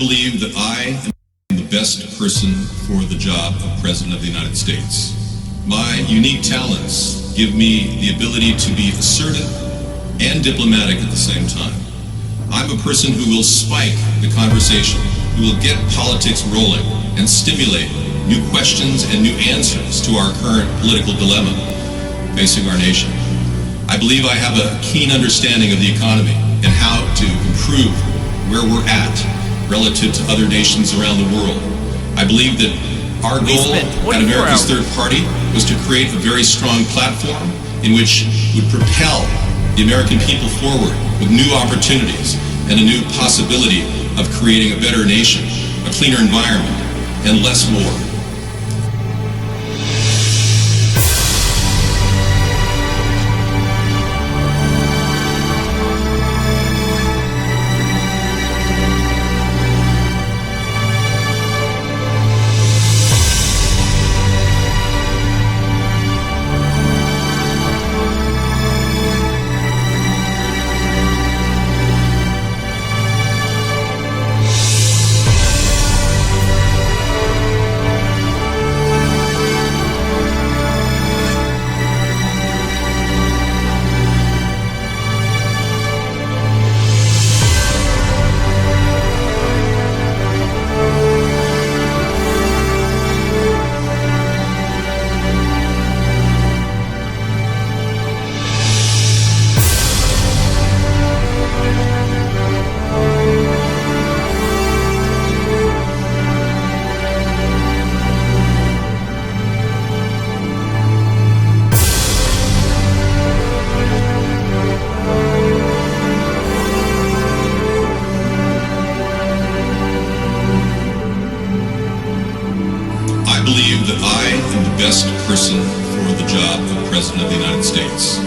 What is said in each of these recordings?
believe that I am the best person for the job of President of the United States. My unique talents give me the ability to be assertive and diplomatic at the same time. I'm a person who will spike the conversation, who will get politics rolling and stimulate new questions and new answers to our current political dilemma facing our nation. I believe I have a keen understanding of the economy and how to improve where we're at relative to other nations around the world. I believe that our goal at America's Third Party was to create a very strong platform in which would propel the American people forward with new opportunities and a new possibility of creating a better nation, a cleaner environment, and less war. Best person for the job of President of the United States.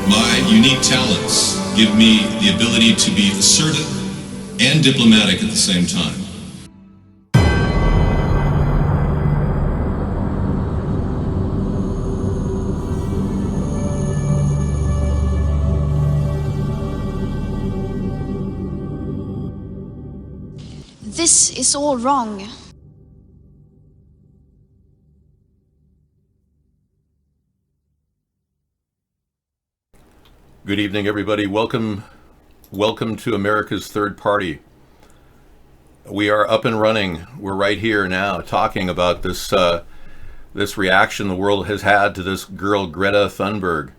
My unique talents give me the ability to be assertive and diplomatic at the same time. This is all wrong. Good evening, everybody. Welcome to America's Third Party. We are up and running. We're right here now talking about this reaction the world has had to this girl Greta Thunberg,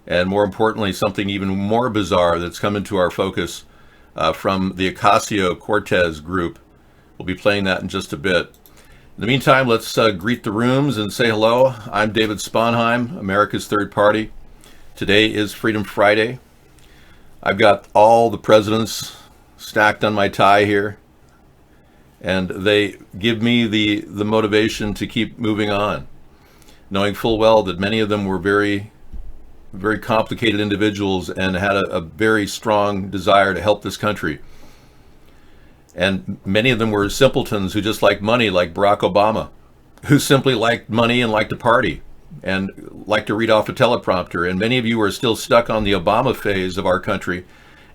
and more importantly, something even more bizarre that's come into our focus from the Ocasio-Cortez group. We'll be playing that in just a bit. In the meantime, let's greet the rooms and say hello. I'm David Sponheim, America's Third Party. Today is Freedom Friday. I've got all the presidents stacked on my tie here, and they give me the motivation to keep moving on, knowing full well that many of them were very, very complicated individuals and had a very strong desire to help this country. And many of them were simpletons who just liked money, like Barack Obama, who simply liked money and liked to party and like to read off a teleprompter. And many of you are still stuck on the Obama phase of our country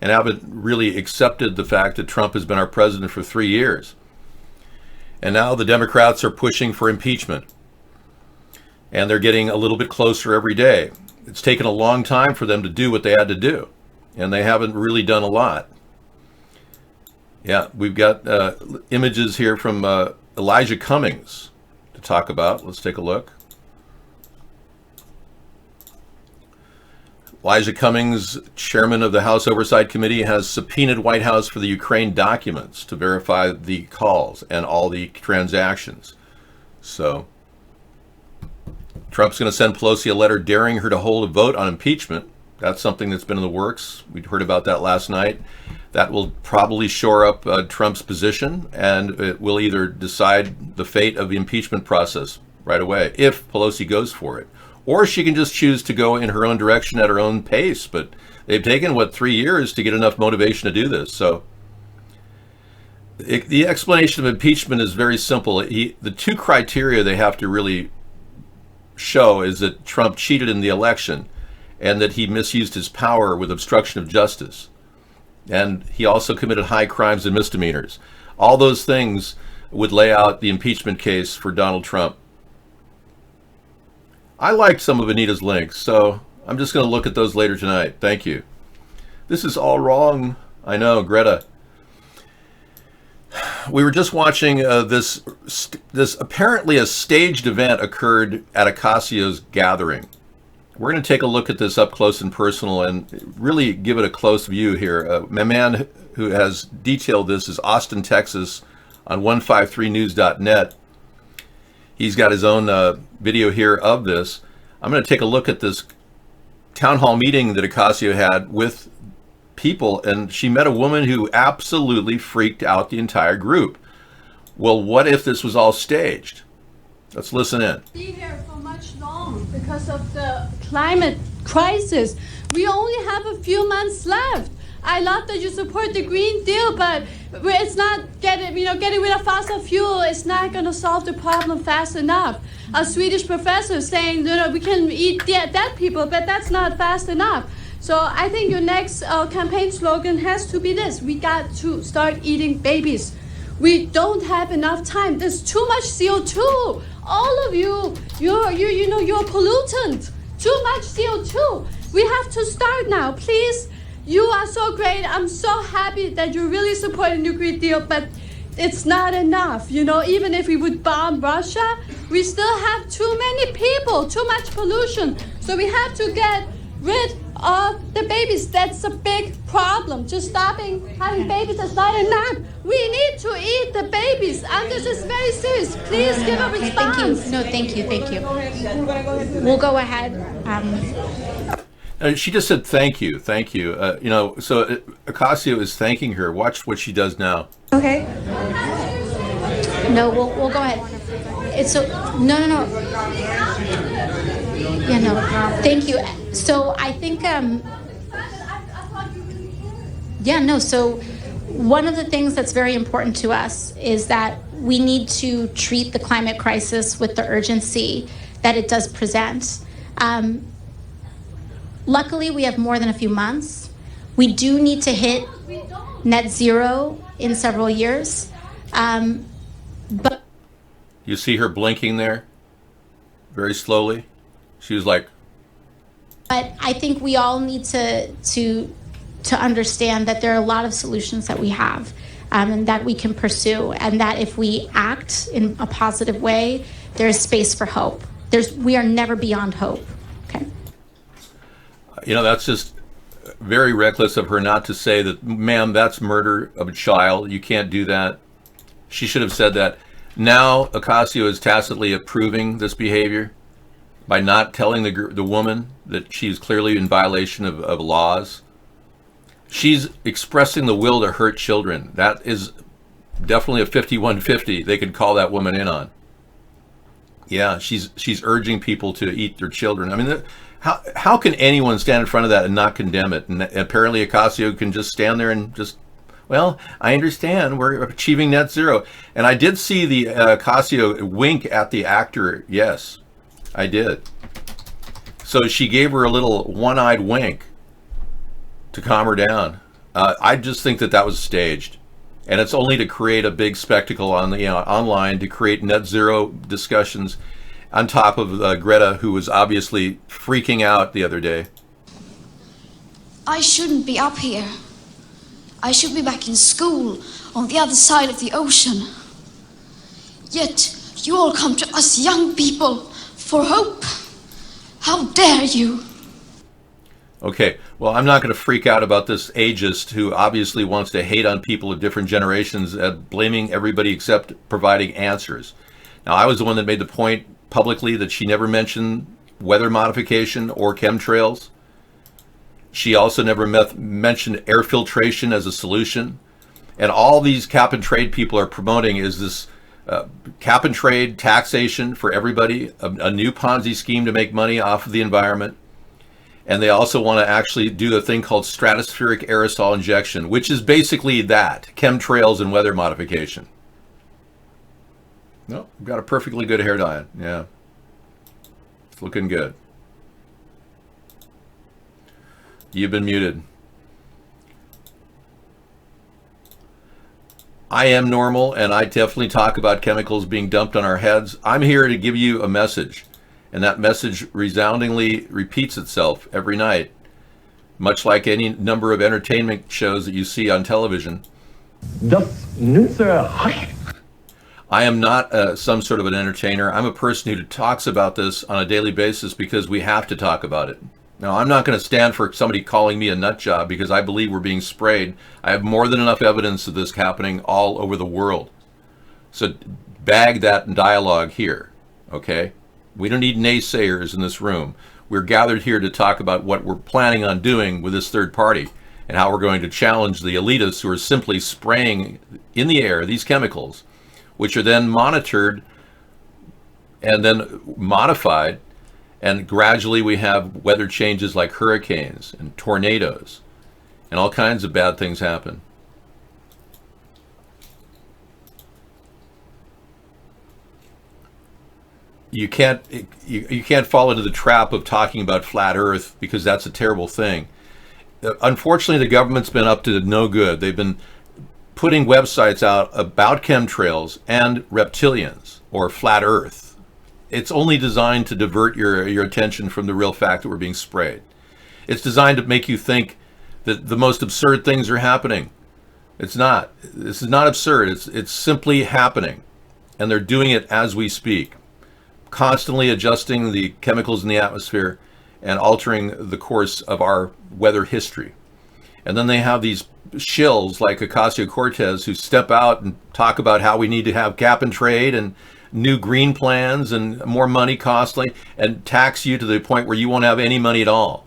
and haven't really accepted the fact that Trump has been our president for 3 years. And now the Democrats are pushing for impeachment. And they're getting a little bit closer every day. It's taken a long time for them to do what they had to do. And they haven't really done a lot. Yeah, we've got images here from Elijah Cummings to talk about. Let's take a look. Elijah Cummings, chairman of the House Oversight Committee, has subpoenaed White House for the Ukraine documents to verify the calls and all the transactions. So Trump's going to send Pelosi a letter daring her to hold a vote on impeachment. That's something that's been in the works. We heard about that last night. That will probably shore up Trump's position, and it will either decide the fate of the impeachment process right away, if Pelosi goes for it. Or she can just choose to go in her own direction at her own pace. But they've taken, 3 years to get enough motivation to do this. So the explanation of impeachment is very simple. The two criteria they have to really show is that Trump cheated in the election and that he misused his power with obstruction of justice. And he also committed high crimes and misdemeanors. All those things would lay out the impeachment case for Donald Trump. I liked some of Anita's links, so I'm just going to look at those later tonight. Thank you. This is all wrong. I know, Greta. We were just watching this apparently a staged event occurred at Ocasio's gathering. We're going to take a look at this up close and personal and really give it a close view here. My man who has detailed this is Austin, Texas, on 153news.net. He's got his own video here of this. I'm going to take a look at this town hall meeting that Ocasio had with people, and she met a woman who absolutely freaked out the entire group. Well, what if this was all staged? Let's listen in. Be here for much long because of the climate crisis. We only have a few months left. I love that you support the Green Deal, but it's not getting rid of fossil fuel. It's not going to solve the problem fast enough. A Swedish professor saying, we can eat dead people, but that's not fast enough. So I think your next campaign slogan has to be this: we got to start eating babies. We don't have enough time. There's too much CO2. All of you're a pollutant. Too much CO2. We have to start now, please. You are so great. I'm so happy that you're really supporting the Green Deal, but it's not enough. Even if we would bomb Russia, we still have too many people, too much pollution. So we have to get rid of the babies. That's a big problem. Just stopping having babies is not enough. We need to eat the babies, and this is very serious. Please give a response. Thank you. We'll go ahead. She just said thank you. So Ocasio is thanking her. Watch what she does now. Okay. No, we'll go ahead. It's so no. Yeah, no. Thank you. So I think So one of the things that's very important to us is that we need to treat the climate crisis with the urgency that it does present. Luckily, we have more than a few months. We do need to hit net zero in several years. But you see her blinking there very slowly. She was like, but I think we all need to understand that there are a lot of solutions that we have and that we can pursue, and that if we act in a positive way, there's space for hope. We are never beyond hope. Okay. That's just very reckless of her not to say that, ma'am, that's murder of a child. You can't do that. She should have said that. Now Ocasio is tacitly approving this behavior by not telling the woman that she's clearly in violation of laws. She's expressing the will to hurt children. That is definitely a 5150 they could call that woman in on. Yeah, she's urging people to eat their children. I mean, how can anyone stand in front of that and not condemn it? And apparently Ocasio can just stand there and just, well, I understand we're achieving net zero. And I did see the Ocasio wink at the actor. Yes, I did. So she gave her a little one-eyed wink to calm her down. I just think that was staged. And it's only to create a big spectacle on the online, to create net zero discussions on top of Greta, who was obviously freaking out the other day. I shouldn't be up here. I should be back in school on the other side of the ocean. Yet you all come to us young people for hope. How dare you? Okay, well, I'm not going to freak out about this ageist who obviously wants to hate on people of different generations, blaming everybody except providing answers. Now, I was the one that made the point publicly that she never mentioned weather modification or chemtrails. She also never mentioned air filtration as a solution. And all these cap and trade people are promoting is this cap and trade taxation for everybody, a new Ponzi scheme to make money off of the environment. And they also want to actually do a thing called stratospheric aerosol injection, which is basically that, chemtrails and weather modification. No, we've got a perfectly good hair dye. Yeah. It's looking good. You've been muted. I am normal, and I definitely talk about chemicals being dumped on our heads. I'm here to give you a message, and that message resoundingly repeats itself every night, much like any number of entertainment shows that you see on television. I am not some sort of an entertainer. I'm a person who talks about this on a daily basis because we have to talk about it. Now, I'm not going to stand for somebody calling me a nut job because I believe we're being sprayed. I have more than enough evidence of this happening all over the world. So bag that dialogue here, okay? We don't need naysayers in this room. We're gathered here to talk about what we're planning on doing with this third party and how we're going to challenge the elitists who are simply spraying in the air these chemicals, which are then monitored and then modified. And gradually we have weather changes like hurricanes and tornadoes, and all kinds of bad things happen. You can't fall into the trap of talking about flat Earth, because that's a terrible thing. Unfortunately, the government's been up to no good. They've been putting websites out about chemtrails and reptilians or flat Earth. It's only designed to divert your attention from the real fact that we're being sprayed. It's designed to make you think that the most absurd things are happening. It's not. This is not absurd. It's simply happening. And they're doing it as we speak, constantly adjusting the chemicals in the atmosphere and altering the course of our weather history. And then they have these shills like Ocasio-Cortez who step out and talk about how we need to have cap and trade and new green plans and more money costly, and tax you to the point where you won't have any money at all.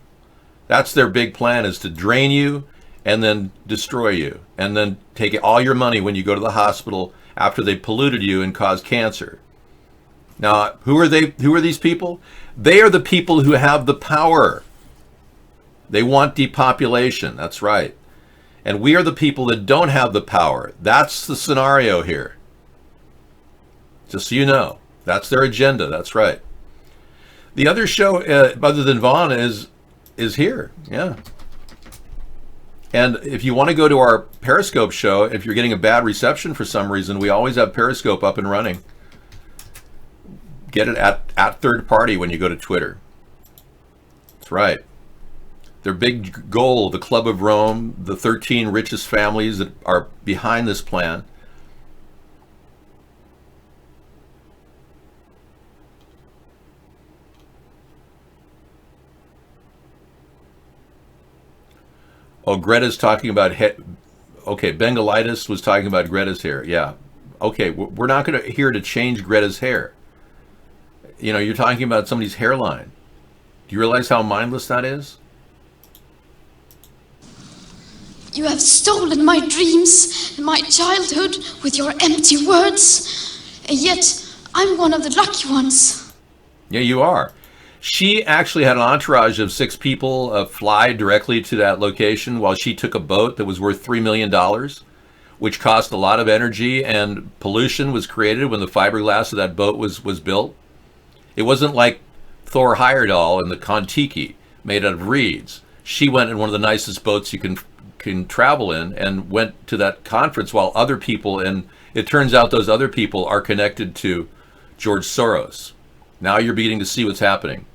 That's their big plan, is to drain you and then destroy you and then take all your money when you go to the hospital after they polluted you and caused cancer. Now, who are they? Who are these people? They are the people who have the power. They want depopulation. That's right. And we are the people that don't have the power. That's the scenario here. Just so you know, that's their agenda. That's right. The other show, other than Vaughn, is here. Yeah. And if you want to go to our Periscope show, if you're getting a bad reception for some reason, we always have Periscope up and running. Get it at third party when you go to Twitter. That's right. Their big goal, the Club of Rome, the 13 richest families that are behind this plan. Oh, Greta's talking about okay, Bengalitis was talking about Greta's hair. Yeah. Okay, we're not going to here to change Greta's hair. You know, you're talking about somebody's hairline. Do you realize how mindless that is? You have stolen my dreams and my childhood with your empty words, and yet I'm one of the lucky ones. Yeah, you are. She actually had an entourage of 6 people fly directly to that location while she took a boat that was worth $3 million, which cost a lot of energy, and pollution was created when the fiberglass of that boat was built. It wasn't like Thor Heyerdahl and the Kon-Tiki made out of reeds. She went in one of the nicest boats you can travel in and went to that conference while other people, and it turns out those other people are connected to George Soros. Now you're beginning to see what's happening.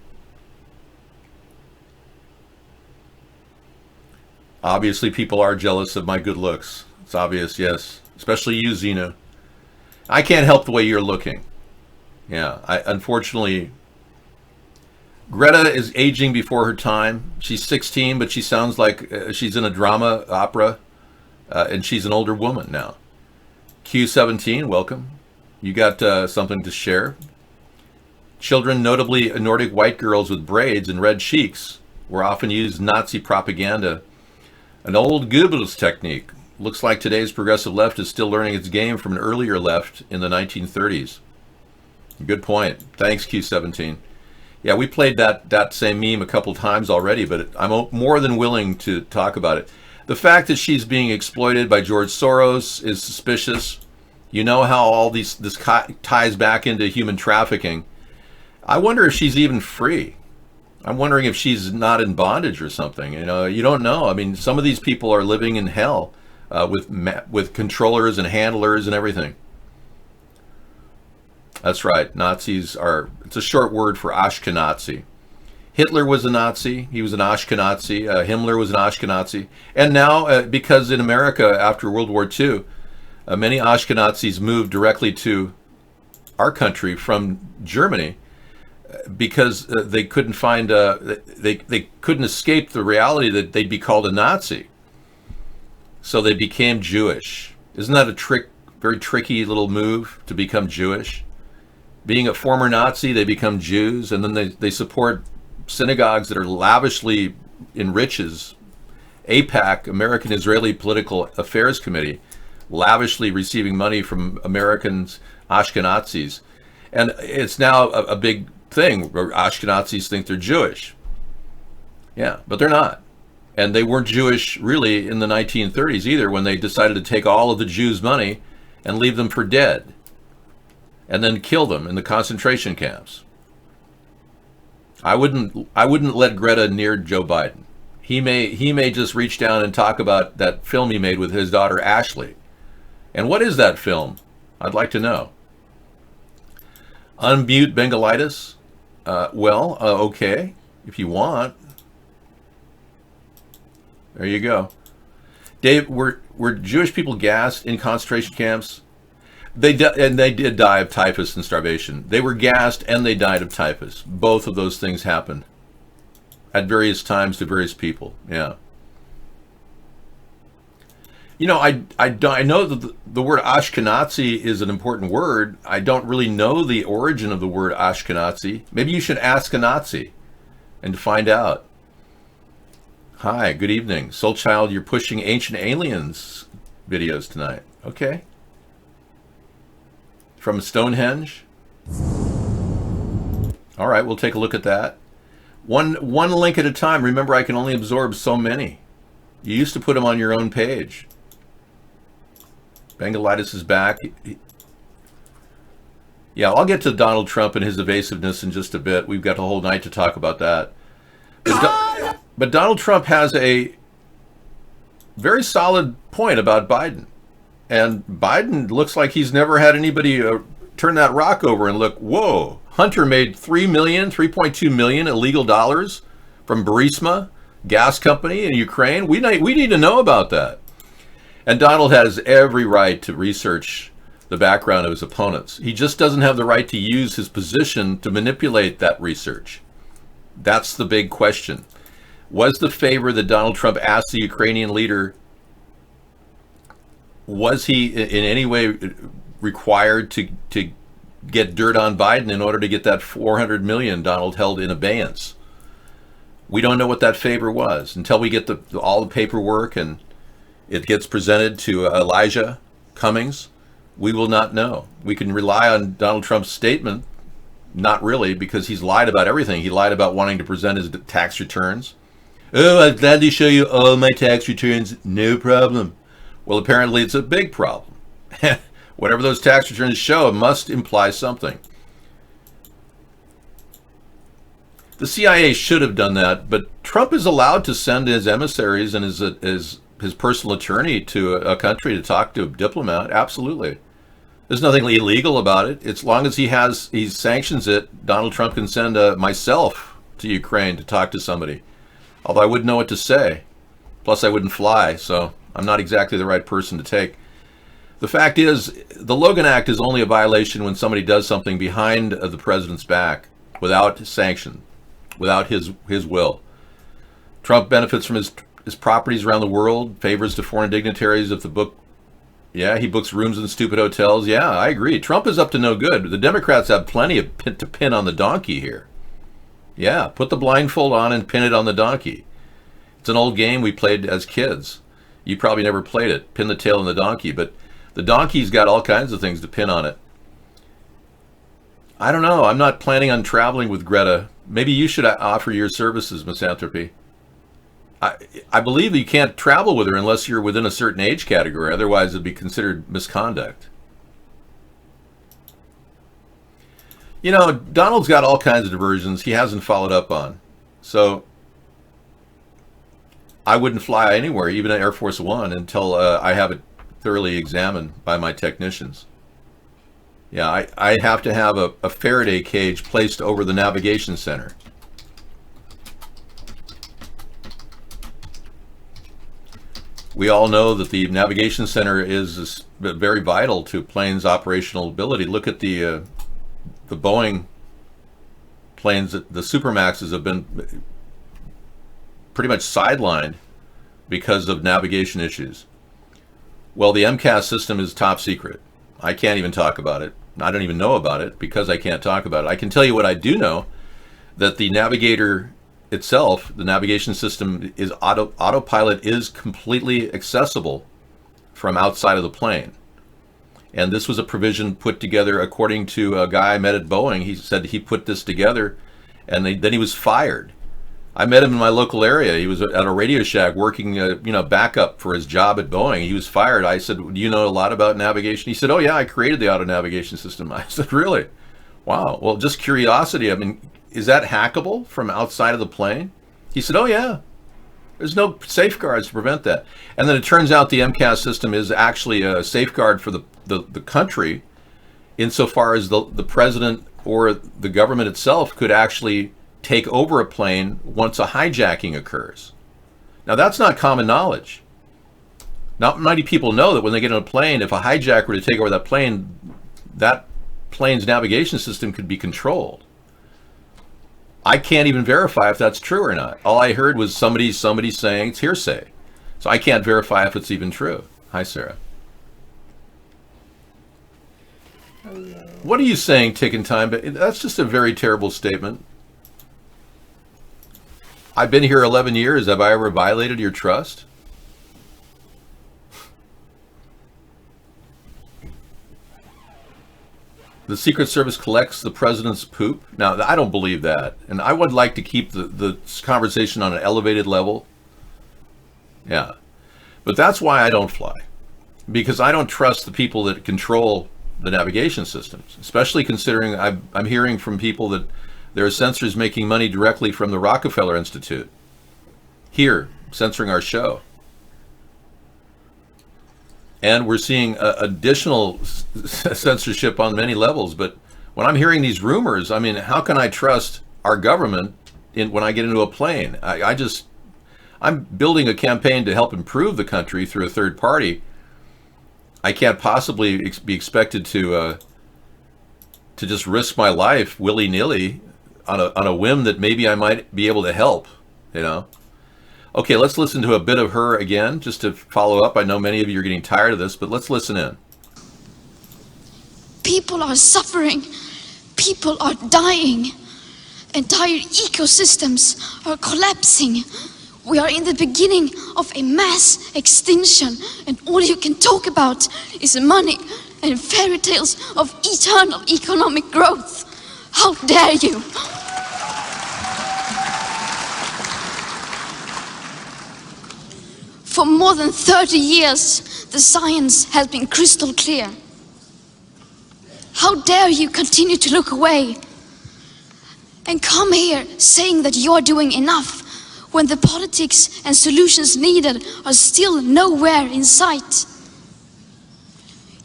Obviously, people are jealous of my good looks. It's obvious, yes. Especially you, Zena. I can't help the way you're looking. Yeah, unfortunately, Greta is aging before her time. She's 16, but she sounds like she's in a drama opera, and she's an older woman now. Q17, welcome. You got something to share? Children, notably Nordic white girls with braids and red cheeks, were often used Nazi propaganda. An old Goebbels technique. Looks like today's progressive left is still learning its game from an earlier left in the 1930s. Good point. Thanks, Q17. Yeah, we played that same meme a couple times already, but I'm more than willing to talk about it. The fact that she's being exploited by George Soros is suspicious. You know how all this ties back into human trafficking. I wonder if she's even free. I'm wondering if she's not in bondage or something. You know, you don't know. I mean, some of these people are living in hell with controllers and handlers and everything. That's right. Nazis are, it's a short word for Ashkenazi. Hitler was a Nazi. He was an Ashkenazi. Himmler was an Ashkenazi. And now, because in America after World War II, many Ashkenazis moved directly to our country from Germany because they couldn't find, they couldn't escape the reality that they'd be called a Nazi. So they became Jewish. Isn't that a very tricky little move to become Jewish? Being a former Nazi, they become Jews, and then they support synagogues that are lavishly enriches AIPAC, American Israeli Political Affairs Committee, lavishly receiving money from Americans, Ashkenazis. And it's now a big thing where Ashkenazis think they're Jewish. Yeah, but they're not. And they weren't Jewish really in the 1930s either, when they decided to take all of the Jews' money and leave them for dead and then kill them in the concentration camps. I wouldn't let Greta near Joe Biden. He may just reach down and talk about that film he made with his daughter Ashley. And what is that film? I'd like to know. Unmute Bengalitis? Okay, if you want. There you go. Dave, were Jewish people gassed in concentration camps? They did die of typhus and starvation. They were gassed and they died of typhus. Both of those things happened at various times to various people. Yeah. You know, I know that the word Ashkenazi is an important word. I don't really know the origin of the word Ashkenazi. Maybe you should ask a Nazi and find out. Hi, good evening. Soul Child, you're pushing Ancient Aliens videos tonight. Okay. From Stonehenge. All right, we'll take a look at that. One link at a time. Remember, I can only absorb so many. You used to put them on your own page. Bengalitis is back. Yeah, I'll get to Donald Trump and his evasiveness in just a bit. We've got a whole night to talk about that. But Donald Trump has a very solid point about Biden. And Biden looks like he's never had anybody turn that rock over and look, whoa, Hunter made $3.2 million illegal dollars from Burisma gas company in Ukraine. We need to know about that. And Donald has every right to research the background of his opponents. He just doesn't have the right to use his position to manipulate that research. That's the big question. Was the favor that Donald Trump asked the Ukrainian leader, was he in any way required to get dirt on Biden in order to get that $400 million Donald held in abeyance? We don't know what that favor was until we get all the paperwork and it gets presented to Elijah Cummings. We will not know. We can rely on Donald Trump's statement. Not really, because he's lied about everything. He lied about wanting to present his tax returns. Oh, I'd gladly show you all my tax returns. No problem. Well, apparently it's a big problem. Whatever those tax returns show must imply something. The CIA should have done that, but Trump is allowed to send his emissaries and his personal attorney to a country to talk to a diplomat. Absolutely. There's nothing illegal about it. As long as he sanctions it, Donald Trump can send myself to Ukraine to talk to somebody. Although I wouldn't know what to say. Plus I wouldn't fly, so I'm not exactly the right person to take. The fact is, the Logan Act is only a violation when somebody does something behind the president's back without sanction, without his will. Trump benefits from his properties around the world, favors to foreign dignitaries of the book. Yeah, he books rooms in stupid hotels. Yeah, I agree. Trump is up to no good. The Democrats have plenty of to pin on the donkey here. Yeah, put the blindfold on and pin it on the donkey. It's an old game we played as kids. You probably never played it. Pin the tail on the donkey, but the donkey's got all kinds of things to pin on it. I don't know. I'm not planning on traveling with Greta. Maybe you should offer your services, Misanthropy. I believe you can't travel with her unless you're within a certain age category. Otherwise, it'd be considered misconduct. You know, Donald's got all kinds of diversions he hasn't followed up on. So I wouldn't fly anywhere, even at Air Force One, until I have it thoroughly examined by my technicians. Yeah, I have to have a Faraday cage placed over the navigation center. We all know that the navigation center is very vital to planes' operational ability. Look at the Boeing planes. The Supermaxes have been pretty much sidelined because of navigation issues. Well, the MCAS system is top secret. I can't even talk about it. I don't even know about it because I can't talk about it. I can tell you what I do know, that the navigator itself, the navigation system, is autopilot is completely accessible from outside of the plane. And this was a provision put together according to a guy I met at Boeing. He said he put this together, and then he was fired. I met him in my local area. He was at a Radio Shack working, backup for his job at Boeing. He was fired. I said, "Do you know a lot about navigation?" He said, "Oh yeah, I created the auto navigation system." I said, "Really? Wow. Well, just curiosity. I mean, is that hackable from outside of the plane?" He said, "Oh yeah. There's no safeguards to prevent that." And then it turns out the MCAS system is actually a safeguard for the country, insofar as the president or the government itself could actually take over a plane once a hijacking occurs. Now that's not common knowledge. Not many people know that when they get on a plane, if a hijacker were to take over that plane's navigation system could be controlled. I can't even verify if that's true or not. All I heard was somebody saying it's hearsay. So I can't verify if it's even true. Hi, Sarah. Hello. What are you saying, ticking time? But that's just a very terrible statement. I've been here 11 years. Have I ever violated your trust? The Secret Service collects the president's poop. Now, I don't believe that. And I would like to keep the conversation on an elevated level. Yeah. But that's why I don't fly. Because I don't trust the people that control the navigation systems, especially considering I'm hearing from people that there are censors making money directly from the Rockefeller Institute. Here, censoring our show. And we're seeing additional censorship on many levels. But when I'm hearing these rumors, I mean, how can I trust our government when I get into a plane? I'm building a campaign to help improve the country through a third party. I can't possibly be expected to just risk my life willy-nilly on a whim that maybe I might be able to help, Okay, let's listen to a bit of her again, just to follow up. I know many of you are getting tired of this, but let's listen in. People are suffering. People are dying. Entire ecosystems are collapsing. We are in the beginning of a mass extinction, and all you can talk about is money and fairy tales of eternal economic growth. How dare you! For more than 30 years, the science has been crystal clear. How dare you continue to look away and come here saying that you're doing enough when the politics and solutions needed are still nowhere in sight.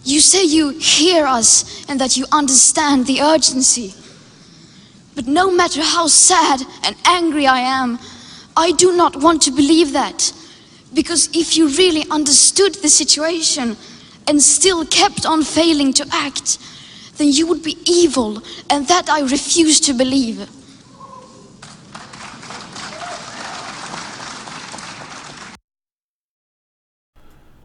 You say you hear us and that you understand the urgency. But no matter how sad and angry I am, I do not want to believe that. Because if you really understood the situation and still kept on failing to act, then you would be evil, and that I refuse to believe.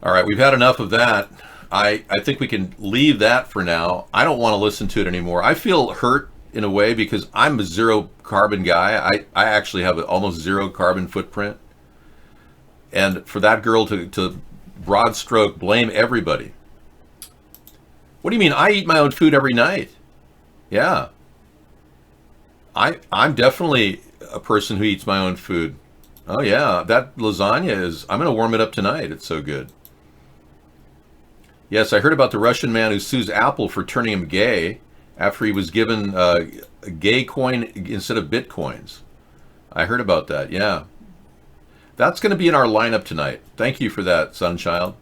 All right, we've had enough of that. I think we can leave that for now. I don't want to listen to it anymore. I feel hurt in a way because I'm a zero carbon guy. I actually have an almost zero carbon footprint. And for that girl to broad stroke blame everybody. What do you mean? I eat my own food every night. Yeah. I'm definitely a person who eats my own food. Oh yeah, that lasagna I'm going to warm it up tonight. It's so good. Yes, I heard about the Russian man who sues Apple for turning him gay after he was given a gay coin instead of bitcoins. I heard about that, yeah. That's going to be in our lineup tonight. Thank you for that, Sunchild.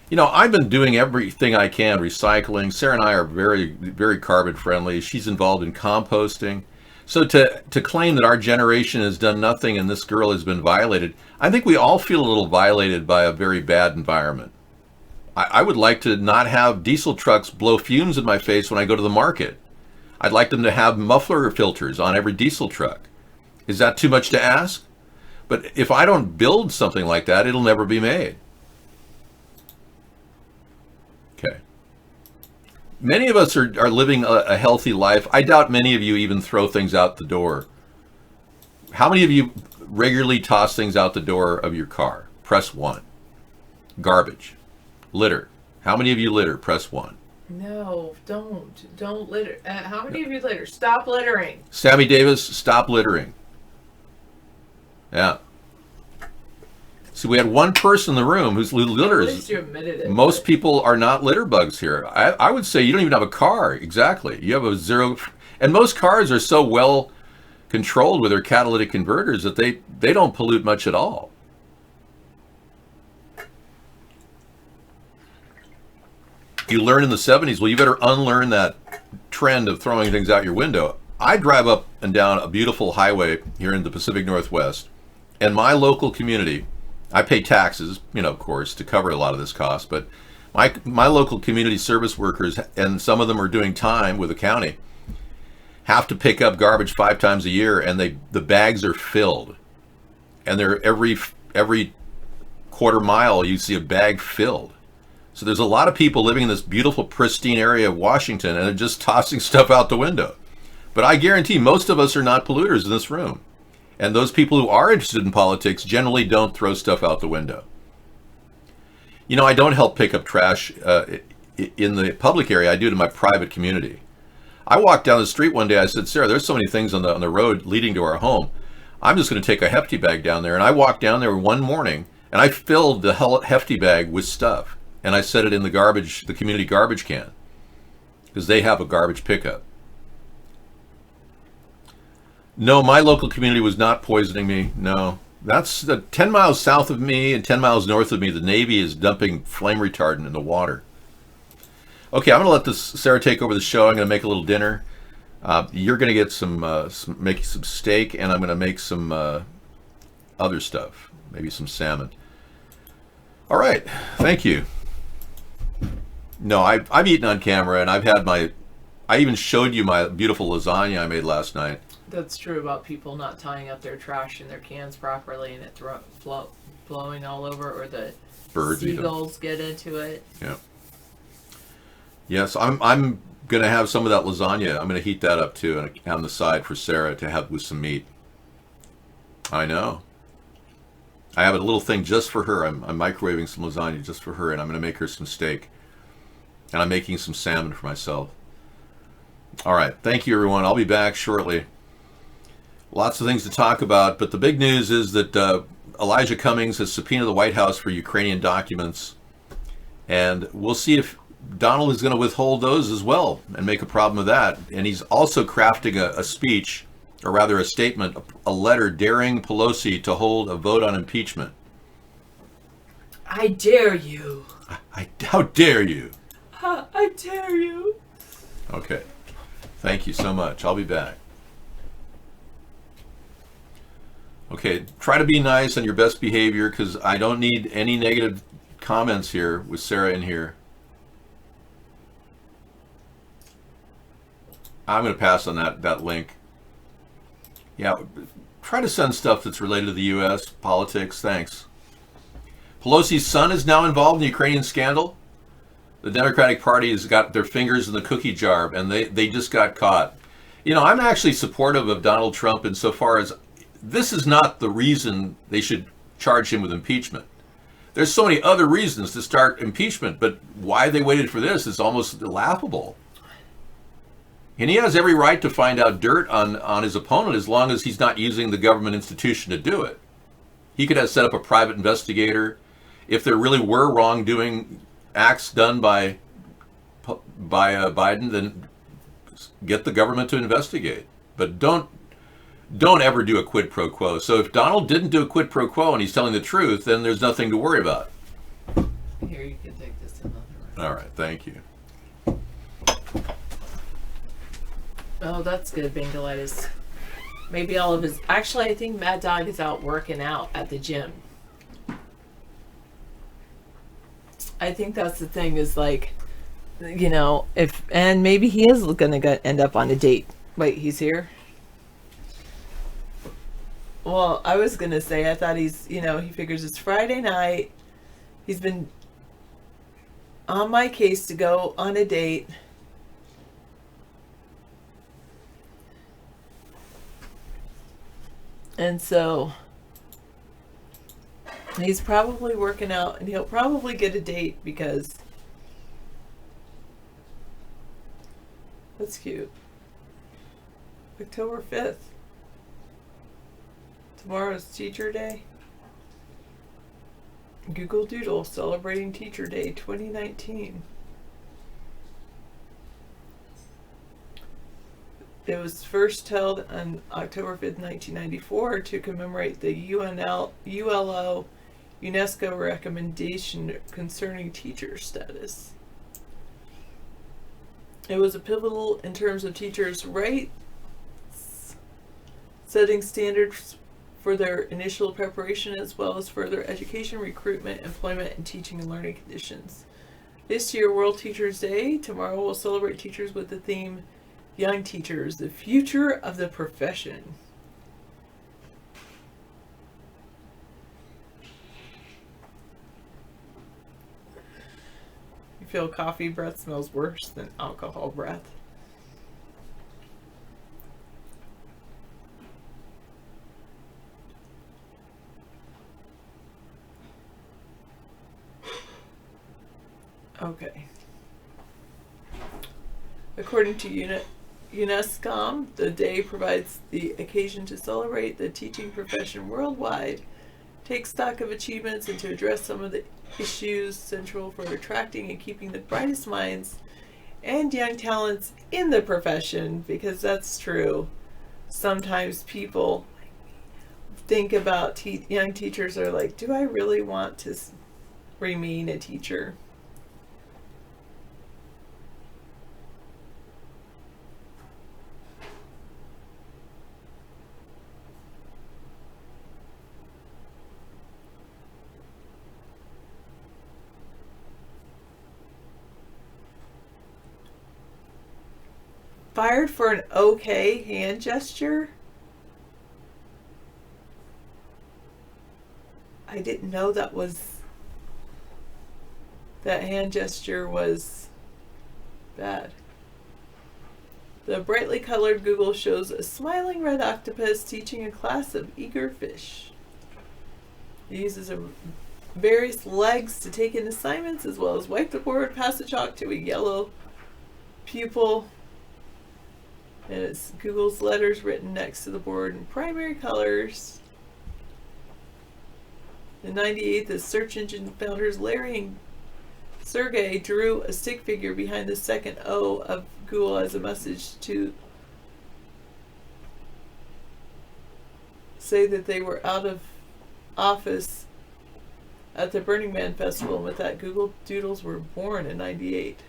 You know, I've been doing everything I can, recycling. Sarah and I are very, very carbon friendly. She's involved in composting. So to claim that our generation has done nothing and this girl has been violated, I think we all feel a little violated by a very bad environment. I would like to not have diesel trucks blow fumes in my face when I go to the market. I'd like them to have muffler filters on every diesel truck. Is that too much to ask? But if I don't build something like that, it'll never be made. Okay. Many of us are living a healthy life. I doubt many of you even throw things out the door. How many of you regularly toss things out the door of your car? Press 1. Garbage. Litter. How many of you litter? Press 1. No, don't litter. How many of you litter? Stop littering. Sammy Davis, stop littering. Yeah. See, we had one person in the room who At litters. least you admitted it. Most people are not litter bugs here. I would say you don't even have a car. Exactly. You have a zero. And most cars are so well controlled with their catalytic converters that they don't pollute much at all. You learned in the 70s, well, you better unlearn that trend of throwing things out your window. I drive up and down a beautiful highway here in the Pacific Northwest, and my local community, I pay taxes, of course, to cover a lot of this cost, but my local community service workers, and some of them are doing time with the county, have to pick up garbage 5 times a year, and the bags are filled. And they're every quarter mile you see a bag filled. So there's a lot of people living in this beautiful, pristine area of Washington, and they're just tossing stuff out the window. But I guarantee most of us are not polluters in this room. And those people who are interested in politics generally don't throw stuff out the window. I don't help pick up trash in the public area. I do it in my private community. I walked down the street one day. I said, Sarah, there's so many things on the road leading to our home. I'm just going to take a Hefty bag down there. And I walked down there one morning, and I filled the Hefty bag with stuff. And I set it in the community garbage can, because they have a garbage pickup. No, my local community was not poisoning me. No, that's 10 miles south of me and 10 miles north of me. The Navy is dumping flame retardant in the water. Okay, I'm going to let Sarah take over the show. I'm going to make a little dinner. You're going to get make some steak, and I'm going to make some other stuff, maybe some salmon. All right, thank you. No, I've eaten on camera, and I even showed you my beautiful lasagna I made last night. That's true about people not tying up their trash in their cans properly and it blowing all over, or the Birds seagulls get into it. Yeah. Yes, I'm going to have some of that lasagna. I'm going to heat that up too, and on the side for Sarah to have with some meat. I know. I have a little thing just for her. I'm microwaving some lasagna just for her, and I'm going to make her some steak. And I'm making some salmon for myself. All right. Thank you, everyone. I'll be back shortly. Lots of things to talk about, but the big news is that Elijah Cummings has subpoenaed the White House for Ukrainian documents. And we'll see if Donald is going to withhold those as well and make a problem of that. And he's also crafting a speech, or rather a statement, a letter daring Pelosi to hold a vote on impeachment. I dare you. How dare you? I dare you. Okay. Thank you so much. I'll be back. Okay, try to be nice on your best behavior, because I don't need any negative comments here with Sarah in here. I'm going to pass on that link. Yeah, try to send stuff that's related to the U.S. politics. Thanks. Pelosi's son is now involved in the Ukrainian scandal. The Democratic Party has got their fingers in the cookie jar, and they just got caught. I'm actually supportive of Donald Trump insofar as this is not the reason they should charge him with impeachment. There's so many other reasons to start impeachment, but why they waited for this is almost laughable. And he has every right to find out dirt on his opponent as long as he's not using the government institution to do it. He could have set up a private investigator. If there really were wrongdoing acts done by Biden, then get the government to investigate. But don't don't ever do a quid pro quo. So if Donald didn't do a quid pro quo and he's telling the truth, then there's nothing to worry about. Here, you can take this another round. All right, thank you. Oh, that's good, Bingalitis. Maybe all of his. Actually, I think Mad Dog is out working out at the gym. I think that's the thing, is like, you know, and maybe he is gonna end up on a date. Wait, he's here? Well, I was gonna say, I thought he's, you know, he figures it's Friday night. He's been on my case to go on a date. And so he's probably working out, and he'll probably get a date because that's cute. October 5th. Tomorrow's Teacher Day. Google Doodle celebrating Teacher Day 2019. It was first held on October 5th, 1994 to commemorate the ULO UNESCO recommendation concerning teacher status. It was a pivotal in terms of teachers' rights, setting standards for their initial preparation as well as further education, recruitment, employment, and teaching and learning conditions. This year, World Teachers Day, tomorrow we'll celebrate teachers with the theme Young Teachers, the Future of the Profession. You feel coffee breath smells worse than alcohol breath. Okay. According to UNESCO, the day provides the occasion to celebrate the teaching profession worldwide, take stock of achievements, and to address some of the issues central for attracting and keeping the brightest minds and young talents in the profession, because that's true. Sometimes people think about young teachers are like, do I really want to remain a teacher? Fired for an okay hand gesture? I didn't know that hand gesture was bad. The brightly colored Google shows a smiling red octopus teaching a class of eager fish. It uses various legs to take in assignments as well as wipe the board, pass the chalk to a yellow pupil. And it's Google's letters written next to the board in primary colors. In '98, the search engine founders Larry and Sergey drew a stick figure behind the second O of Google as a message to say that they were out of office at the Burning Man festival, and with that, Google Doodles were born in '98.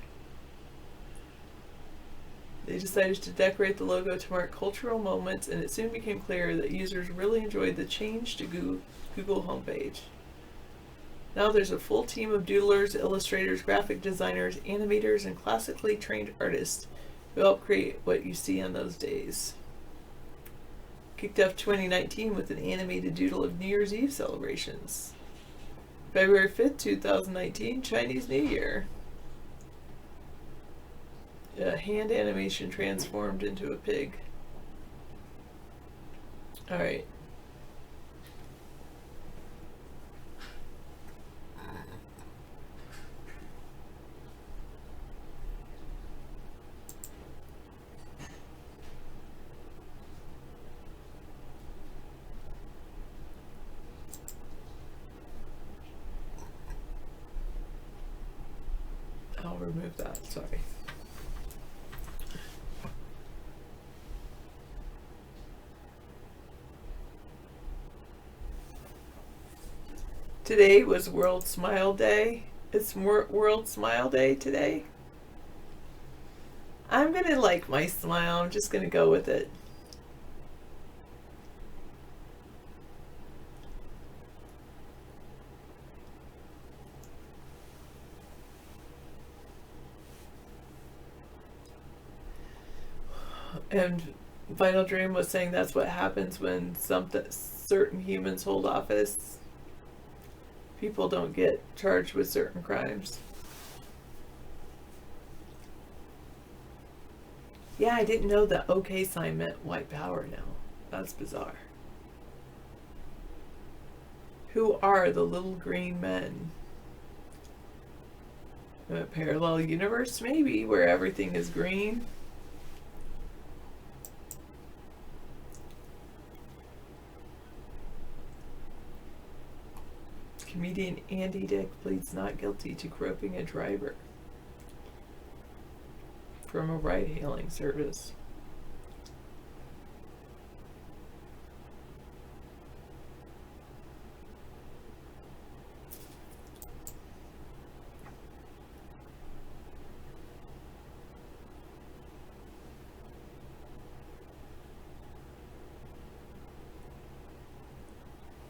They decided to decorate the logo to mark cultural moments, and it soon became clear that users really enjoyed the change to Google homepage. Now there's a full team of doodlers, illustrators, graphic designers, animators, and classically trained artists who help create what you see on those days. Kicked off 2019 with an animated doodle of New Year's Eve celebrations. February 5th, 2019, Chinese New Year. A hand animation transformed into a pig. Alright. I'll remove that, sorry. Today was World Smile Day. It's World Smile Day today. I'm gonna like my smile. I'm just gonna go with it. And Final Dream was saying that's what happens when certain humans hold office. People don't get charged with certain crimes. Yeah, I didn't know the OK sign meant white power now. That's bizarre. Who are the little green men? A parallel universe, maybe, where everything is green. Comedian Andy Dick pleads not guilty to groping a driver from a ride-hailing service.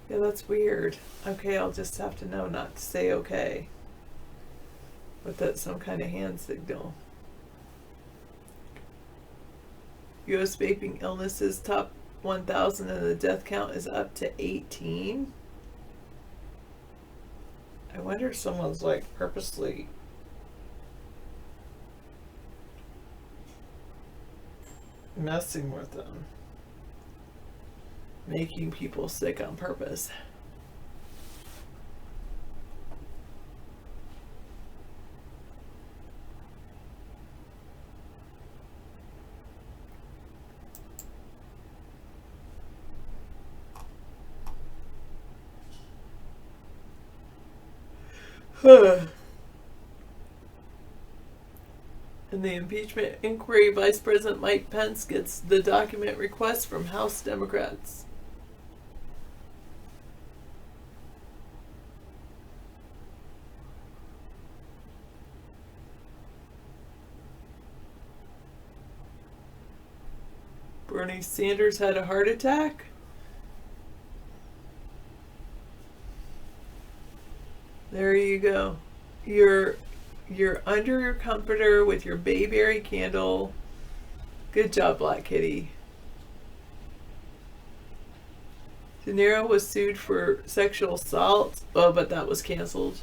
Yeah, that's weird. Okay, I'll just have to know not to say okay. But that's some kind of hand signal. U.S. vaping illnesses top 1,000 and the death count is up to 18. I wonder if someone's like purposely messing with them. Making people sick on purpose. In the impeachment inquiry, Vice President Mike Pence gets the document request from House Democrats. Bernie Sanders had a heart attack. There you go. You're under your comforter with your bayberry candle. Good job, Black Kitty. De Niro was sued for sexual assault. Oh, but that was canceled.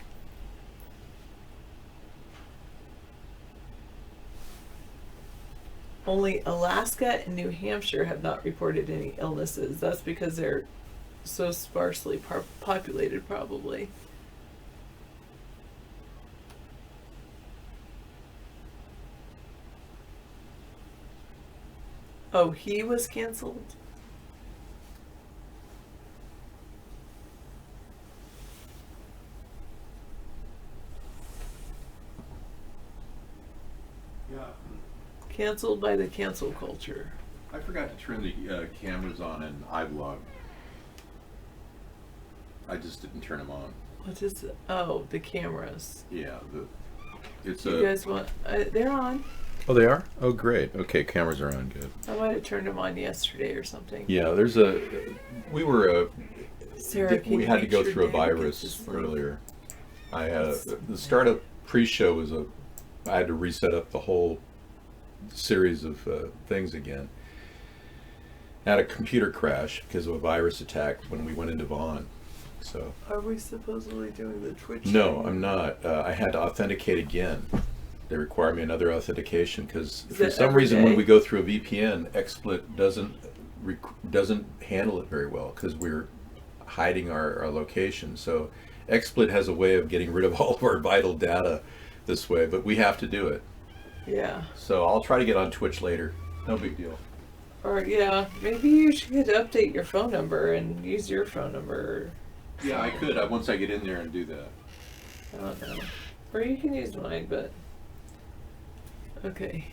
Only Alaska and New Hampshire have not reported any illnesses. That's because they're so sparsely populated, probably. Oh, he was canceled? Yeah. Canceled by the cancel culture. I forgot to turn the cameras on in iVlog. I just didn't turn them on. What is it? Oh, the cameras. Yeah, it's You guys want... they're on. Oh, they are? Oh, great. Okay, cameras are on. Good. I might have turned them on yesterday or something. Yeah, Sarah, can we you had to make go sure through a David gets virus this link? earlier. I had the startup pre-show was I had to reset up the whole series of things again. I had a computer crash because of a virus attack when we went into Vaughn. So. Are we supposedly doing the Twitch? No, thing? I'm not. I had to authenticate again. They require me another authentication because Is for that some every reason day? when we go through a VPN, XSplit doesn't handle it very well because we're hiding our location. So XSplit has a way of getting rid of all of our vital data this way, but we have to do it. Yeah. So I'll try to get on Twitch later. No big deal. Or yeah, maybe you should update your phone number and use your phone number. Yeah, I could once I get in there and do that. I don't know. Or you can use mine, but okay.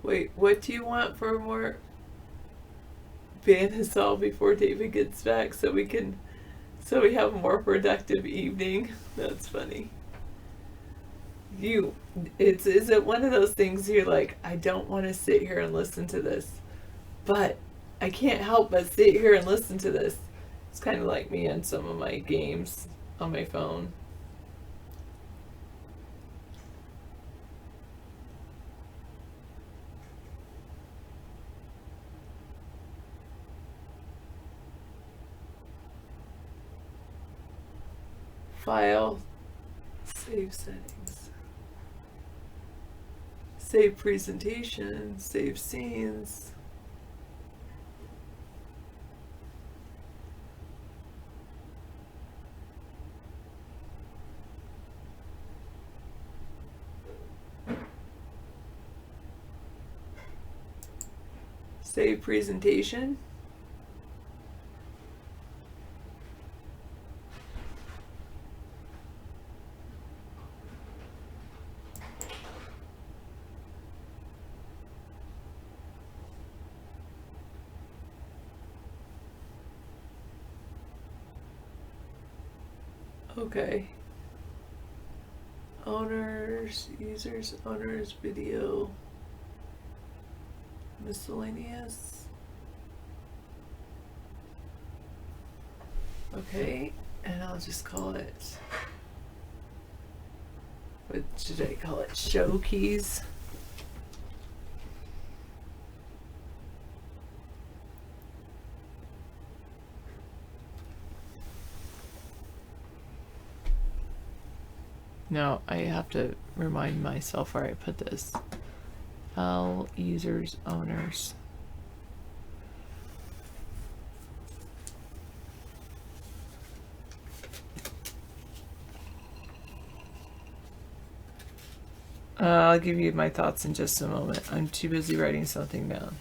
Wait, what do you want for more ban us all before David gets back so we have a more productive evening? That's funny. Is it one of those things you're like, I don't want to sit here and listen to this, but I can't help but sit here and listen to this. It's kind of like me on some of my games on my phone. File, save settings, save presentation, save scenes. Save presentation. Okay. Owners, users, owners, video, miscellaneous. Okay, and I'll just call it, what should I call it? Show keys. No, I have to remind myself where I put this. File, users, owners. I'll give you my thoughts in just a moment. I'm too busy writing something down.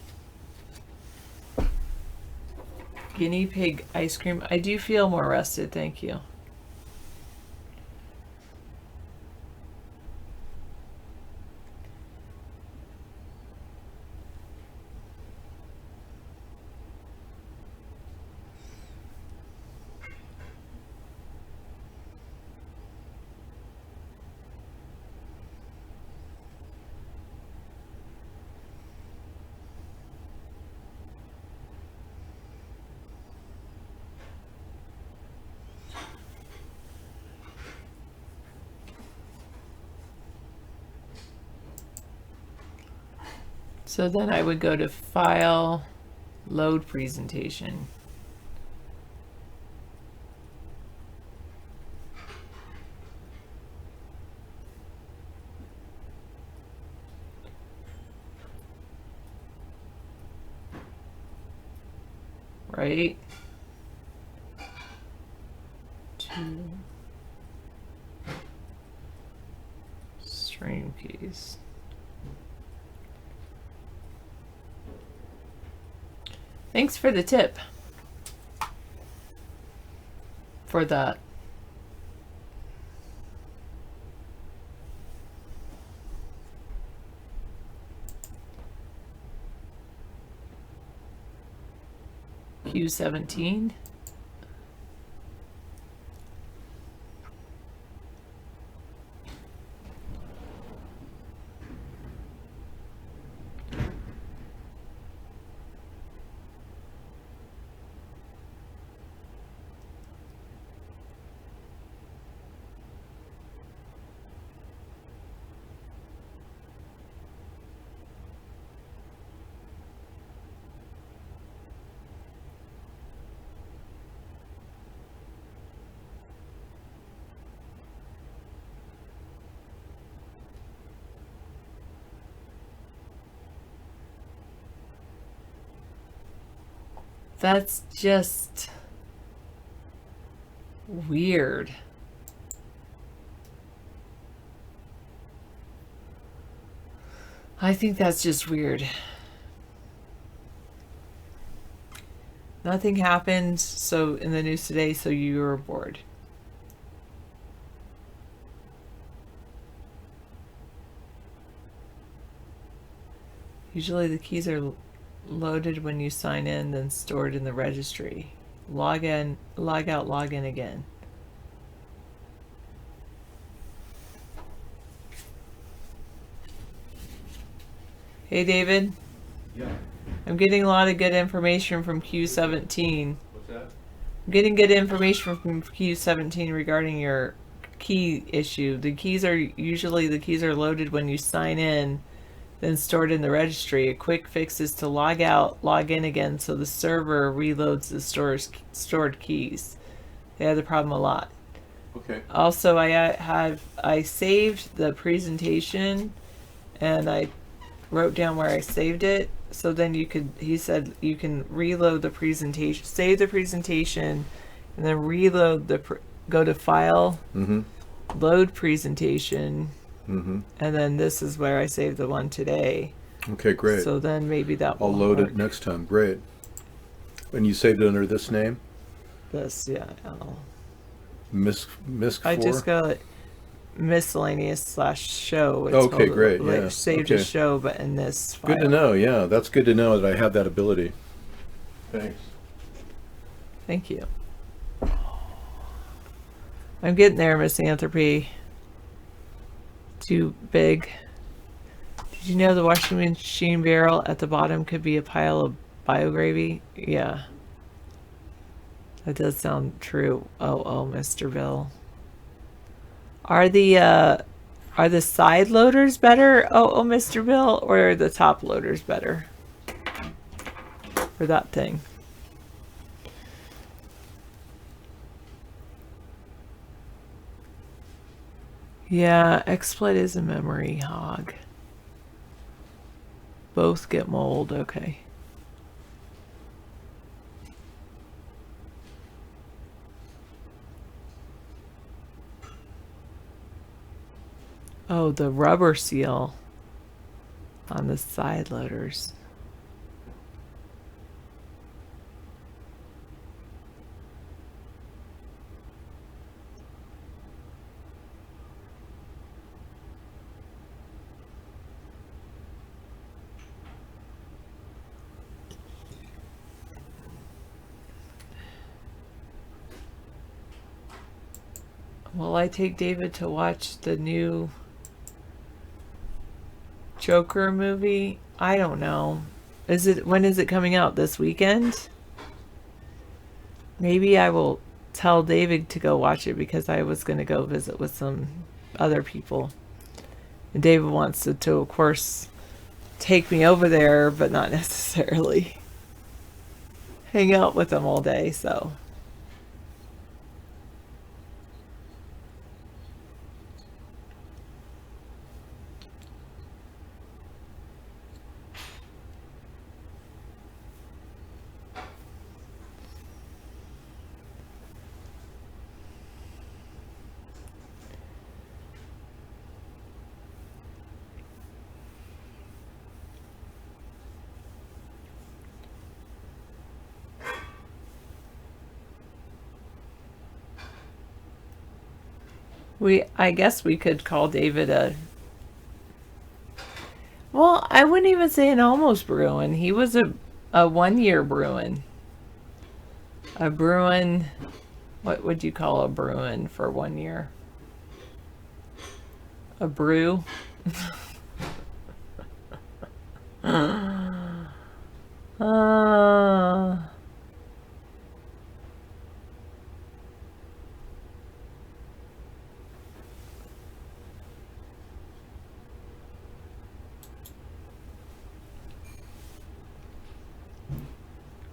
Guinea pig ice cream. I do feel more rested, thank you. So then I would go to File, Load Presentation. Right? Two stream keys. Thanks for the tip for that. Q17. That's just weird. I think that's just weird. Nothing happened so in the news today, so you were bored. Usually the keys are loaded when you sign in, then stored in the registry. Log in, log out, log in again. Hey David, Yeah. I'm getting a lot of good information from Q17. What's that? I'm getting good information from Q17 regarding your key issue. The keys are loaded when you sign in, then stored in the registry. A quick fix is to log out, log in again so the server reloads the stored keys. They have the problem a lot. Okay. Also, I saved the presentation and I wrote down where I saved it. So then he said you can reload the presentation, save the presentation, and then reload go to file, load presentation, and then this is where I saved the one today. Okay, great. So then maybe that will I'll load work. it next time. Great. And you saved it under this name? This, yeah. Misc I 4? just got miscellaneous/show. It's Okay, called, great, like, yeah, saved okay. as show, but in this file. Good to know, yeah. That's good to know that I have that ability. Thanks. Thank you. I'm getting there, Misanthropy. Too big. Did you know the washing machine barrel at the bottom could be a pile of biogravy? Yeah. That does sound true. Oh, Mr. Bill. Are the side loaders better? Oh, Mr. Bill, or are the top loaders better? For that thing. Yeah, XSplit is a memory hog. Both get mold, okay. Oh, the rubber seal on the side loaders. Will I take David to watch the new Joker movie? I don't know. When is it coming out? This weekend? Maybe I will tell David to go watch it because I was going to go visit with some other people. And David wants to of course, take me over there, but not necessarily hang out with them all day, so. I guess we could call David well, I wouldn't even say an almost Bruin. He was a 1 year Bruin. A Bruin, what would you call a Bruin for 1 year? A brew?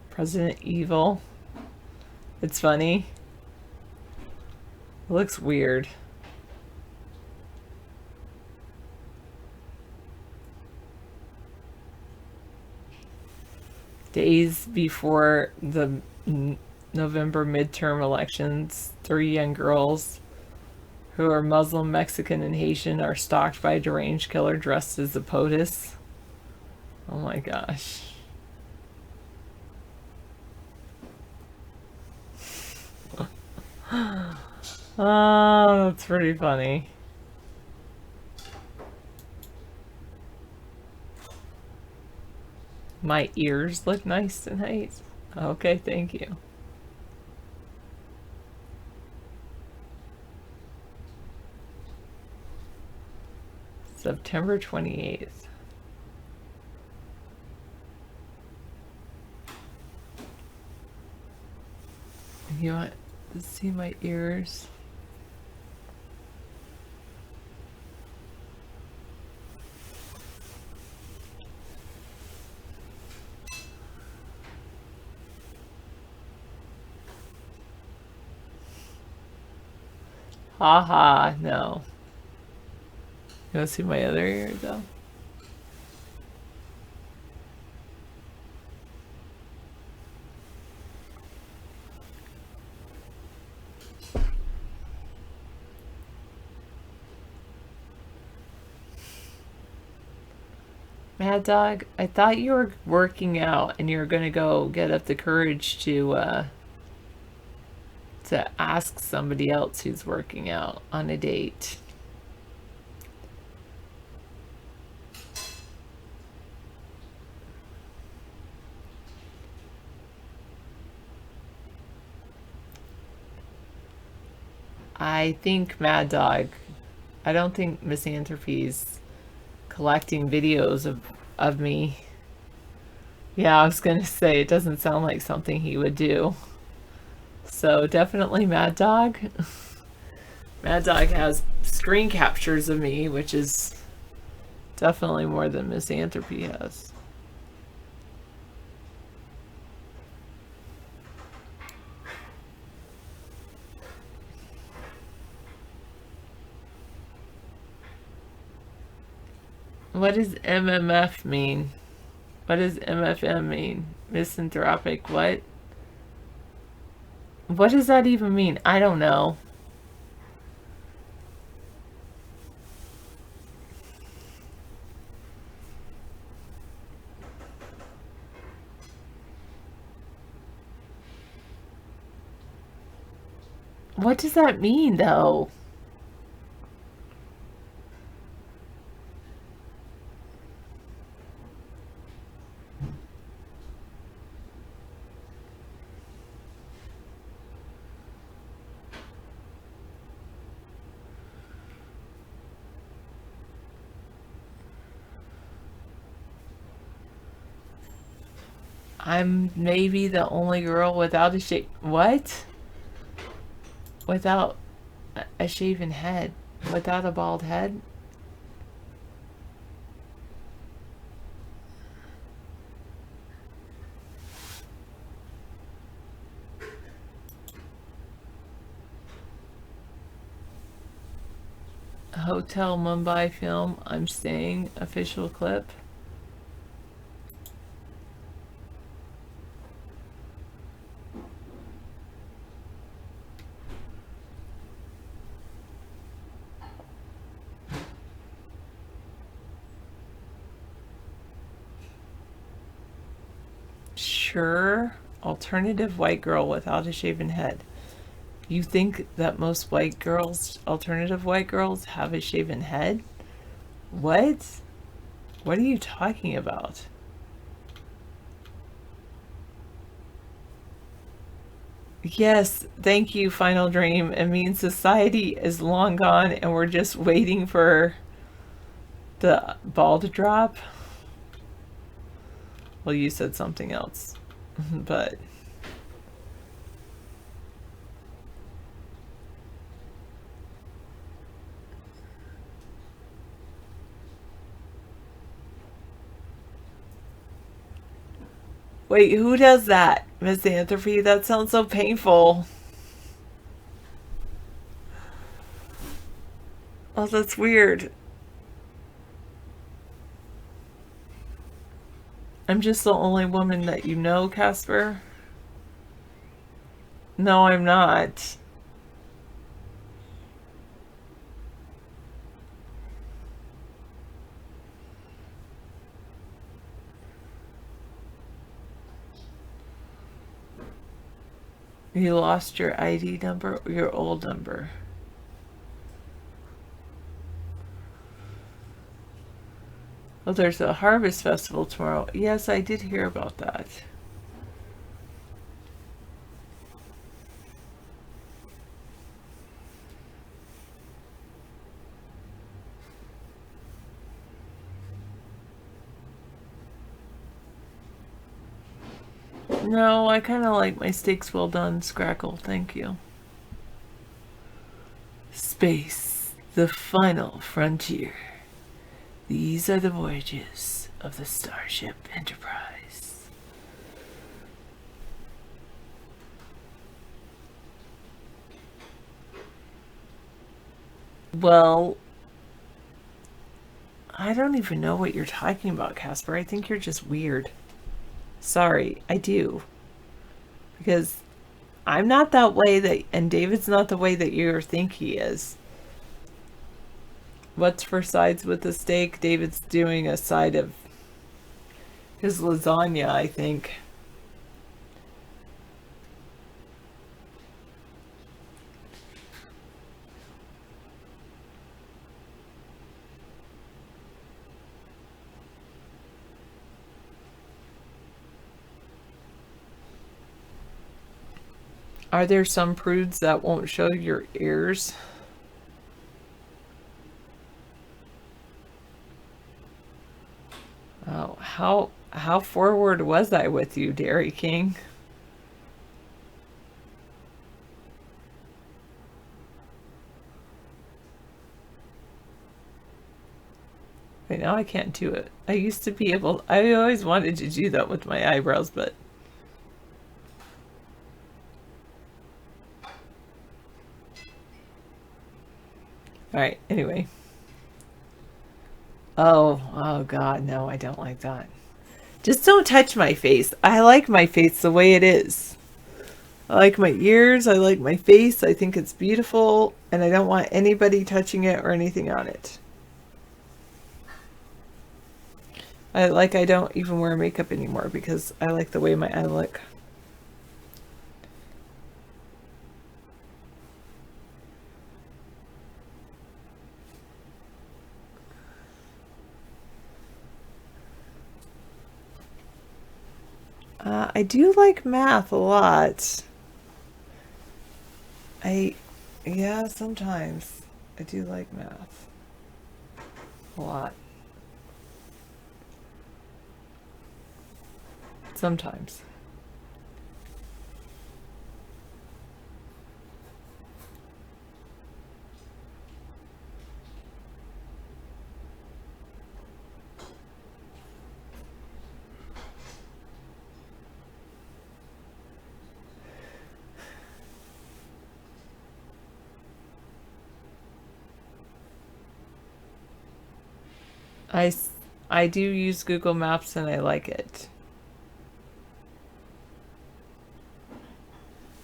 President Evil. It's funny. It looks weird. Days before the November midterm elections, 3 young girls who are Muslim, Mexican, and Haitian are stalked by a deranged killer dressed as a POTUS. Oh my gosh. Oh, that's pretty funny. My ears look nice tonight. Okay, thank you. September 28th. You want to see my ears? Haha, no. You want to see my other ear though? Mad Dog, I thought you were working out and you were gonna go get up the courage to ask somebody else who's working out on a date. I think Mad Dog, I don't think Misanthropy's collecting videos of me. Yeah, I was gonna say it doesn't sound like something he would do. So definitely Mad Dog. Mad Dog has screen captures of me, which is definitely more than Misanthropy has. What does MMF mean? What does MFM mean? Misanthropic what? What does that even mean? I don't know. What does that mean, though? I'm maybe the only girl without a shape. What? Without a shaven head? Without a bald head? Hotel Mumbai film. I'm staying. Official clip. Sure. Alternative white girl without a shaven head. You think that most white girls, alternative white girls, have a shaven head? What? What are you talking about? Yes, thank you, Final Dream. It means society is long gone and we're just waiting for the ball to drop. Well, you said something else, but... Wait, who does that? Misanthropy? That sounds so painful. Oh, that's weird. I'm just the only woman that you know, Casper. No, I'm not. You lost your ID number or your old number? Oh, there's a harvest festival tomorrow. Yes, I did hear about that. No, I kind of like my steaks well done, Scrackle. Thank you. Space, the final frontier. These are the voyages of the Starship Enterprise. Well, I don't even know what you're talking about, Casper. I think you're just weird. Sorry, I do. Because I'm not that way that, and David's not the way that you think he is. What's for sides with the steak? David's doing a side of his lasagna, I think. Are there some prudes that won't show your ears? Oh, how forward was I with you, Dairy King? Right now I can't do it. I used to be able, I always wanted to do that with my eyebrows, but alright, anyway. Oh God, no, I don't like that. Just don't touch my face. I like my face the way it is. I like my ears, I like my face, I think it's beautiful, and I don't want anybody touching it or anything on it. I don't even wear makeup anymore because I like the way my eye look. I do like math a lot. Yeah, sometimes I do like math a lot. Sometimes. I do use Google Maps and I like it.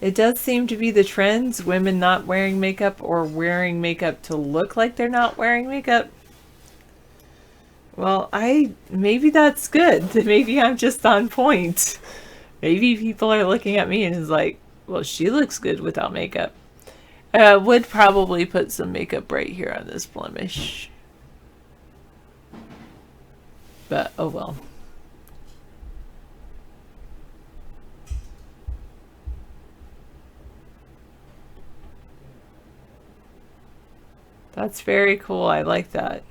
It does seem to be the trends, women not wearing makeup or wearing makeup to look like they're not wearing makeup. Well, maybe that's good. Maybe I'm just on point. Maybe people are looking at me and is like, well, she looks good without makeup. Would probably put some makeup right here on this blemish. But, oh well. That's very cool. I like that.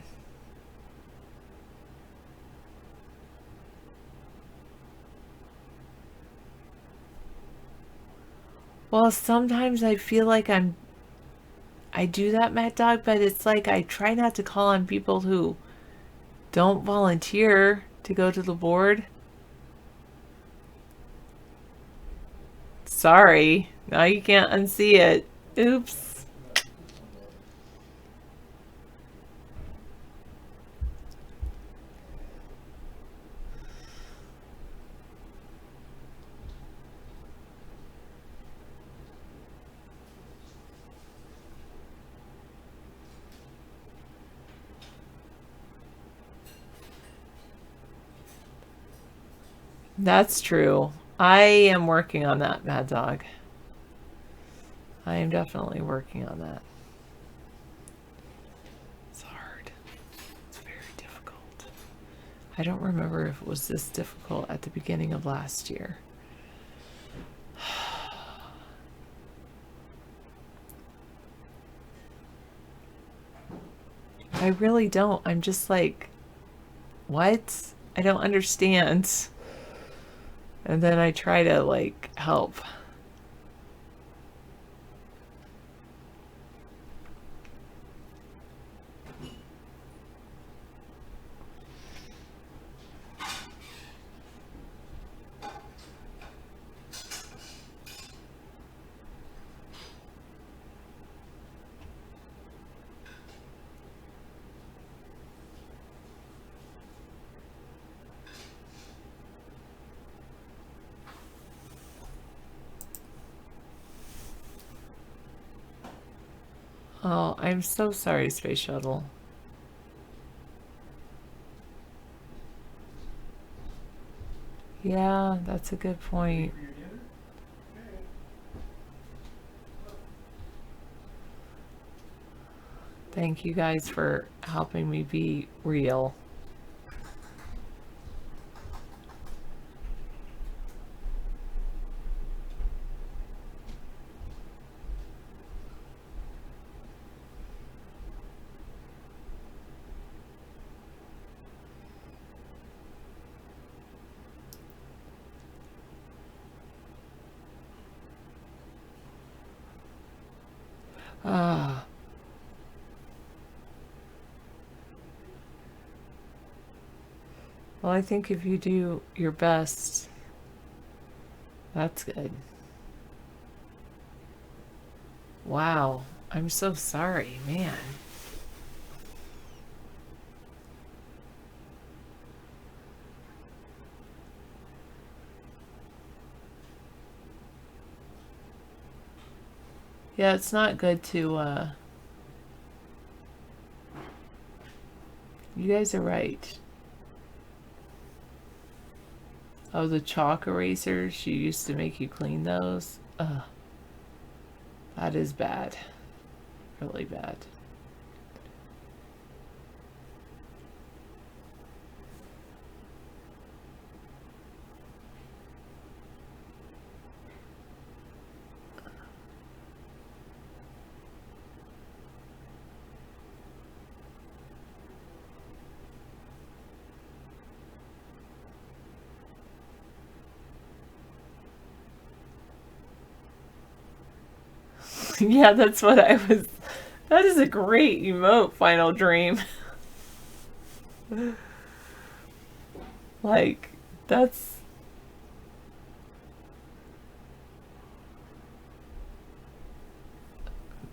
Well, sometimes I feel like I do that, Mad Dog, but it's like I try not to call on people who don't volunteer to go to the board. Sorry. Now you can't unsee it. Oops. That's true. I am working on that, Mad Dog. I am definitely working on that. It's hard. It's very difficult. I don't remember if it was this difficult at the beginning of last year. I really don't. I'm just like, what? I don't understand. And then I try to like help. Oh, I'm so sorry, Space Shuttle. Yeah, that's a good point. Thank you guys for helping me be real. Ah. Well, I think if you do your best, that's good. Wow. I'm so sorry, man. Yeah, it's not good to, you guys are right. Oh, the chalk erasers, she used to make you clean those. Ugh. That is bad. Really bad. Yeah, that's what I was. That is a great emote, Final Dream. Like, that's.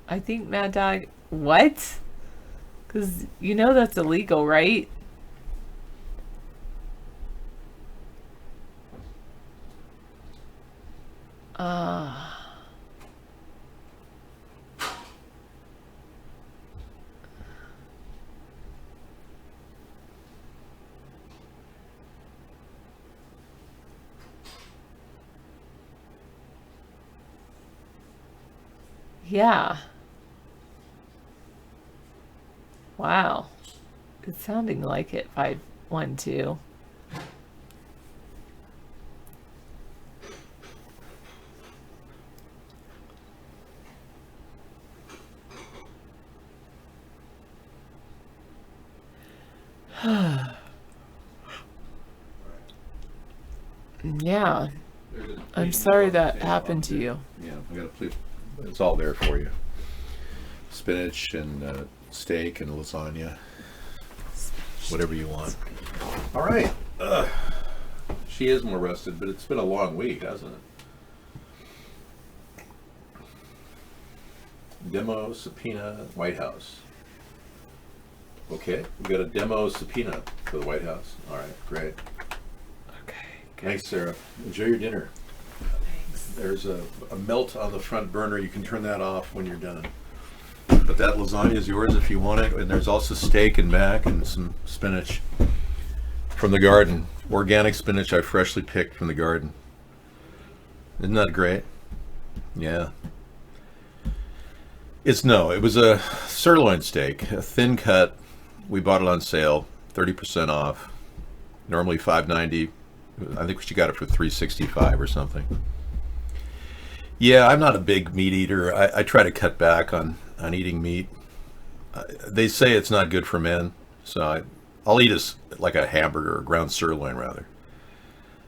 I think Mad Dog. What? Because you know that's illegal, right? Yeah. Wow. It's sounding like it, 512. Yeah. I'm sorry that happened to you. Yeah, I got a plate. It's all there for you. Spinach and steak and lasagna. Whatever you want. All right. She is more rested, but it's been a long week, hasn't it? Demo subpoena White House. Okay, we got a demo subpoena for the White House. All right, great. Okay. Thanks, Sarah. Enjoy your dinner. Thanks. There's a melt on the front burner. You can turn that off when you're done. But that lasagna is yours if you want it. And there's also steak and mac and some spinach from the garden. Organic spinach I freshly picked from the garden. Isn't that great? Yeah. It was a sirloin steak, a thin cut. We bought it on sale, 30% off. Normally $5.90. I think she got it for $3.65 or something. Yeah, I'm not a big meat eater. I try to cut back on eating meat. They say it's not good for men, so I'll eat like a hamburger or ground sirloin rather.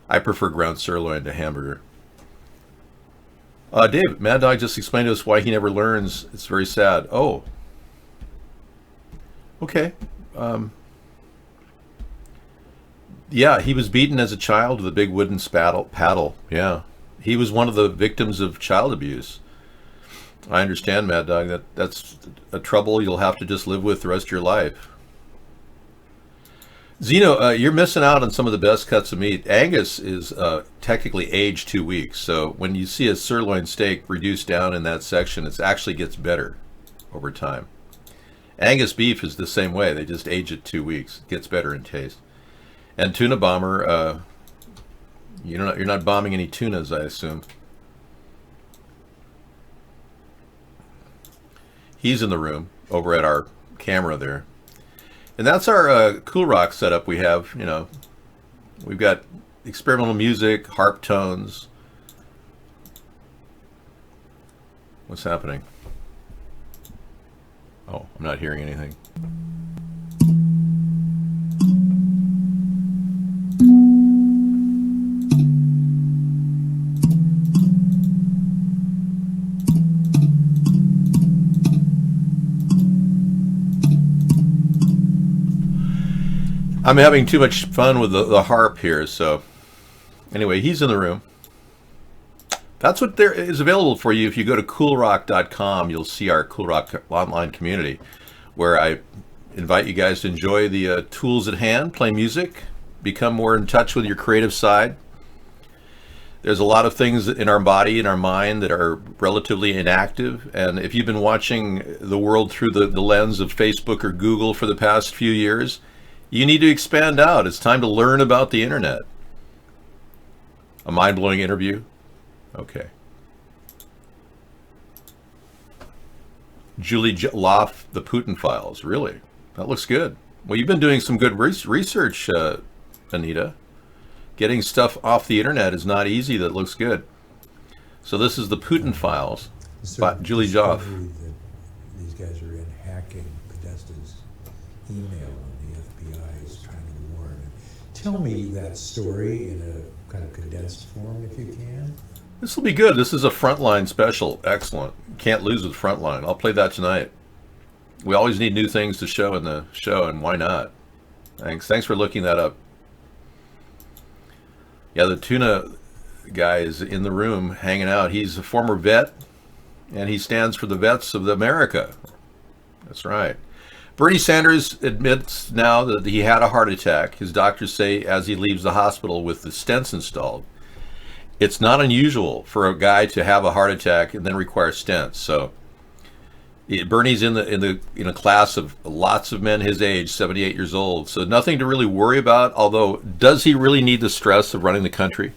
I prefer ground sirloin to hamburger. Dave, Mad Dog just explained to us why he never learns. It's very sad. Oh. Okay. Yeah, he was beaten as a child with a big wooden paddle. Yeah. He was one of the victims of child abuse. I understand, Mad Dog. That's a trouble you'll have to just live with the rest of your life. Zeno, you're missing out on some of the best cuts of meat. Angus is technically aged 2 weeks, so when you see a sirloin steak reduced down in that section, it actually gets better over time. Angus beef is the same way. They just age it 2 weeks. It gets better in taste. And Tuna Bomber, you're not bombing any tunas, I assume. He's in the room over at our camera there. And that's our Cool Rock setup we have. We've got experimental music, harp tones. What's happening? Oh, I'm not hearing anything. I'm having too much fun with the harp here, so anyway, he's in the room. That's what there is available for you. If you go to coolrock.com, you'll see our Cool Rock online community, where I invite you guys to enjoy the tools at hand, play music, become more in touch with your creative side. There's a lot of things in our body and our mind that are relatively inactive, and if you've been watching the world through the lens of Facebook or Google for the past few years, you need to expand out. It's time to learn about the internet. A mind-blowing interview? Okay. Julie Loff, The Putin Files. Really? That looks good. Well, you've been doing some good research, Anita. Getting stuff off the internet is not easy that looks good. So this is The Putin Files by Julie Loff. These guys are in hacking Podesta's email. Tell me that story in a kind of condensed form, if you can. This will be good. This is a Frontline special. Excellent. Can't lose with Frontline. I'll play that tonight. We always need new things to show in the show, and why not? Thanks for looking that up. Yeah, the tuna guy is in the room hanging out. He's a former vet, and he stands for the vets of America. That's right. Bernie Sanders admits now that he had a heart attack. His doctors say as he leaves the hospital with the stents installed. It's not unusual for a guy to have a heart attack and then require stents. So Bernie's in a class of lots of men his age, 78 years old. So nothing to really worry about. Although, does he really need the stress of running the country?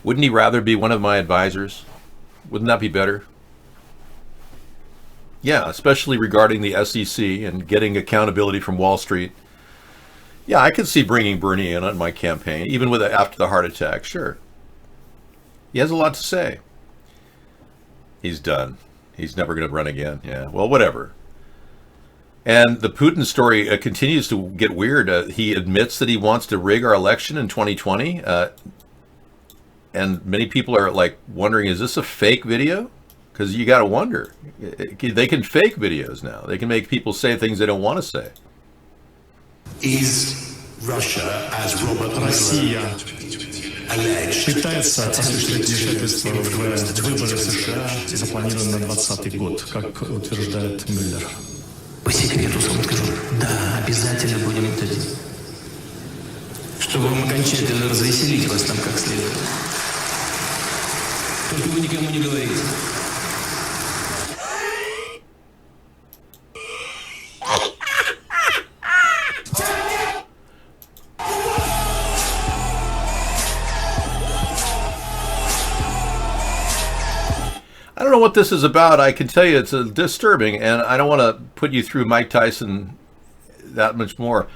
Wouldn't he rather be one of my advisors? Wouldn't that be better? Yeah, especially regarding the SEC and getting accountability from Wall Street. Yeah, I could see bringing Bernie in on my campaign, even after the heart attack, sure. He has a lot to say. He's done. He's never going to run again. Yeah, well, whatever. And the Putin story continues to get weird. He admits that he wants to rig our election in 2020. And many people are like wondering, is this a fake video? Because you got to wonder. They can fake videos now. They can make people say things they don't want to say. Is Russia, as Robert Россия alleged, пытается осуществить вмешательство в выборы США, запланированные на 2020 год, как утверждает Мюллер? по секрету вам скажу, да, обязательно будем это делать. Чтобы вам окончательно развеселить вас там как следует. Только вы никому не говорите. I don't know what this is about. I can tell you it's disturbing, and I don't want to put you through Mike Tyson that much more.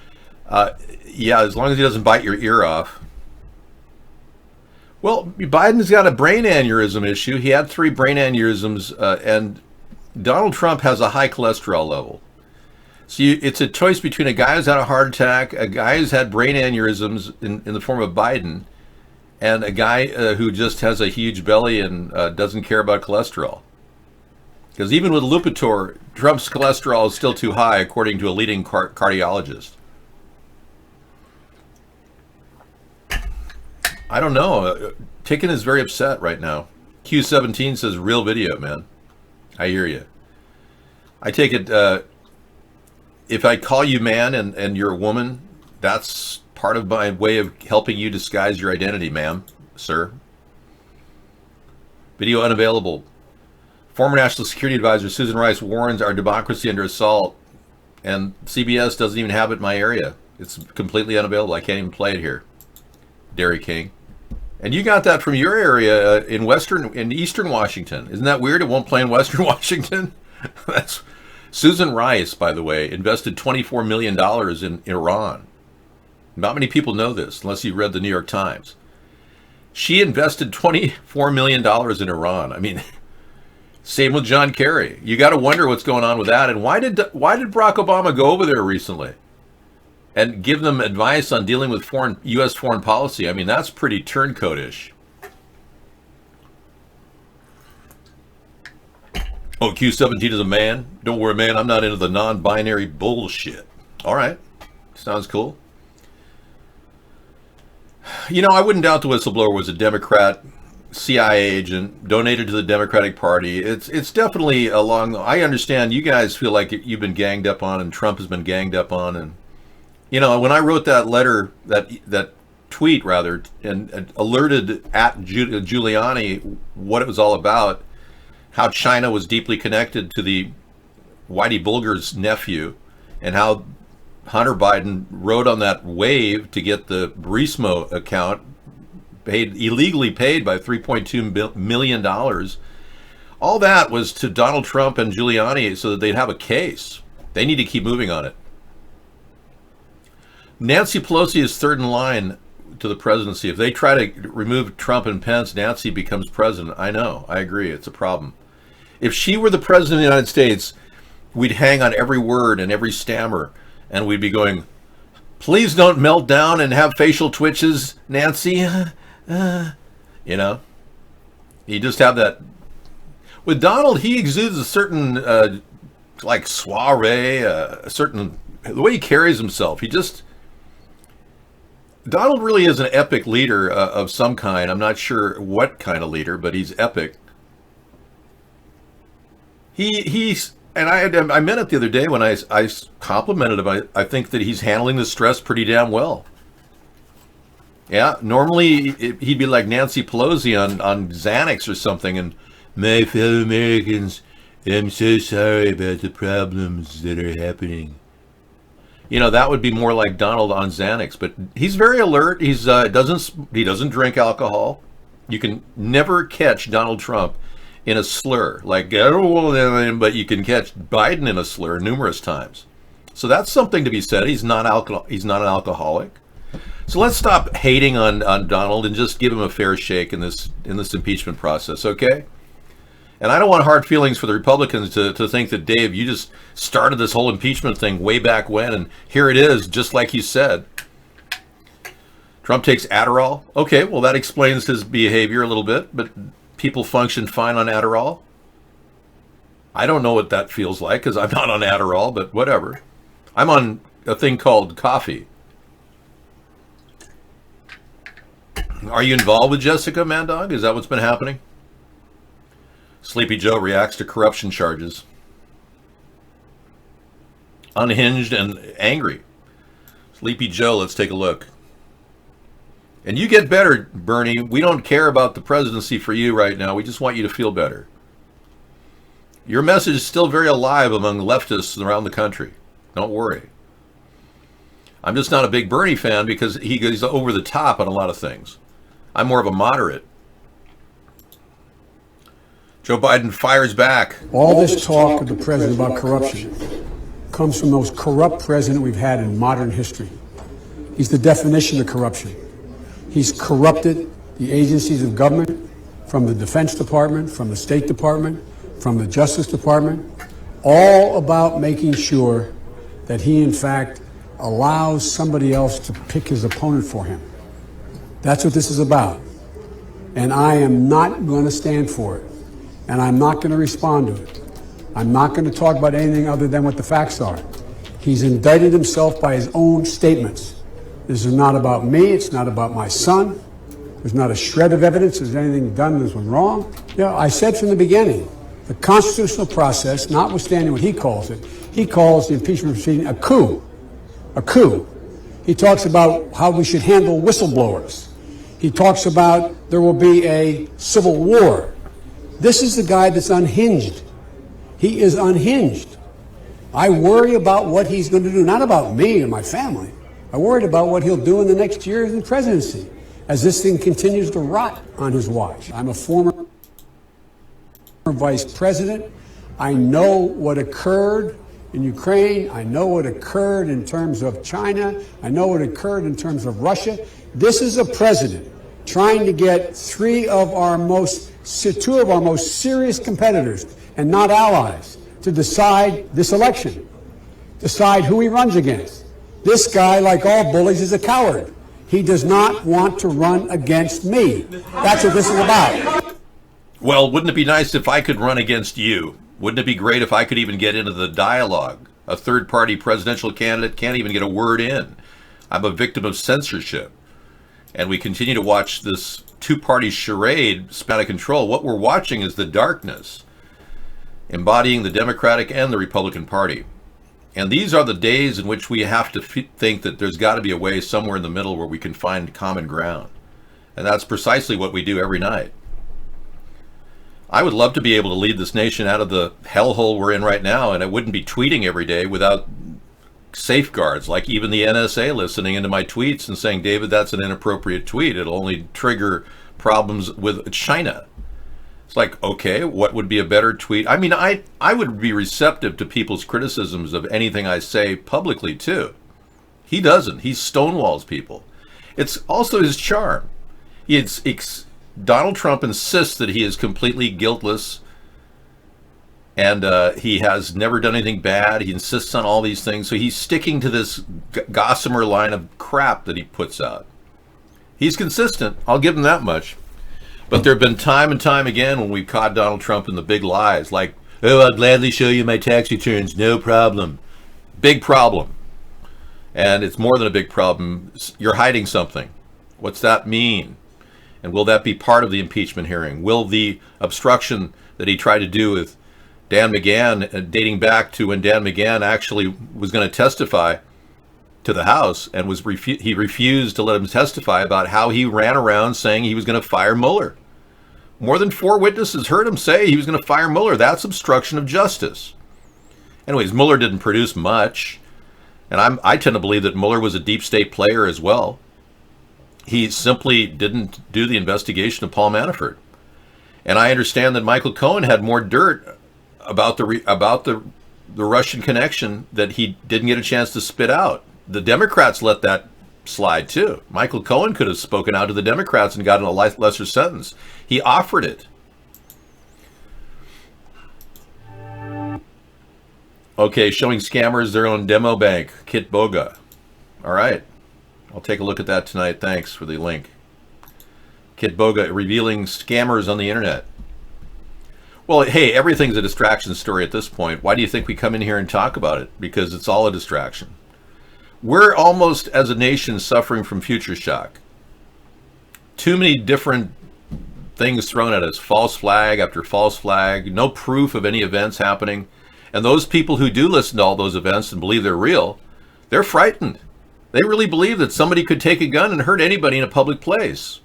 Yeah, as long as he doesn't bite your ear off. Well, Biden's got a brain aneurysm issue. He had 3 brain aneurysms, and Donald Trump has a high cholesterol level. So it's a choice between a guy who's had a heart attack, a guy who's had brain aneurysms in the form of Biden, and a guy who just has a huge belly and doesn't care about cholesterol. Because even with Lipitor, Trump's cholesterol is still too high, according to a leading cardiologist. I don't know. Ticken is very upset right now. Q17 says, real video, man. I hear you. I take it, if I call you man and you're a woman, that's part of my way of helping you disguise your identity, ma'am, sir. Video unavailable. Former National Security Advisor Susan Rice warns our democracy under assault, and CBS doesn't even have it in my area. It's completely unavailable. I can't even play it here. Derry King. And you got that from your area in Eastern Washington. Isn't that weird? It won't play in Western Washington? That's Susan Rice, by the way, invested $24 million in Iran. Not many people know this, unless you read the New York Times. She invested $24 million in Iran. I mean, same with John Kerry. You got to wonder what's going on with that. And why did Barack Obama go over there recently and give them advice on dealing with U.S. foreign policy? I mean, that's pretty turncoat-ish. Oh, Q17 is a man? Don't worry, man. I'm not into the non-binary bullshit. All right. Sounds cool. You know, I wouldn't doubt the whistleblower was a Democrat, CIA agent, donated to the Democratic Party. It's definitely along. I understand you guys feel like you've been ganged up on, and Trump has been ganged up on, and you know, when I wrote that letter, that tweet rather, and alerted at Giuliani what it was all about, how China was deeply connected to the Whitey Bulger's nephew, and how Hunter Biden rode on that wave to get the Burisma account illegally paid by $3.2 million. All that was to Donald Trump and Giuliani so that they'd have a case. They need to keep moving on it. Nancy Pelosi is third in line to the presidency. If they try to remove Trump and Pence, Nancy becomes president. I know. I agree. It's a problem. If she were the president of the United States, we'd hang on every word and every stammer, and we'd be going, please don't melt down and have facial twitches, Nancy. You know? You just have that. With Donald, he exudes a certain, like, soiree, a certain, the way he carries himself. Donald really is an epic leader of some kind. I'm not sure what kind of leader, but he's epic. He's, and I meant it the other day when I complimented him. I think that he's handling the stress pretty damn well. Yeah, normally he'd be like Nancy Pelosi on Xanax or something, and my fellow Americans, I'm so sorry about the problems that are happening. You know, that would be more like Donald on Xanax, but he's very alert. He doesn't drink alcohol. You can never catch Donald Trump in a slur, like, but you can catch Biden in a slur numerous times. So that's something to be said. He's not an alcoholic. So let's stop hating on Donald and just give him a fair shake in this impeachment process, okay? And I don't want hard feelings for the Republicans to think that, Dave, you just started this whole impeachment thing way back when, and here it is, just like you said. Trump takes Adderall. Okay, well, that explains his behavior a little bit, but people function fine on Adderall. I don't know what that feels like because I'm not on Adderall, but whatever. I'm on a thing called coffee. Are you involved with Jessica, Mandog? Is that what's been happening? Sleepy Joe reacts to corruption charges. Unhinged and angry. Sleepy Joe, let's take a look. And you get better, Bernie. We don't care about the presidency for you right now. We just want you to feel better. Your message is still very alive among leftists around the country. Don't worry. I'm just not a big Bernie fan because he goes over the top on a lot of things. I'm more of a moderate. Joe Biden fires back. All this talk of the president about corruption comes from the most corrupt president we've had in modern history. He's the definition of corruption. He's corrupted the agencies of government, from the Defense Department, from the State Department, from the Justice Department, all about making sure that he, in fact, allows somebody else to pick his opponent for him. That's what this is about. And I am not going to stand for it. And I'm not going to respond to it. I'm not going to talk about anything other than what the facts are. He's indicted himself by his own statements. This is not about me. It's not about my son. There's not a shred of evidence there's anything done that was wrong. Yeah, I said from the beginning, the constitutional process, notwithstanding what he calls it, he calls the impeachment proceeding a coup. A coup. He talks about how we should handle whistleblowers. He talks about there will be a civil war. This is the guy that's unhinged. He is unhinged. I worry about what he's going to do, not about me and my family. I worried about what he'll do in the next year in the presidency as this thing continues to rot on his watch. I'm a former vice president. I know what occurred in Ukraine. I know what occurred in terms of China. I know what occurred in terms of Russia. This is a president trying to get two of our most serious competitors and not allies to decide this election, decide who he runs against. This guy, like all bullies, is a coward. He does not want to run against me. That's what this is about. Well, wouldn't it be nice if I could run against you? Wouldn't it be great if I could even get into the dialogue? A third-party presidential candidate can't even get a word in. I'm a victim of censorship. And we continue to watch this two-party charade spin out of control. What we're watching is the darkness, embodying the Democratic and the Republican Party. And these are the days in which we have to think that there's got to be a way somewhere in the middle where we can find common ground. And that's precisely what we do every night. I would love to be able to lead this nation out of the hellhole we're in right now, and I wouldn't be tweeting every day without safeguards, like even the NSA listening into my tweets and saying, David, that's an inappropriate tweet. It'll only trigger problems with China. It's like, okay, what would be a better tweet? I mean, I would be receptive to people's criticisms of anything I say publicly, too. He doesn't. He stonewalls people. It's also his charm. Donald Trump insists that he is completely guiltless and he has never done anything bad. He insists on all these things. So he's sticking to this gossamer line of crap that he puts out. He's consistent. I'll give him that much. But there have been time and time again when we've caught Donald Trump in the big lies, like, oh, I'll gladly show you my tax returns, no problem. Big problem. And it's more than a big problem. You're hiding something. What's that mean? And will that be part of the impeachment hearing? Will the obstruction that he tried to do with Dan McGahn, dating back to when Dan McGahn actually was going to testify to the House and he refused to let him testify about how he ran around saying he was going to fire Mueller. More than 4 witnesses heard him say he was going to fire Mueller. That's obstruction of justice. Anyways, Mueller didn't produce much. And I tend to believe that Mueller was a deep state player as well. He simply didn't do the investigation of Paul Manafort. And I understand that Michael Cohen had more dirt about the Russian connection that he didn't get a chance to spit out. The Democrats let that slide too. Michael Cohen could have spoken out to the Democrats and gotten a lesser sentence. He offered it. Okay, showing scammers their own demo bank. Kit Boga. All right. I'll take a look at that tonight. Thanks for the link. Kit Boga revealing scammers on the internet. Well, hey, everything's a distraction story at this point. Why do you think we come in here and talk about it? Because it's all a distraction. We're almost, as a nation, suffering from future shock. Too many different things thrown at us. False flag after false flag. No proof of any events happening. And those people who do listen to all those events and believe they're real, they're frightened. They really believe that somebody could take a gun and hurt anybody in a public place.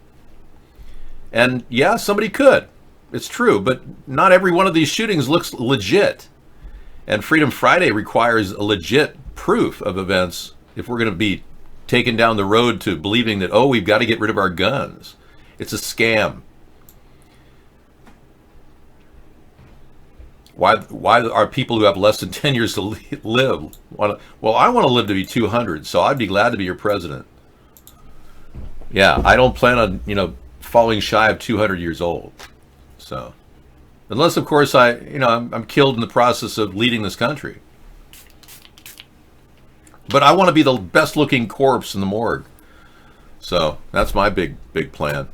And yeah, somebody could. It's true. But not every one of these shootings looks legit. And Freedom Friday requires a legit proof of events if we're going to be taken down the road to believing that, oh, we've got to get rid of our guns. It's a scam. Why are people who have less than 10 years to live? Well, I want to live to be 200, so I'd be glad to be your president. Yeah, I don't plan on, falling shy of 200 years old. So, unless, of course, I'm killed in the process of leading this country. But I want to be the best looking corpse in the morgue. So that's my big plan.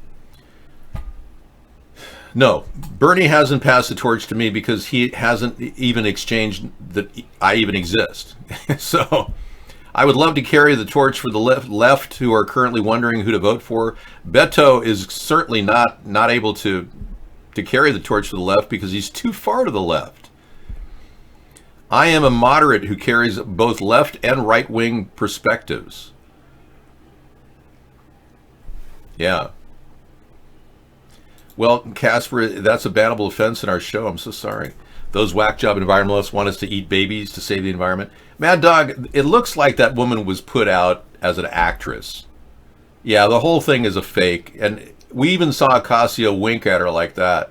No, Bernie hasn't passed the torch to me because he hasn't even exchanged that I even exist. So I would love to carry the torch for the left who are currently wondering who to vote for. Beto is certainly not able to carry the torch to the left because he's too far to the left. I am a moderate who carries both left and right-wing perspectives. Yeah. Well, Casper, that's a bannable offense in our show. I'm so sorry. Those whack job environmentalists want us to eat babies to save the environment. Mad Dog, it looks like that woman was put out as an actress. Yeah, the whole thing is a fake. And we even saw Ocasio wink at her like that.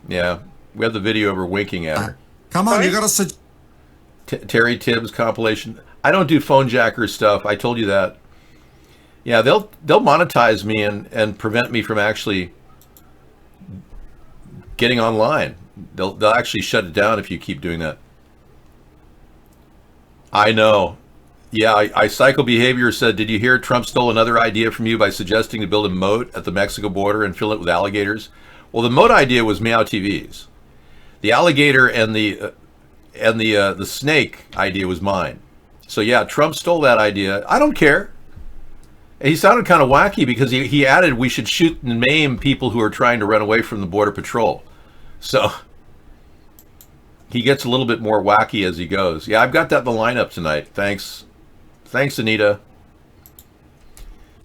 Yeah, we have the video of her winking at her. Come on, you gotta... Terry Tibbs compilation. I don't do phone jacker stuff. I told you that. Yeah, they'll monetize me and prevent me from actually getting online. They'll actually shut it down if you keep doing that. I know. Yeah, I Psycho Behavior said, did you hear Trump stole another idea from you by suggesting to build a moat at the Mexico border and fill it with alligators? Well, the moat idea was Meow TV's. The alligator and the snake idea was mine. So yeah, Trump stole that idea. I don't care. He sounded kind of wacky because he added we should shoot and maim people who are trying to run away from the Border Patrol. So he gets a little bit more wacky as he goes. Yeah, I've got that in the lineup tonight. Thanks, Anita.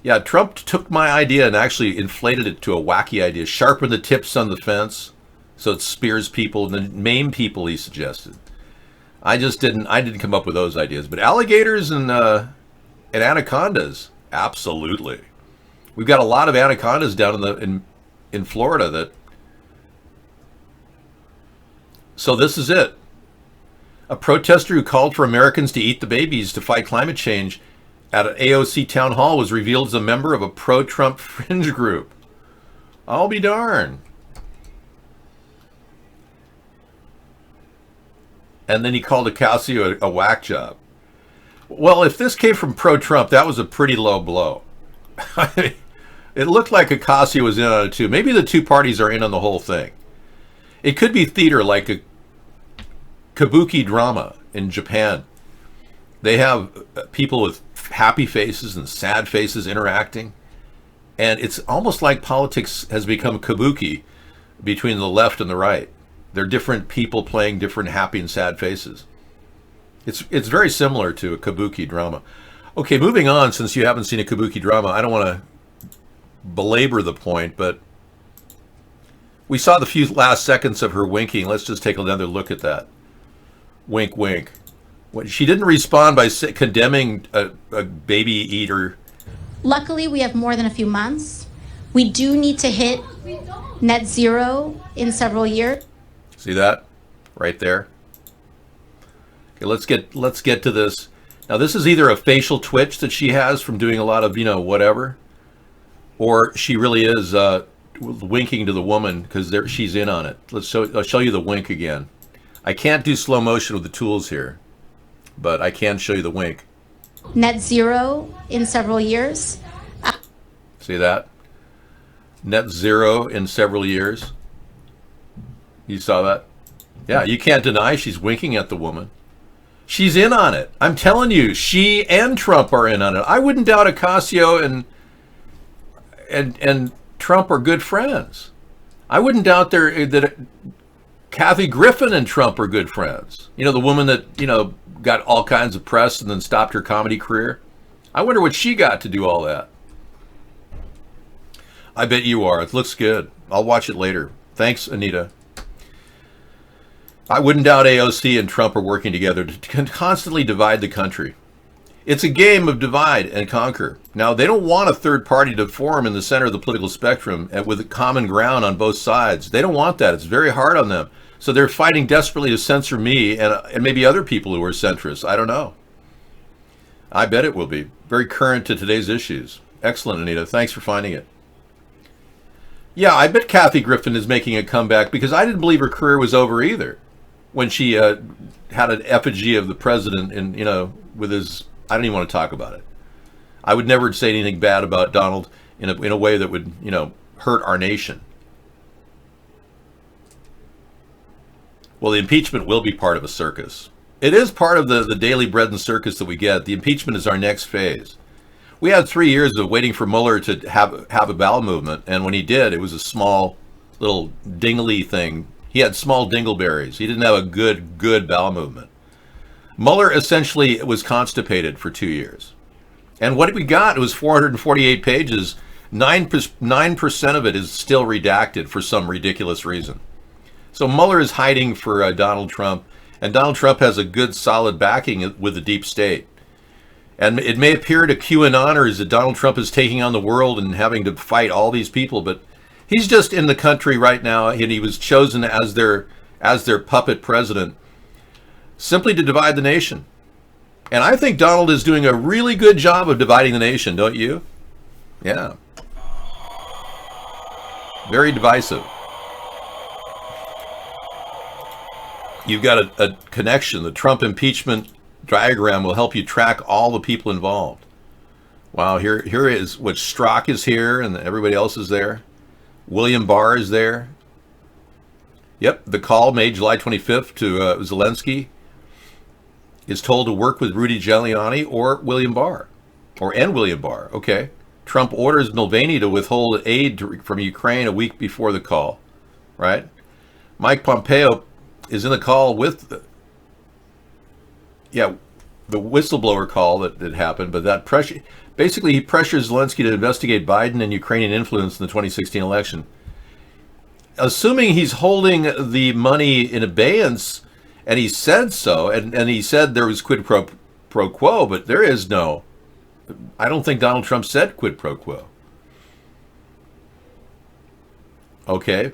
Yeah, Trump took my idea and actually inflated it to a wacky idea. Sharpen the tips on the fence so it spears people and then maim people, he suggested. I didn't come up with those ideas. But alligators and anacondas, absolutely. We've got a lot of anacondas down in Florida that... So this is it. A protester who called for Americans to eat the babies to fight climate change at an AOC town hall was revealed as a member of a pro-Trump fringe group. I'll be darned. And then he called Ocasio a whack job. Well, if this came from pro-Trump, that was a pretty low blow. It looked like Ocasio was in on it too. Maybe the two parties are in on the whole thing. It could be theater, like a kabuki drama in Japan. They have people with happy faces and sad faces interacting. And it's almost like politics has become kabuki between the left and the right. They're different people playing different happy and sad faces. It's very similar to a kabuki drama. Okay, moving on, since you haven't seen a kabuki drama, I don't want to belabor the point, but we saw the few last seconds of her winking. Let's just take another look at that. Wink, wink. She didn't respond by condemning a baby eater. Luckily, we have more than a few months. We do need to hit net zero in several years. See that? Right there. Okay, let's get to this. Now, this is either a facial twitch that she has from doing a lot of, whatever, or she really is winking to the woman because she's in on it. I'll show you the wink again. I can't do slow motion with the tools here, but I can show you the wink. Net zero in several years. See that? Net zero in several years. You saw that? Yeah, you can't deny she's winking at the woman. She's in on it. I'm telling you, she and Trump are in on it. I wouldn't doubt Ocasio and Trump are good friends. I wouldn't doubt that Kathy Griffin and Trump are good friends. The woman that, got all kinds of press and then stopped her comedy career. I wonder what she got to do all that. I bet you are. It looks good. I'll watch it later. Thanks, Anita. I wouldn't doubt AOC and Trump are working together to constantly divide the country. It's a game of divide and conquer. Now, they don't want a third party to form in the center of the political spectrum and with a common ground on both sides. They don't want that. It's very hard on them. So they're fighting desperately to censor me and maybe other people who are centrists. I don't know. I bet it will be. Very current to today's issues. Excellent, Anita. Thanks for finding it. Yeah, I bet Kathy Griffin is making a comeback because I didn't believe her career was over either when she had an effigy of the president and, with his, I don't even want to talk about it. I would never say anything bad about Donald in a way that would, hurt our nation. Well, the impeachment will be part of a circus. It is part of the daily bread and circus that we get. The impeachment is our next phase. We had 3 years of waiting for Mueller to have a bowel movement, and when he did, it was a small little dingly thing. He had small dingleberries. He didn't have a good bowel movement. Mueller essentially was constipated for 2 years. And what we got, it was 448 pages. 9% of it is still redacted for some ridiculous reason. So Mueller is hiding for Donald Trump, and Donald Trump has a good solid backing with the deep state. And it may appear to QAnoners that Donald Trump is taking on the world and having to fight all these people, but he's just in the country right now, and he was chosen as their puppet president simply to divide the nation. And I think Donald is doing a really good job of dividing the nation, don't you? Yeah. Very divisive. You've got a connection. The Trump impeachment diagram will help you track all the people involved. Wow, here is what Strzok is here, and everybody else is there. William Barr is there. Yep, the call made July 25th to Zelensky is told to work with Rudy Giuliani or William Barr, and William Barr. Okay. Trump orders Mulvaney to withhold aid from Ukraine a week before the call, right? Mike Pompeo is in the call with the whistleblower call that happened, but that pressure, basically he pressures Zelensky to investigate Biden and Ukrainian influence in the 2016 election. Assuming he's holding the money in abeyance, and he said so, and he said there was quid pro quo, but there is no. I don't think Donald Trump said quid pro quo. Okay.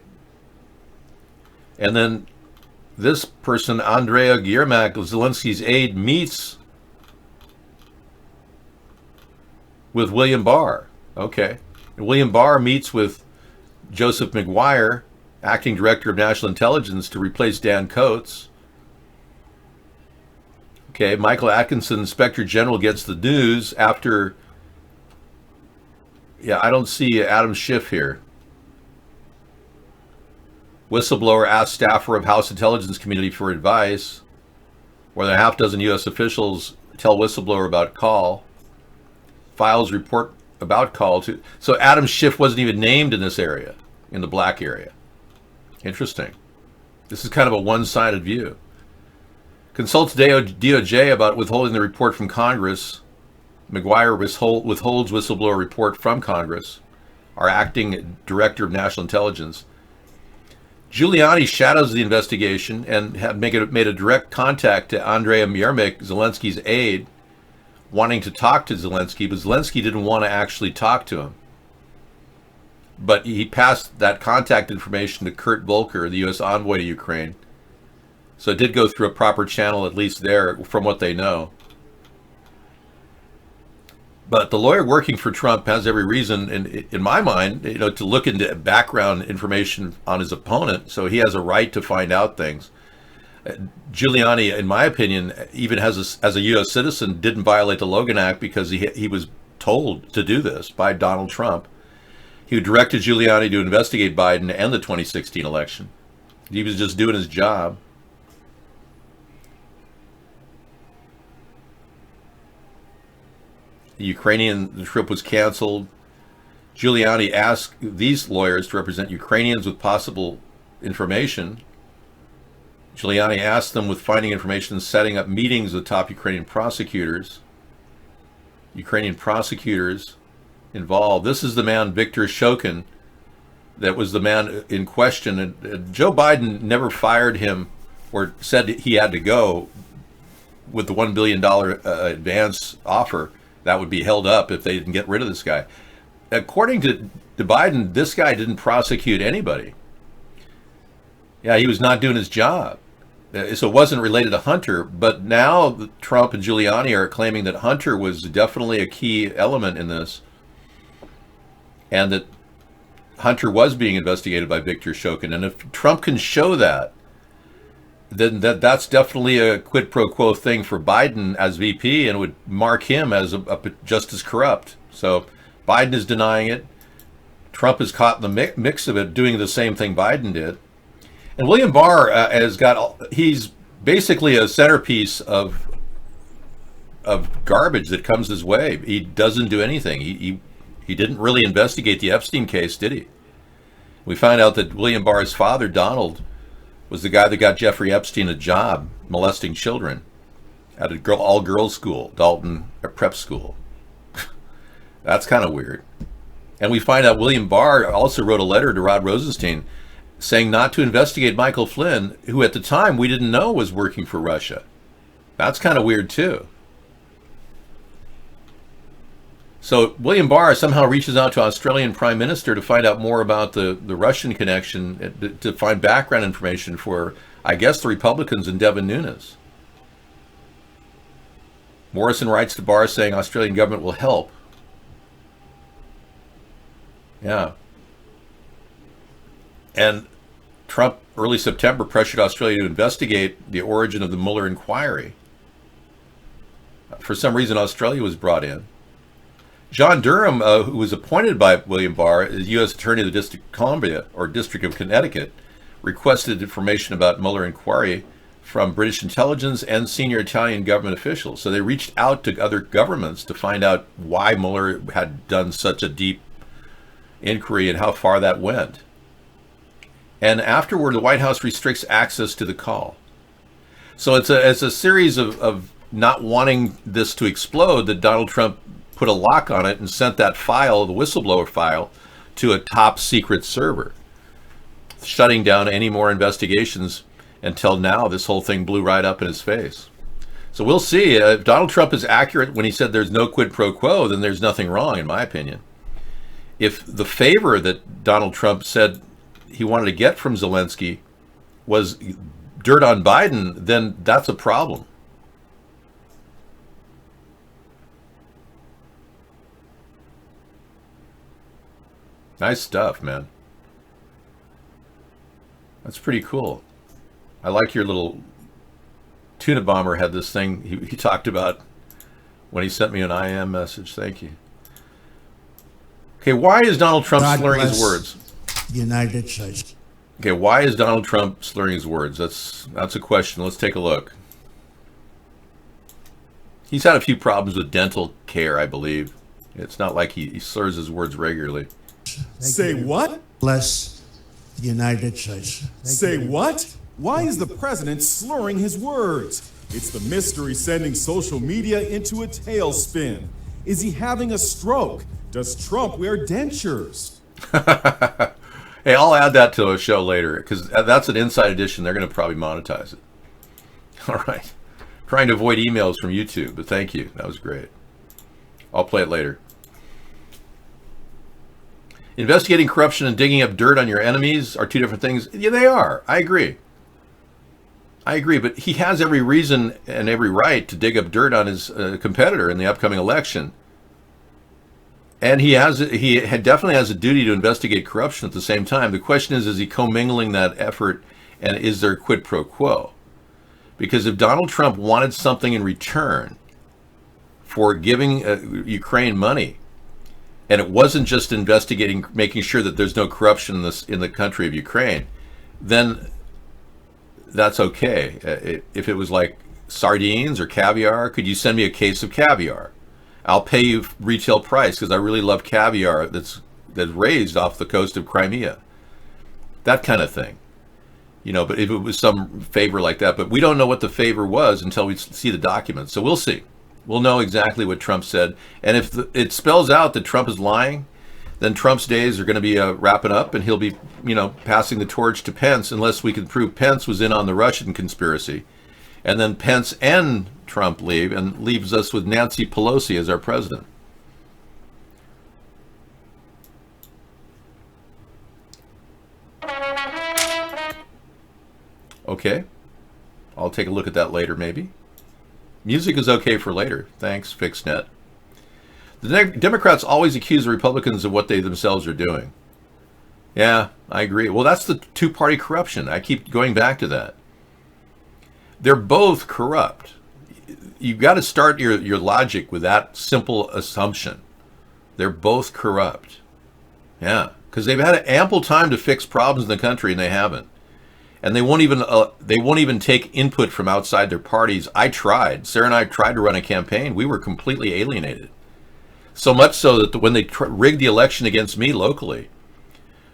And then this person, Andrea Yermak, Zelensky's aide, meets with William Barr. Okay. And William Barr meets with Joseph McGuire, acting director of national intelligence, to replace Dan Coates. Okay, Michael Atkinson, Inspector General, gets the news after... Yeah, I don't see Adam Schiff here. Whistleblower asks staffer of House Intelligence Committee for advice. More than a half dozen U.S. officials tell whistleblower about call. Files report about call to... So Adam Schiff wasn't even named in this area, in the black area. Interesting. This is kind of a one-sided view. Consults DOJ about withholding the report from Congress. McGuire withholds whistleblower report from Congress. Our acting director of national intelligence. Giuliani shadows the investigation and made a direct contact to Andrea Yermak, Zelensky's aide, wanting to talk to Zelensky, but Zelensky didn't want to actually talk to him. But he passed that contact information to Kurt Volker, the U.S. envoy to Ukraine. So it did go through a proper channel, at least there, from what they know. But the lawyer working for Trump has every reason, in my mind, to look into background information on his opponent. So he has a right to find out things. Giuliani, in my opinion, even as a U.S. citizen, didn't violate the Logan Act because he was told to do this by Donald Trump. He directed Giuliani to investigate Biden and the 2016 election. He was just doing his job. The Ukrainian trip was canceled. Giuliani asked these lawyers to represent Ukrainians with possible information. Giuliani asked them with finding information, setting up meetings with top Ukrainian prosecutors. Ukrainian prosecutors involved. This is the man, Viktor Shokin, that was the man in question. And Joe Biden never fired him or said he had to go with the $1 billion advance offer. That would be held up if they didn't get rid of this guy. According to Biden, this guy didn't prosecute anybody. Yeah, he was not doing his job. So it wasn't related to Hunter, but now Trump and Giuliani are claiming that Hunter was definitely a key element in this. and that Hunter was being investigated by Viktor Shokin. And if Trump can show that, then that's definitely a quid pro quo thing for Biden as VP, and it would mark him as just as corrupt. So Biden is denying it. Trump is caught in the mix of it, doing the same thing Biden did. And William Barr he's basically a centerpiece of garbage that comes his way. He doesn't do anything. He didn't really investigate the Epstein case, did he? We find out that William Barr's father, Donald, was the guy that got Jeffrey Epstein a job molesting children at an all-girls school, Dalton Prep School. That's kind of weird. And we find out William Barr also wrote a letter to Rod Rosenstein saying not to investigate Michael Flynn, who at the time we didn't know was working for Russia. That's kind of weird too. So William Barr somehow reaches out to Australian Prime Minister to find out more about the Russian connection, to find background information for, I guess, the Republicans and Devin Nunes. Morrison writes to Barr saying Australian government will help. Yeah. And Trump, early September, pressured Australia to investigate the origin of the Mueller inquiry. For some reason, Australia was brought in. John Durham, who was appointed by William Barr as U.S. Attorney of the District of Columbia, or District of Connecticut, requested information about Mueller inquiry from British intelligence and senior Italian government officials. So they reached out to other governments to find out why Mueller had done such a deep inquiry and how far that went. And afterward, the White House restricts access to the call. So it's a series of not wanting this to explode that Donald Trump put a lock on it and sent that file, the whistleblower file, to a top secret server, shutting down any more investigations until now. This whole thing blew right up in his face. So we'll see. If Donald Trump is accurate when he said there's no quid pro quo, then there's nothing wrong, in my opinion. If the favor that Donald Trump said he wanted to get from Zelensky was dirt on Biden, then that's a problem. Nice stuff, man. That's pretty cool. I like your little tuna bomber had this thing he talked about when he sent me an IM message. Thank you. Okay, why is Donald Trump slurring his words? United States. Okay, why is Donald Trump slurring his words? That's a question. Let's take a look. He's had a few problems with dental care, I believe. It's not like he slurs his words regularly. Say what? Bless the United States. Say what? Why is the president slurring his words? It's the mystery sending social media into a tailspin. Is he having a stroke? Does Trump wear dentures? Hey, I'll add that to a show later because that's an inside edition. They're going to probably monetize it. All right. Trying to avoid emails from YouTube, but thank you. That was great. I'll play it later. Investigating corruption and digging up dirt on your enemies are two different things. Yeah, they are. I agree. But he has every reason and every right to dig up dirt on his competitor in the upcoming election. And he definitely has a duty to investigate corruption at the same time. The question is he commingling that effort, and is there quid pro quo? Because if Donald Trump wanted something in return for giving Ukraine money, and it wasn't just investigating, making sure that there's no corruption in the country of Ukraine, then that's okay. If it was like sardines or caviar, could you send me a case of caviar? I'll pay you retail price because I really love caviar that's raised off the coast of Crimea. That kind of thing. But if it was some favor like that, but we don't know what the favor was until we see the documents. So we'll see. We'll know exactly what Trump said. And if it spells out that Trump is lying, then Trump's days are going to be wrapping up, and he'll be, passing the torch to Pence unless we can prove Pence was in on the Russian conspiracy. And then Pence and Trump leave and leaves us with Nancy Pelosi as our president. Okay. I'll take a look at that later, maybe. Music is okay for later. Thanks, FixNet. The Democrats always accuse the Republicans of what they themselves are doing. Yeah, I agree. Well, that's the two-party corruption. I keep going back to that. They're both corrupt. You've got to start your logic with that simple assumption. They're both corrupt. Yeah, because they've had ample time to fix problems in the country, and they haven't. And they won't even take input from outside their parties. I tried. Sarah and I tried to run a campaign. We were completely alienated. So much so that when they rigged the election against me locally,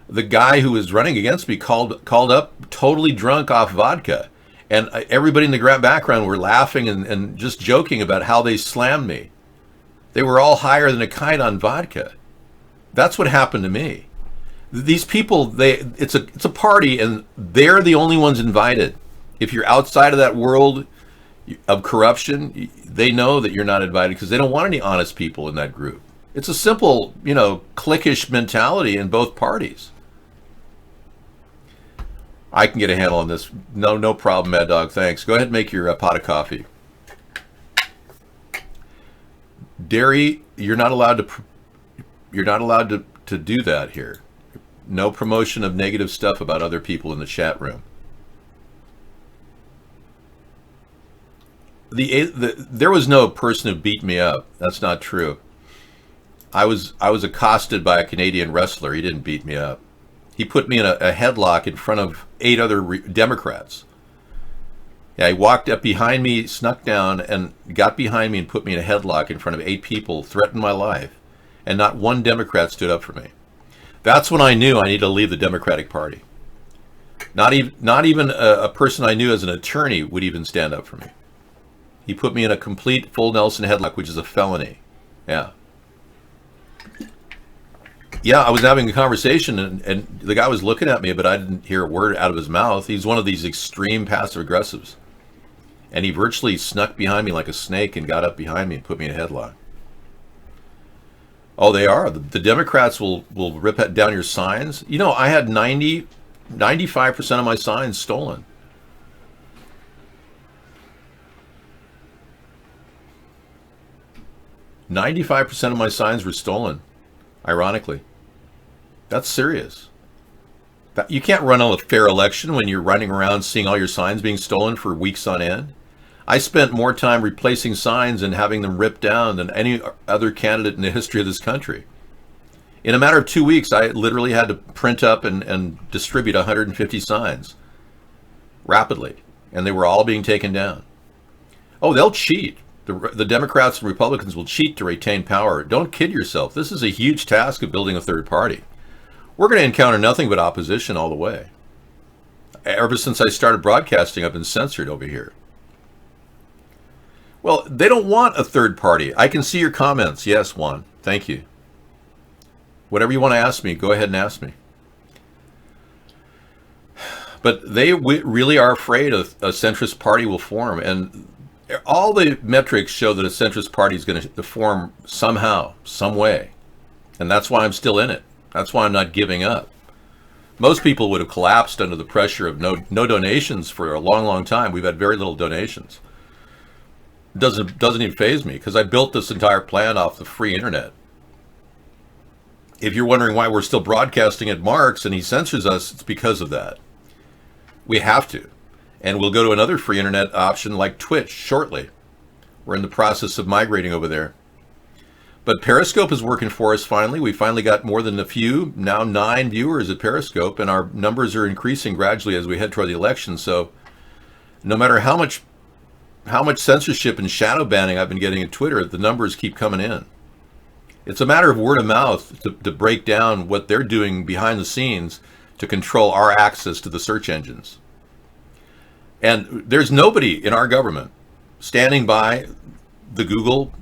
the guy who was running against me called up totally drunk off vodka. And everybody in the background were laughing and just joking about how they slammed me. They were all higher than a kite on vodka. That's what happened to me. These people, it's a party, and they're the only ones invited. If you're outside of that world of corruption, they know that you're not invited because they don't want any honest people in that group. It's a simple, cliquish mentality in both parties. I can get a handle on this. No problem, Mad Dog. Thanks. Go ahead and make your pot of coffee. Dairy, you're not allowed to do that here. No promotion of negative stuff about other people in the chat room. There was no person who beat me up. That's not true. I was accosted by a Canadian wrestler. He didn't beat me up. He put me in a headlock in front of 8 other Democrats. Yeah, he walked up behind me, snuck down, and got behind me and put me in a headlock in front of 8 people, threatened my life, and not one Democrat stood up for me. That's when I knew I needed to leave the Democratic Party. Not even a person I knew as an attorney would even stand up for me. He put me in a complete full Nelson headlock, which is a felony. Yeah. Yeah, I was having a conversation, and the guy was looking at me, but I didn't hear a word out of his mouth. He's one of these extreme passive aggressives. And he virtually snuck behind me like a snake and got up behind me and put me in a headlock. Oh, they are. The Democrats will rip down your signs. I had 95% of my signs stolen. "95% of my signs were stolen, ironically. That's serious. You can't run a fair election when you're running around seeing all your signs being stolen for weeks on end. I spent more time replacing signs and having them ripped down than any other candidate in the history of this country. In a matter of 2 weeks, I literally had to print up and distribute 150 signs rapidly, and they were all being taken down. Oh, they'll cheat. The Democrats and Republicans will cheat to retain power. Don't kid yourself. This is a huge task of building a third party. We're going to encounter nothing but opposition all the way. Ever since I started broadcasting, I've been censored over here. Well, they don't want a third party. I can see your comments. Yes, Juan. Thank you. Whatever you want to ask me, go ahead and ask me. But they really are afraid a centrist party will form, and all the metrics show that a centrist party is going to form somehow, some way. And that's why I'm still in it. That's why I'm not giving up. Most people would have collapsed under the pressure of no donations for a long, long time. We've had very little donations. Doesn't even faze me because I built this entire plan off the free internet. If you're wondering why we're still broadcasting at Mark's and he censors us, it's because of that. We have to. And we'll go to another free internet option like Twitch shortly. We're in the process of migrating over there. But Periscope is working for us finally. We finally got more than a few, now 9 viewers at Periscope, and our numbers are increasing gradually as we head toward the election. So no matter how much censorship and shadow banning I've been getting at Twitter, the numbers keep coming in. It's a matter of word of mouth to break down what they're doing behind the scenes to control our access to the search engines. And there's nobody in our government standing by the Google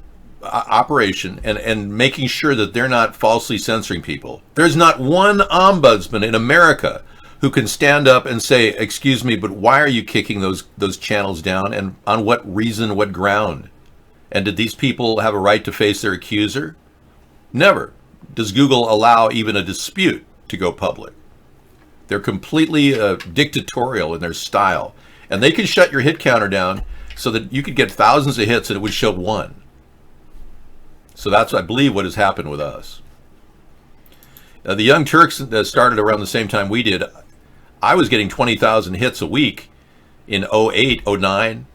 operation and making sure that they're not falsely censoring people. There's not one ombudsman in America who can stand up and say, excuse me, but why are you kicking those channels down, and on what reason, what ground? And did these people have a right to face their accuser? Never. Does Google allow even a dispute to go public? They're completely dictatorial in their style. And they can shut your hit counter down so that you could get thousands of hits and it would show 1. So that's, I believe, what has happened with us. The Young Turks that started around the same time we did, I was getting 20,000 hits a week in 08, 09,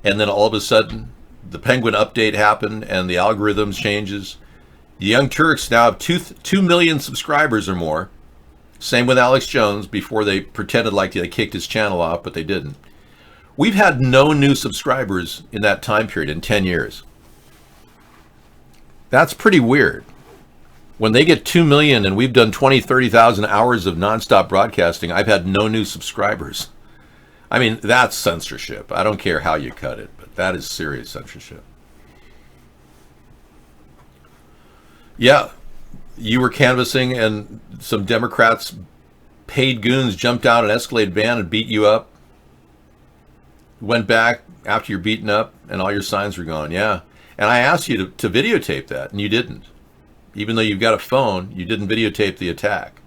and then all of a sudden the Penguin update happened and the algorithms changes. The Young Turks now have 2 million subscribers or more. Same with Alex Jones, before they pretended like they kicked his channel off, but they didn't. We've had no new subscribers in that time period, in 10 years. That's pretty weird. When they get 2 million and we've done 20, 30,000 hours of nonstop broadcasting, I've had no new subscribers. I mean, that's censorship. I don't care how you cut it, but that is serious censorship. Yeah, you were canvassing and some Democrats, paid goons, jumped out an Escalade van and beat you up. Went back after you're beaten up and all your signs were gone. Yeah. And I asked you to videotape that, and you didn't. Even though you've got a phone, you didn't videotape the attack.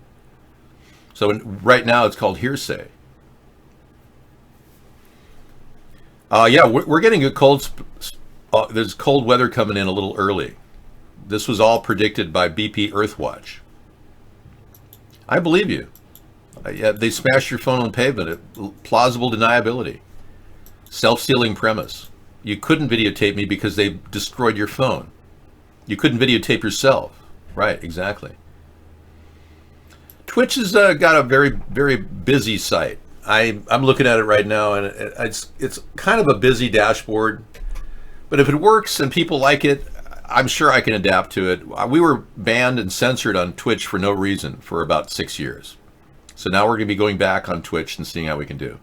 So right now it's called hearsay. Yeah, we're getting a cold. There's cold weather coming in a little early. This was all predicted by BP Earthwatch. I believe you. Yeah, they smashed your phone on the pavement. Plausible deniability. Self-sealing premise. You couldn't videotape me because they destroyed your phone. You couldn't videotape yourself. Right, exactly. Twitch has got a very, very busy site. I'm looking at it right now, and it's kind of a busy dashboard. But if it works and people like it, I'm sure I can adapt to it. We were banned and censored on Twitch for no reason for about 6 years. So now we're going to be going back on Twitch and seeing how we can do.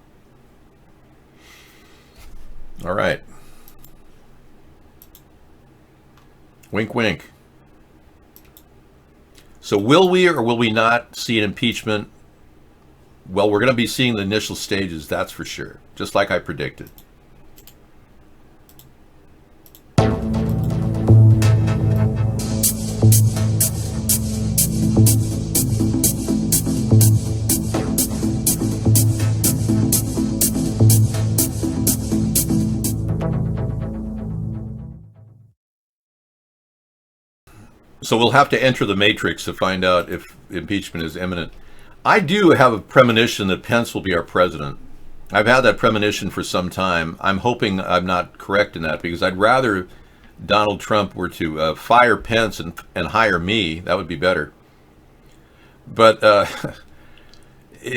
All right. Wink, wink. So will we or will we not see an impeachment? Well, we're going to be seeing the initial stages, that's for sure, just like I predicted. So we'll have to enter the matrix to find out if impeachment is imminent. I do have a premonition that Pence will be our president. I've had that premonition for some time. I'm hoping I'm not correct in that, because I'd rather Donald Trump were to fire Pence and hire me. That would be better. But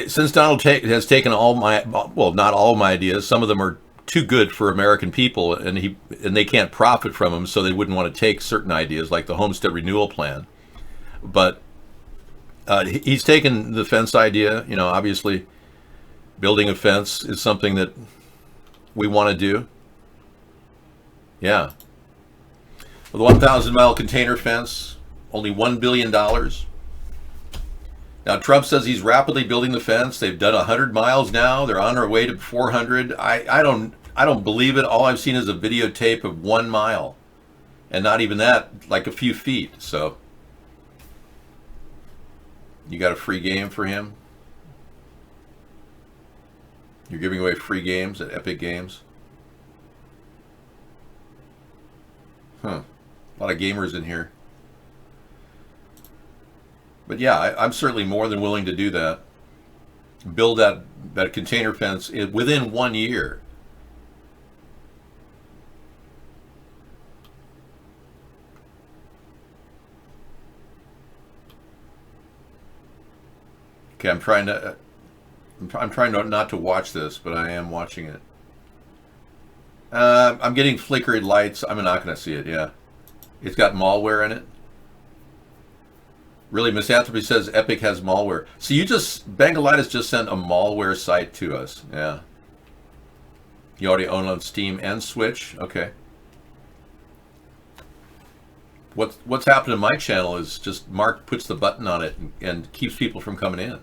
since Donald has taken all my, well, not all my ideas, some of them are too good for American people, and they can't profit from them, so they wouldn't want to take certain ideas like the Homestead Renewal Plan. But he's taken the fence idea. You know, obviously building a fence is something that we want to do. Yeah. With a 1,000-mile container fence, only $1 billion. Now, Trump says he's rapidly building the fence. They've done 100 miles now. They're on their way to 400. I don't believe it. All I've seen is a videotape of 1 mile, and not even that, like a few feet. So you got a free game for him? You're giving away free games at Epic Games? Huh. A lot of gamers in here. But yeah, I'm certainly more than willing to do that. Build that container fence within 1 year. Okay, I'm trying not to watch this, but I am watching it. I'm getting flickering lights. I'm not going to see it. Yeah, it's got malware in it. Really, Misanthropy says Epic has malware. So Bangalitis just sent a malware site to us. Yeah. You already own on Steam and Switch. Okay. What's happened to my channel is just Mark puts the button on it and keeps people from coming in.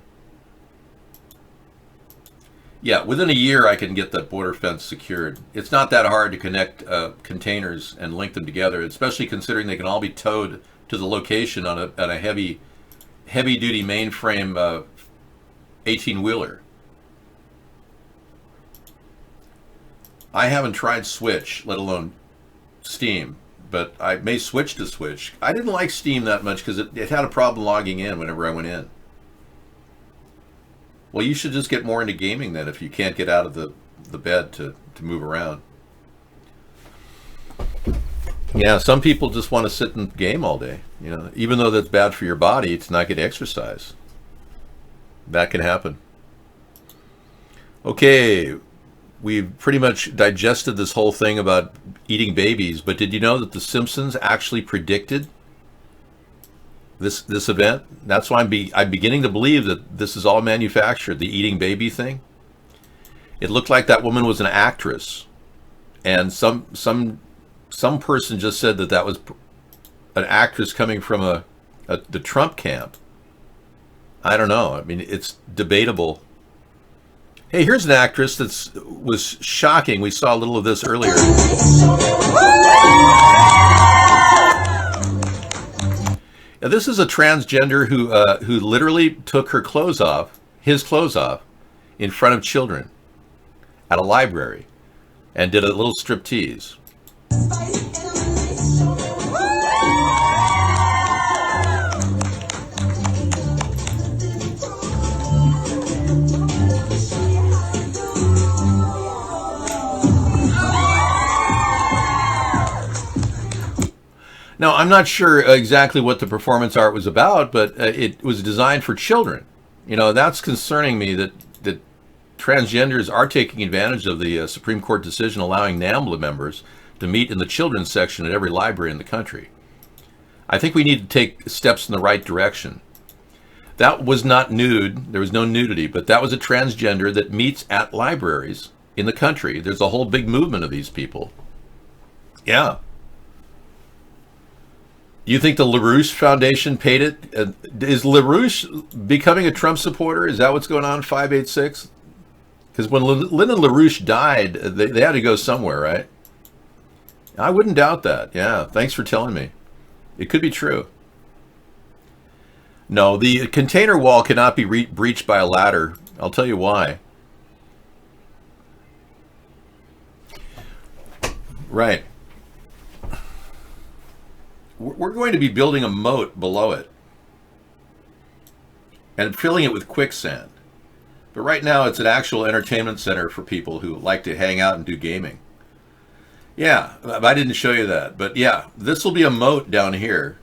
Yeah, within a year I can get that border fence secured. It's not that hard to connect containers and link them together, especially considering they can all be towed to the location on a heavy duty mainframe 18-wheeler. I haven't tried Switch, let alone Steam. but I may switch to Switch. I didn't like Steam that much because it had a problem logging in whenever I went in. Well, you should just get more into gaming then if you can't get out of the bed to move around. Yeah, some people just want to sit and game all day. You know, even though that's bad for your body, it's not get exercise. That can happen. Okay, we've pretty much digested this whole thing about eating babies, but did you know that The Simpsons actually predicted this event? That's why I'm beginning to believe that this is all manufactured, the eating baby thing. It looked like that woman was an actress, and some person just said that was an actress coming from the Trump camp. I don't know. I mean, it's debatable. Hey, here's an actress that was shocking. We saw a little of this earlier. Now, this is a transgender who literally took her clothes off, his clothes off, in front of children at a library and did a little striptease. Now, I'm not sure exactly what the performance art was about, but it was designed for children. You know, that's concerning me that transgenders are taking advantage of the Supreme Court decision allowing NAMBLA members to meet in the children's section at every library in the country. I think we need to take steps in the right direction. That was not nude. There was no nudity, but that was a transgender that meets at libraries in the country. There's a whole big movement of these people. Yeah. You think the LaRouche Foundation paid it? Is LaRouche becoming a Trump supporter? Is that what's going on, 586? Because when Lyndon LaRouche died, they had to go somewhere, right? I wouldn't doubt that. Yeah, thanks for telling me. It could be true. No, the container wall cannot be breached by a ladder. I'll tell you why. Right. We're going to be building a moat below it and filling it with quicksand. But right now it's an actual entertainment center for people who like to hang out and do gaming. Yeah, I didn't show you that. But yeah, this will be a moat down here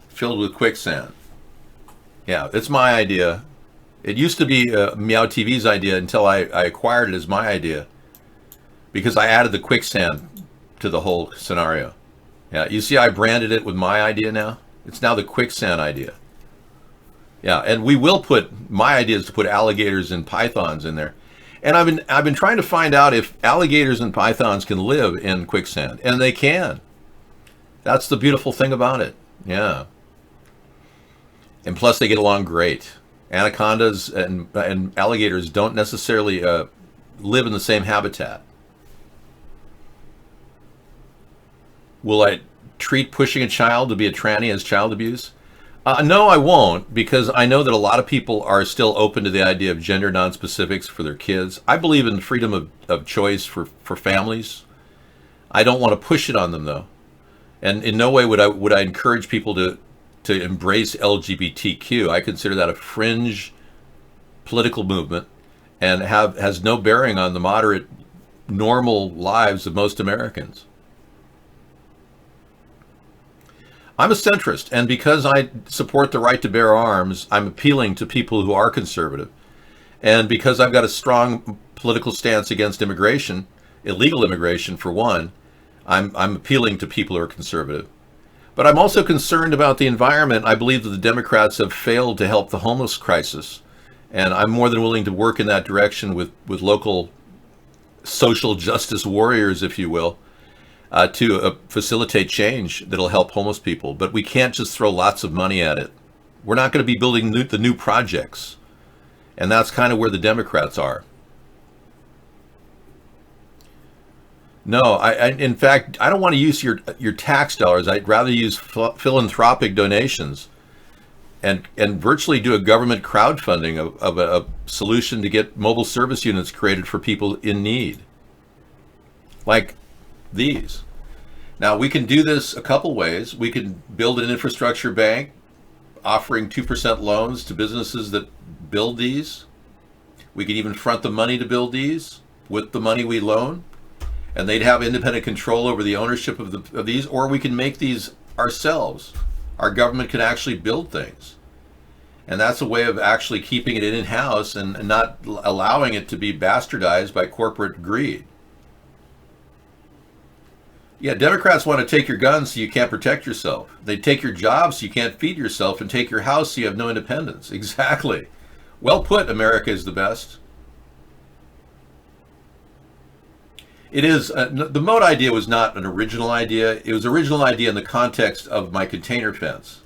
filled with quicksand. Yeah, it's my idea. It used to be Meow TV's idea until I acquired it as my idea because I added the quicksand to the whole scenario. Yeah, you see I branded it with my idea now? It's now the quicksand idea. Yeah, and we will put, my idea is to put alligators and pythons in there. And I've been trying to find out if alligators and pythons can live in quicksand, and they can. That's the beautiful thing about it. Yeah. And plus they get along great. Anacondas and alligators don't necessarily live in the same habitat. Will I treat pushing a child to be a tranny as child abuse? No, I won't, because I know that a lot of people are still open to the idea of gender nonspecifics for their kids. I believe in freedom of choice for families. I don't want to push it on them, though. And in no way would I encourage people to embrace LGBTQ. I consider that a fringe political movement and has no bearing on the moderate, normal lives of most Americans. I'm a centrist, and because I support the right to bear arms, I'm appealing to people who are conservative. And because I've got a strong political stance against immigration, illegal immigration for one, I'm appealing to people who are conservative. But I'm also concerned about the environment. I believe that the Democrats have failed to help the homeless crisis, and I'm more than willing to work in that direction with local social justice warriors, if you will, to facilitate change that'll help homeless people. But we can't just throw lots of money at it. We're not going to be building the new projects. And that's kind of where the Democrats are. No, in fact, I don't want to use your tax dollars. I'd rather use philanthropic donations and virtually do a government crowdfunding of a solution to get mobile service units created for people in need. Like these. Now, we can do this a couple ways. We can build an infrastructure bank offering 2% loans to businesses that build these. We could even front the money to build these with the money we loan, and they'd have independent control over the ownership of these, or we can make these ourselves. Our government can actually build things. And that's a way of actually keeping it in-house and not allowing it to be bastardized by corporate greed. Yeah, Democrats want to take your guns so you can't protect yourself. They take your job so you can't feed yourself, and take your house so you have no independence. Exactly. Well put, America is the best. It is, the moat idea was not an original idea. It was an original idea in the context of my container fence.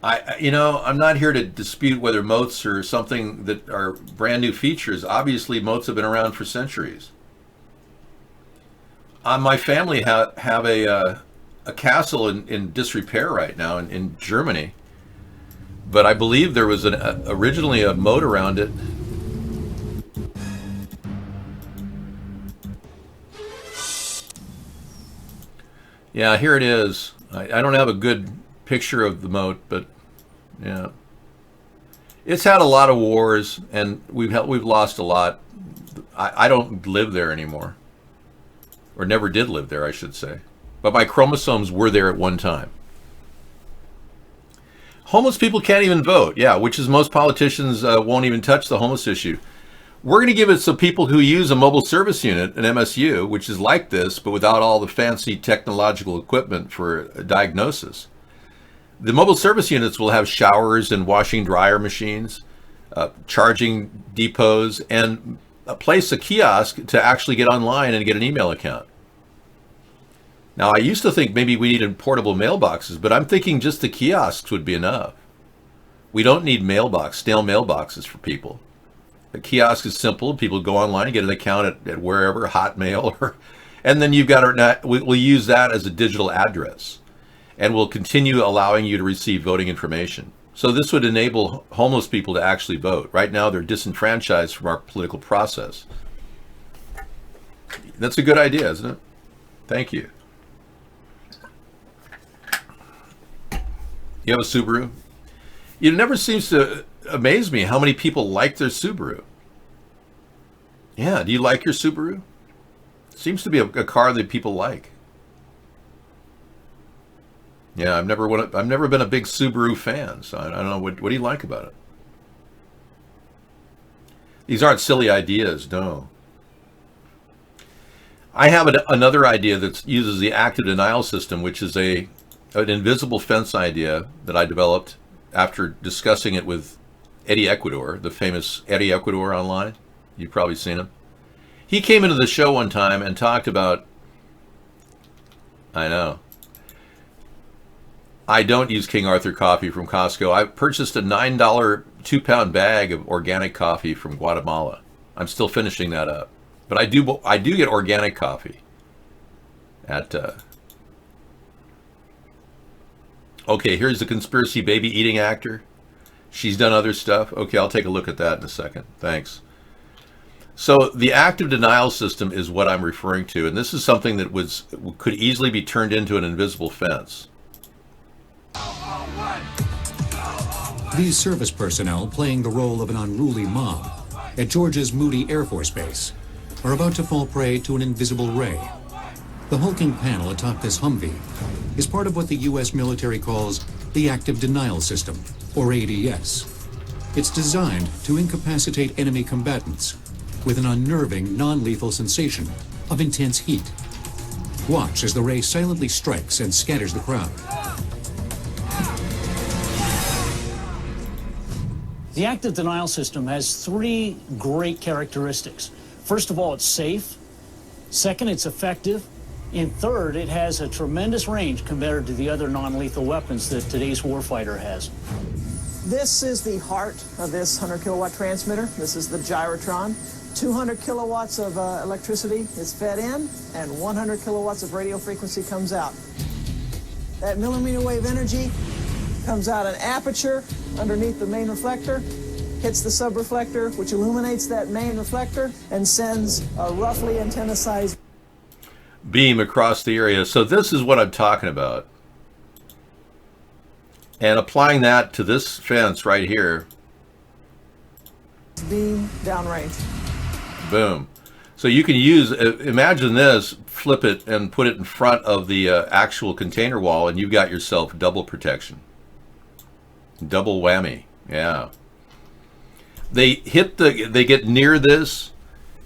I'm not here to dispute whether moats are something that are brand new features. Obviously, moats have been around for centuries. My family have a castle in disrepair right now in Germany, but I believe there was originally a moat around it. Yeah, here it is. I don't have a good picture of the moat, but yeah, it's had a lot of wars, and we've lost a lot. I don't live there anymore. Or never did live there, I should say. But my chromosomes were there at one time. Homeless people can't even vote. Yeah, which is most politicians won't even touch the homeless issue. We're going to give it to people who use a mobile service unit, an MSU, which is like this, but without all the fancy technological equipment for diagnosis. The mobile service units will have showers and washing dryer machines, charging depots, and place a kiosk to actually get online and get an email account. Now, I used to think maybe we needed portable mailboxes, but I'm thinking just the kiosks would be enough. We don't need stale mailboxes for people. A kiosk is simple. People go online and get an account at wherever, Hotmail, and then we'll use that as a digital address, and we'll continue allowing you to receive voting information. So this would enable homeless people to actually vote. Right now, they're disenfranchised from our political process. That's a good idea, isn't it? Thank you. You have a Subaru? It never seems to amaze me how many people like their Subaru. Yeah, do you like your Subaru? Seems to be a car that people like. Yeah, I've never been a big Subaru fan, so I don't know. What do you like about it? These aren't silly ideas, no. I have another idea that uses the active denial system, which is an invisible fence idea that I developed after discussing it with Eddie Ecuador, the famous Eddie Ecuador online. You've probably seen him. He came into the show one time and talked about, I know, I don't use King Arthur coffee from Costco. I purchased a $9 2-pound bag of organic coffee from Guatemala. I'm still finishing that up. But I do get organic coffee at okay, here's the conspiracy baby eating actor. She's done other stuff. Okay, I'll take a look at that in a second. Thanks. So the active denial system is what I'm referring to, and this is something that could easily be turned into an invisible fence. These service personnel playing the role of an unruly mob at Georgia's Moody Air Force Base are about to fall prey to an invisible ray. The hulking panel atop this Humvee is part of what the U.S. military calls the Active Denial System, or ADS. It's designed to incapacitate enemy combatants with an unnerving, non-lethal sensation of intense heat. Watch as the ray silently strikes and scatters the crowd. The active denial system has three great characteristics. First of all, it's safe. Second, it's effective. And third, it has a tremendous range compared to the other non-lethal weapons that today's warfighter has. This is the heart of this 100 kilowatt transmitter. This is the gyrotron. 200 kilowatts of electricity is fed in, and 100 kilowatts of radio frequency comes out. That millimeter wave energy comes out an aperture underneath the main reflector, hits the subreflector, which illuminates that main reflector and sends a roughly antenna-sized... beam across the area. So this is what I'm talking about. And applying that to this fence right here. Beam downrange. Boom. So you can use, imagine this, flip it and put it in front of the actual container wall, and you've got yourself double protection. Double whammy. Yeah. They get near this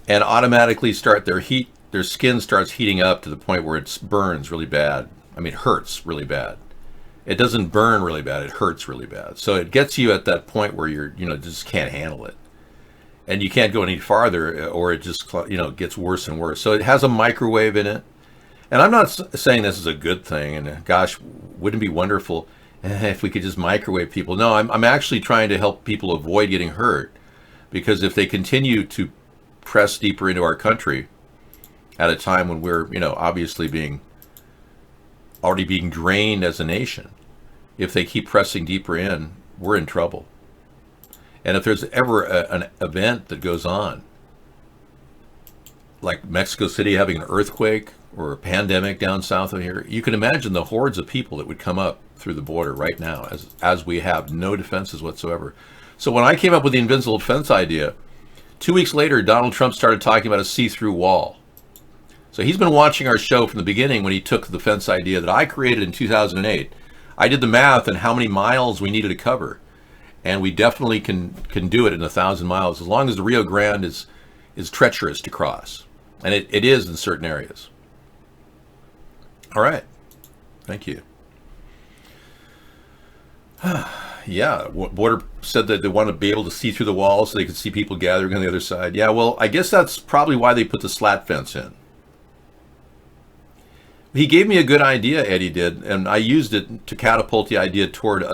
and automatically start their skin starts heating up to the point where it burns really bad. I mean, it hurts really bad. It doesn't burn really bad, it hurts really bad. So it gets you at that point where you're, just can't handle it. And you can't go any farther, or it just, gets worse and worse. So it has a microwave in it. And I'm not saying this is a good thing, and gosh, wouldn't it be wonderful if we could just microwave people? No, I'm actually trying to help people avoid getting hurt, because if they continue to press deeper into our country at a time when we're, obviously already being drained as a nation, if they keep pressing deeper in, we're in trouble. And if there's ever an event that goes on, like Mexico City having an earthquake or a pandemic down south of here, you can imagine the hordes of people that would come up through the border right now as we have no defenses whatsoever. So when I came up with the invisible fence idea, 2 weeks later, Donald Trump started talking about a see-through wall. So he's been watching our show from the beginning when he took the fence idea that I created in 2008. I did the math on how many miles we needed to cover. And we definitely can do it in 1,000 miles, as long as the Rio Grande is treacherous to cross. And it is in certain areas. All right. Thank you. Yeah, Border said that they want to be able to see through the wall so they could see people gathering on the other side. Yeah, well, I guess that's probably why they put the slat fence in. He gave me a good idea, Eddie did, and I used it to catapult the idea toward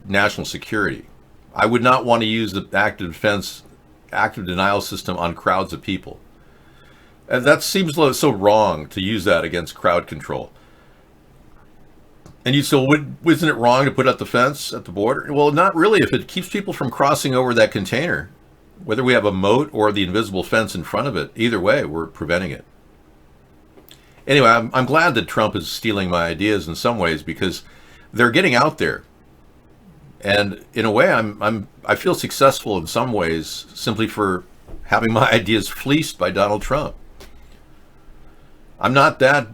national security. I would not want to use the active denial system on crowds of people. And that seems so wrong to use that against crowd control. And you say, well, isn't it wrong to put up the fence at the border? Well, not really. If it keeps people from crossing over that container, whether we have a moat or the invisible fence in front of it, either way, we're preventing it. Anyway, I'm glad that Trump is stealing my ideas in some ways, because they're getting out there. And in a way, I feel successful in some ways simply for having my ideas fleeced by Donald Trump. I'm not that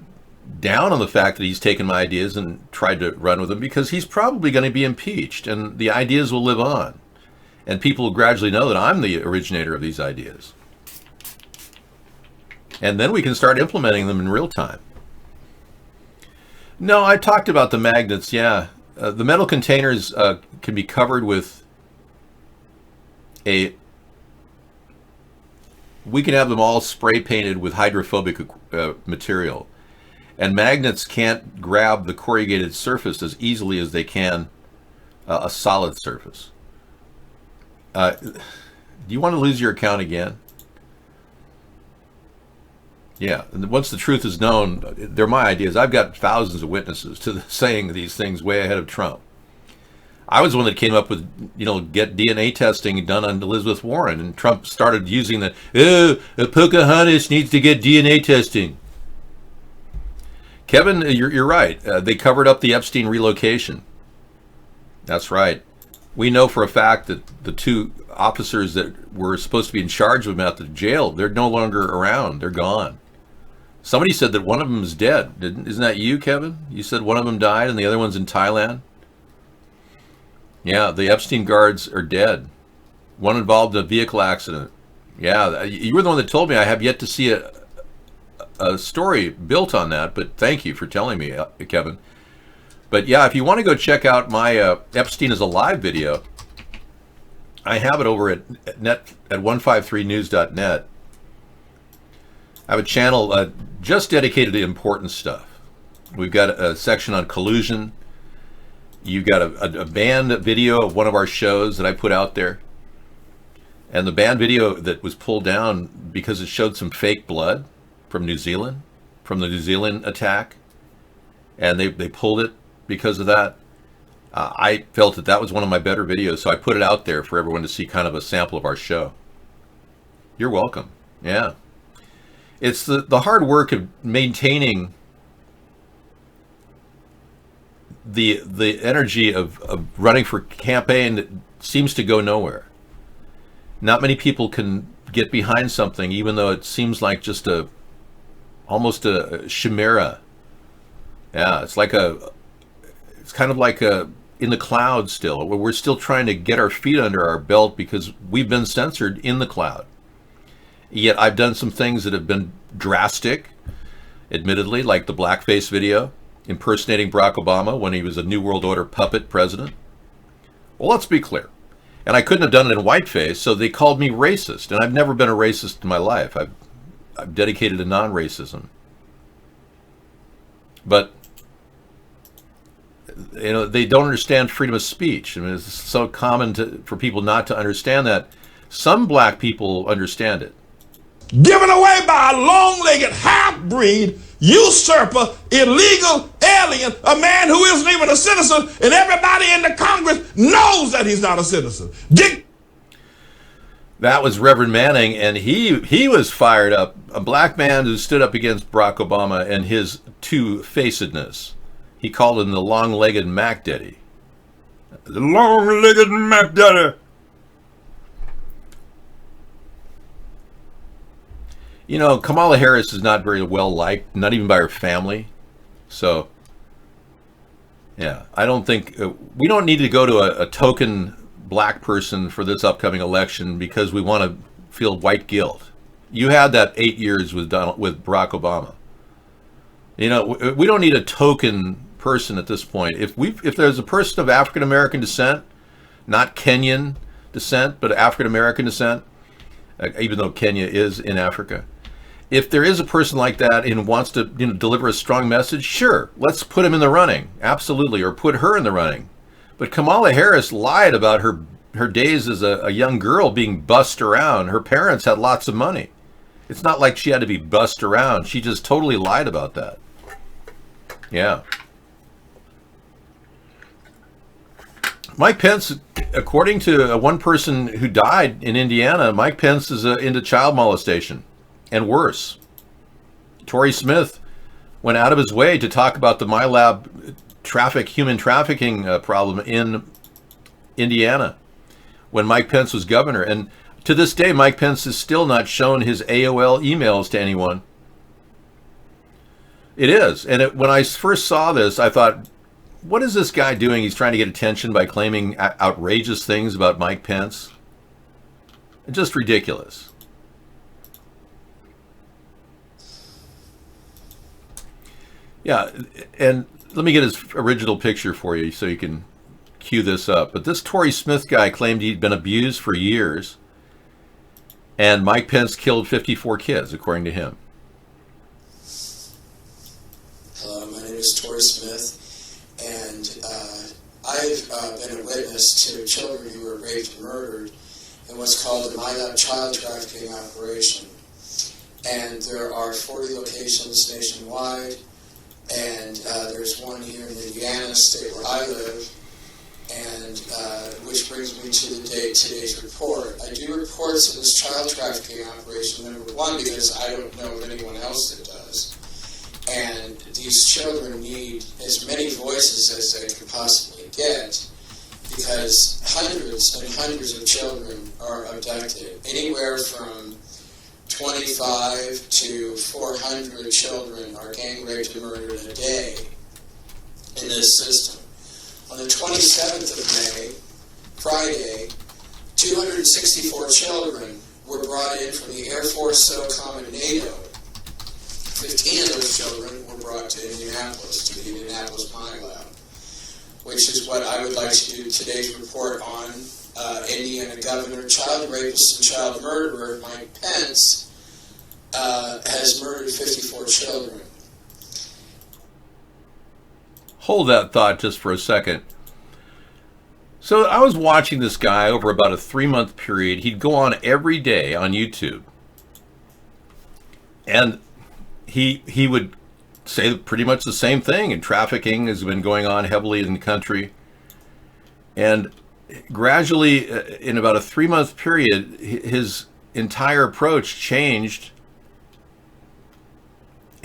down on the fact that he's taken my ideas and tried to run with them, because he's probably going to be impeached and the ideas will live on. And people will gradually know that I'm the originator of these ideas. And then we can start implementing them in real time. No, I talked about the magnets, yeah. The metal containers can be covered with we can have them all spray painted with hydrophobic material. And magnets can't grab the corrugated surface as easily as they can a solid surface. Do you want to lose your account again? Yeah, and once the truth is known, they're my ideas. I've got thousands of witnesses to saying these things way ahead of Trump. I was the one that came up with, get DNA testing done on Elizabeth Warren, and Trump started using Pocahontas needs to get DNA testing. Kevin, you're right. They covered up the Epstein relocation. That's right. We know for a fact that the two officers that were supposed to be in charge of him at the jail, they're no longer around. They're gone. Somebody said that one of them is dead. Isn't that you, Kevin? You said one of them died and the other one's in Thailand? Yeah, the Epstein guards are dead. One involved in a vehicle accident. Yeah, you were the one that told me. I have yet to see a story built on that, but thank you for telling me, Kevin. But yeah, if you want to go check out my Epstein is Alive video, I have it over at 153news.net. I have a channel just dedicated to important stuff. We've got a section on collusion. You've got a banned video of one of our shows that I put out there. And the banned video that was pulled down because it showed some fake blood from New Zealand, from the New Zealand attack. And they pulled it because of that. I felt that was one of my better videos, so I put it out there for everyone to see kind of a sample of our show. You're welcome. Yeah. It's the hard work of maintaining the energy of running for campaign that seems to go nowhere. Not many people can get behind something, even though it seems like just almost a chimera. Yeah, it's kind of like in the cloud still. We're still trying to get our feet under our belt because we've been censored in the cloud. Yet I've done some things that have been drastic, admittedly, like the blackface video, impersonating Barack Obama when he was a New World Order puppet president. Well, let's be clear. And I couldn't have done it in whiteface, so they called me racist. And I've never been a racist in my life. I've dedicated to non-racism. But, you know, they don't understand freedom of speech. I mean, it's so common for people not to understand that. Some black people understand it. Given away by a long-legged half-breed, usurper, illegal alien, a man who isn't even a citizen, and everybody in the Congress knows that he's not a citizen. That was Reverend Manning, and he was fired up. A black man who stood up against Barack Obama and his two-facedness. He called him the long-legged Mac Daddy. The long-legged Mac Daddy. You know, Kamala Harris is not very well liked, not even by her family. So, yeah, I don't think we don't need to go to a token black person for this upcoming election because we want to feel white guilt. You had that 8 years with Barack Obama. You know, we don't need a token person at this point. If there's a person of African American descent, not Kenyan descent, but African American descent, even though Kenya is in Africa. If there is a person like that and wants to, you know, deliver a strong message, sure, let's put him in the running, absolutely, or put her in the running. But Kamala Harris lied about her days as a young girl being bussed around. Her parents had lots of money. It's not like she had to be bussed around. She just totally lied about that. Yeah. Mike Pence, according to one person who died in Indiana, Mike Pence is into child molestation. And worse, Tory Smith went out of his way to talk about the MyLab human trafficking problem in Indiana when Mike Pence was governor. And to this day, Mike Pence has still not shown his AOL emails to anyone. It is. And when I first saw this, I thought, what is this guy doing? He's trying to get attention by claiming outrageous things about Mike Pence. Just ridiculous. Yeah, and let me get his original picture for you so you can cue this up. But this Tory Smith guy claimed he'd been abused for years, and Mike Pence killed 54 kids, according to him. Hello, my name is Tory Smith, and I've been a witness to children who were raped and murdered in what's called the MyLab child trafficking operation. And there are 40 locations nationwide. And there's one here in Indiana, state where I live, and which brings me to today's report. I do reports of this child trafficking operation, number one, because I don't know of anyone else that does. And these children need as many voices as they can possibly get, because hundreds and hundreds of children are abducted, anywhere from 25 to 400 children are gang raped and murdered a day in this system. On the 27th of May, Friday, 264 children were brought in from the Air Force, SOCOM, and NATO. 15 of those children were brought to Indianapolis, to the Indianapolis MyLab, which is what I would like to do today's report on. Indiana Governor, child rapist, and child murderer Mike Pence has murdered 54 children. Hold that thought just for a second. So I was watching this guy over about a 3-month period. He'd go on every day on YouTube. And he would say pretty much the same thing. And trafficking has been going on heavily in the country. And gradually, in about a 3-month period, his entire approach changed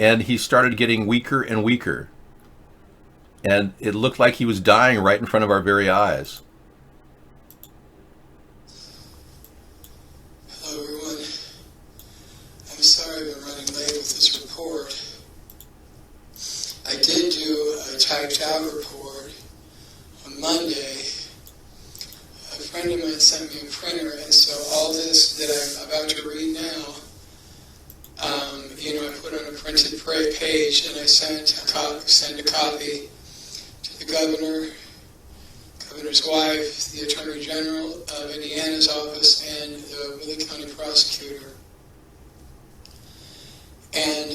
and he started getting weaker and weaker. And it looked like he was dying right in front of our very eyes. Hello, everyone. I'm sorry I'm running late with this report. I did do a typed out report on Monday. A friend of mine sent me a printer, and so all this that I'm about to read now, I put on a printed page, and I sent a copy to the governor's wife, the Attorney General of Indiana's office, and the Willie County prosecutor. And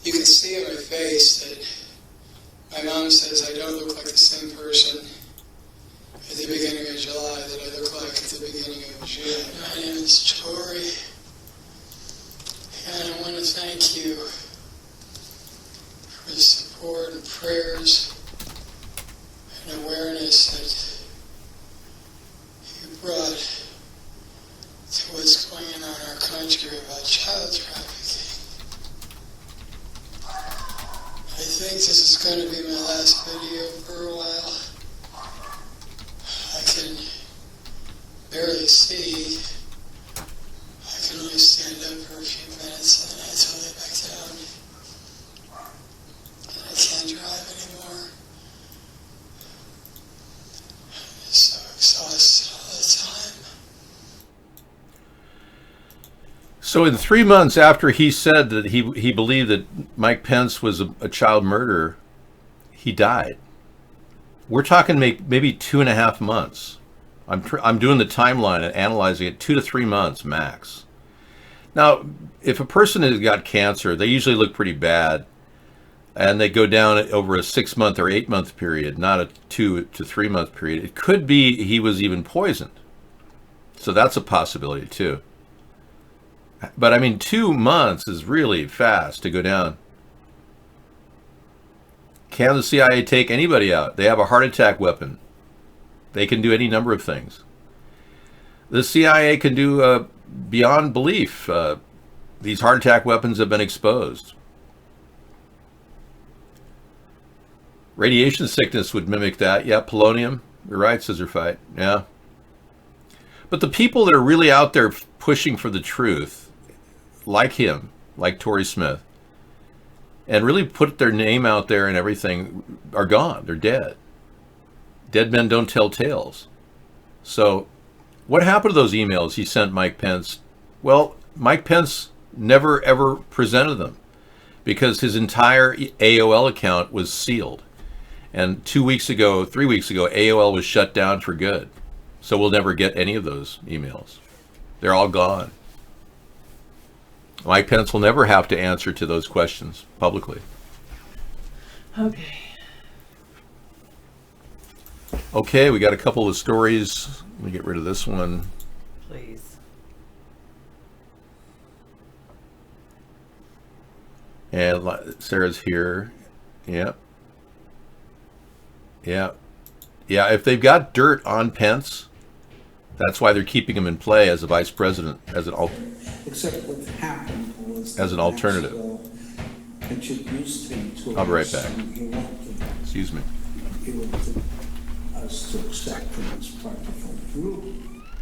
you can see on my face that my mom says I don't look like the same person at the beginning of July that I look like at the beginning of June. My name is Tori, and I want to thank you for the support and prayers and awareness that you brought to what's going on in our country about child trafficking. I think this is going to be my last video for a while. I can barely see. I can only stand up for a few minutes and then I have to lay back down. And I can't drive anymore. I'm just so exhausted all the time. So in 3 months after he said that he believed that Mike Pence was a child murderer, he died. We're talking maybe 2.5 months. I'm doing the timeline and analyzing it, 2 to 3 months max. Now, if a person has got cancer, they usually look pretty bad, and they go down over a 6-month or 8-month period, not a 2 to 3 month period. It could be he was even poisoned. So that's a possibility too. But I mean, 2 months is really fast to go down. Can the CIA take anybody out? They have a heart attack weapon. They can do any number of things. The CIA can do beyond belief. These heart attack weapons have been exposed. Radiation sickness would mimic that. Yeah, polonium. You're right, Scissorfight. Yeah. But the people that are really out there pushing for the truth, like him, like Tory Smith, and really put their name out there and everything, are gone. They're dead. Dead men don't tell tales. So what happened to those emails he sent Mike Pence? Well, Mike Pence never ever presented them because his entire AOL account was sealed. And 3 weeks ago, AOL was shut down for good. So we'll never get any of those emails. They're all gone. Mike Pence will never have to answer to those questions publicly. Okay. Okay, we got a couple of stories. Let me get rid of this one. Please. And Sarah's here. Yep. Yeah. Yeah, if they've got dirt on Pence, that's why they're keeping him in play as a vice president, as an Except what happened was as an alternative. Introduced him to I'll be right back. Excuse me. He wanted us to accept him as part of our group.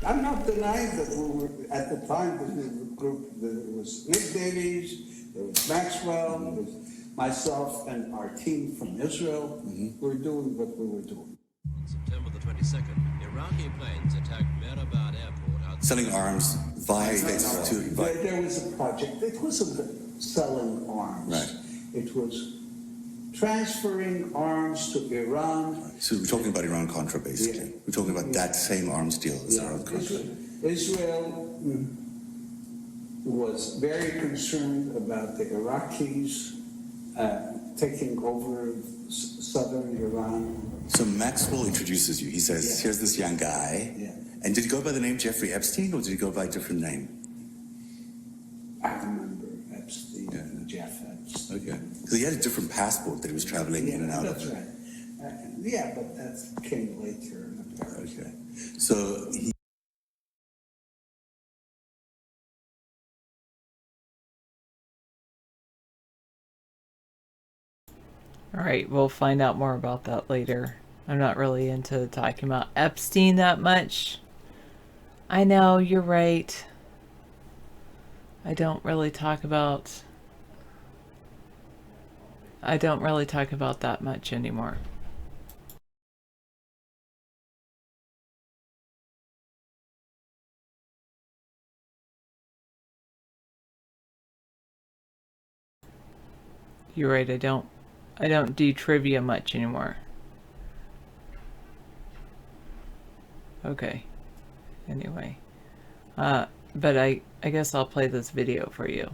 I'm not denying that we were, at the time, the group, there was Nick Davies, there was Maxwell, there was myself and our team from Israel. We were doing what we were doing. On September the 22nd, Iraqi planes attacked Mehrabad Airport outside. Selling arms via There was a project. It wasn't selling arms. Right. It was transferring arms to Iran. So we're talking about Iran-Contra, basically. Yeah. We're talking about that same arms deal as Iran-Contra. Israel was very concerned about the Iraqis taking over southern Iran. So Maxwell introduces you. He says, here's this young guy. Yeah. And did he go by the name Jeffrey Epstein, or did he go by a different name? I remember Epstein and Jeff Epstein. Okay. Because he had a different passport that he was traveling in and out That's of. right. Yeah, but that came later. Okay. So he Alright, we'll find out more about that later. I'm not really into talking about Epstein that much. I know, you're right. I don't really talk about that much anymore. You're right, I don't do trivia much anymore. Okay. Anyway. But I guess I'll play this video for you.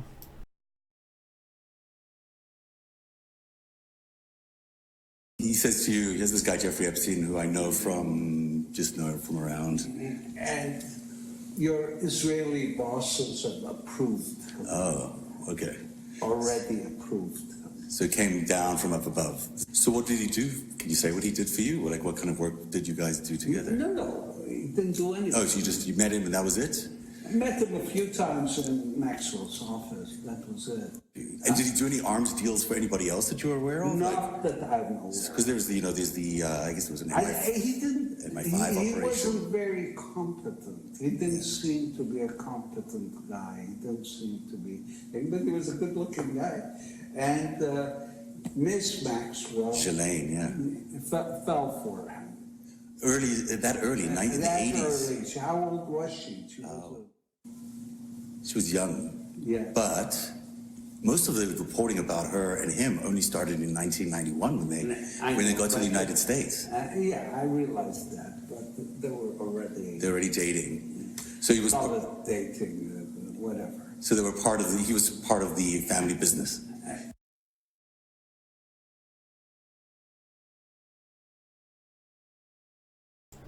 He says to you, here's this guy Jeffrey Epstein, who I know from around. And your Israeli bosses have approved. Oh, okay. Already approved. So it came down from up above. So what did he do? Can you say what he did for you? Like, what kind of work did you guys do together? No, he didn't do anything. Oh, so you met him and that was it? I met him a few times in Maxwell's office. That was it. And did he do any arms deals for anybody else that you were aware of? Not that I know. Because there's the, I guess there was an he didn't. MI5 He operation. wasn't very competent. He didn't seem to be a competent guy. He didn't seem to be. But he was a good-looking guy. And Miss Maxwell, Shalane, yeah, fell for him. Early, in the 80s. Early. How old was she? She was young. Yeah. But most of the reporting about her and him only started in 1991 when they got to the United States. Yeah, I realized that, but they were already. They're already dating. So he was dating, whatever. So they were he was part of the family business.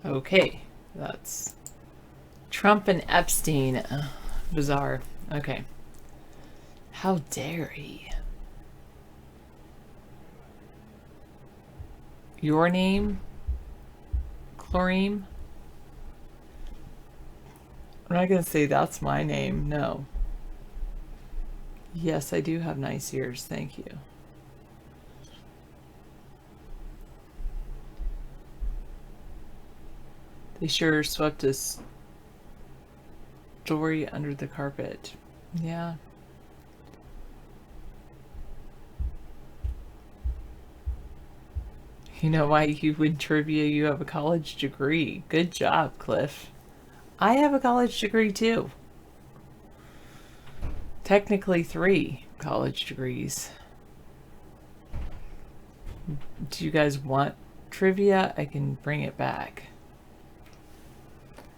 Okay, that's Trump and Epstein. Bizarre. Okay. How dare he? Your name? Chlorine? I'm not going to say that's my name. No. Yes, I do have nice ears. Thank you. They sure swept his story under the carpet. Yeah. You know why you win trivia? You have a college degree. Good job, Cliff. I have a college degree too. Technically 3 college degrees. Do you guys want trivia? I can bring it back.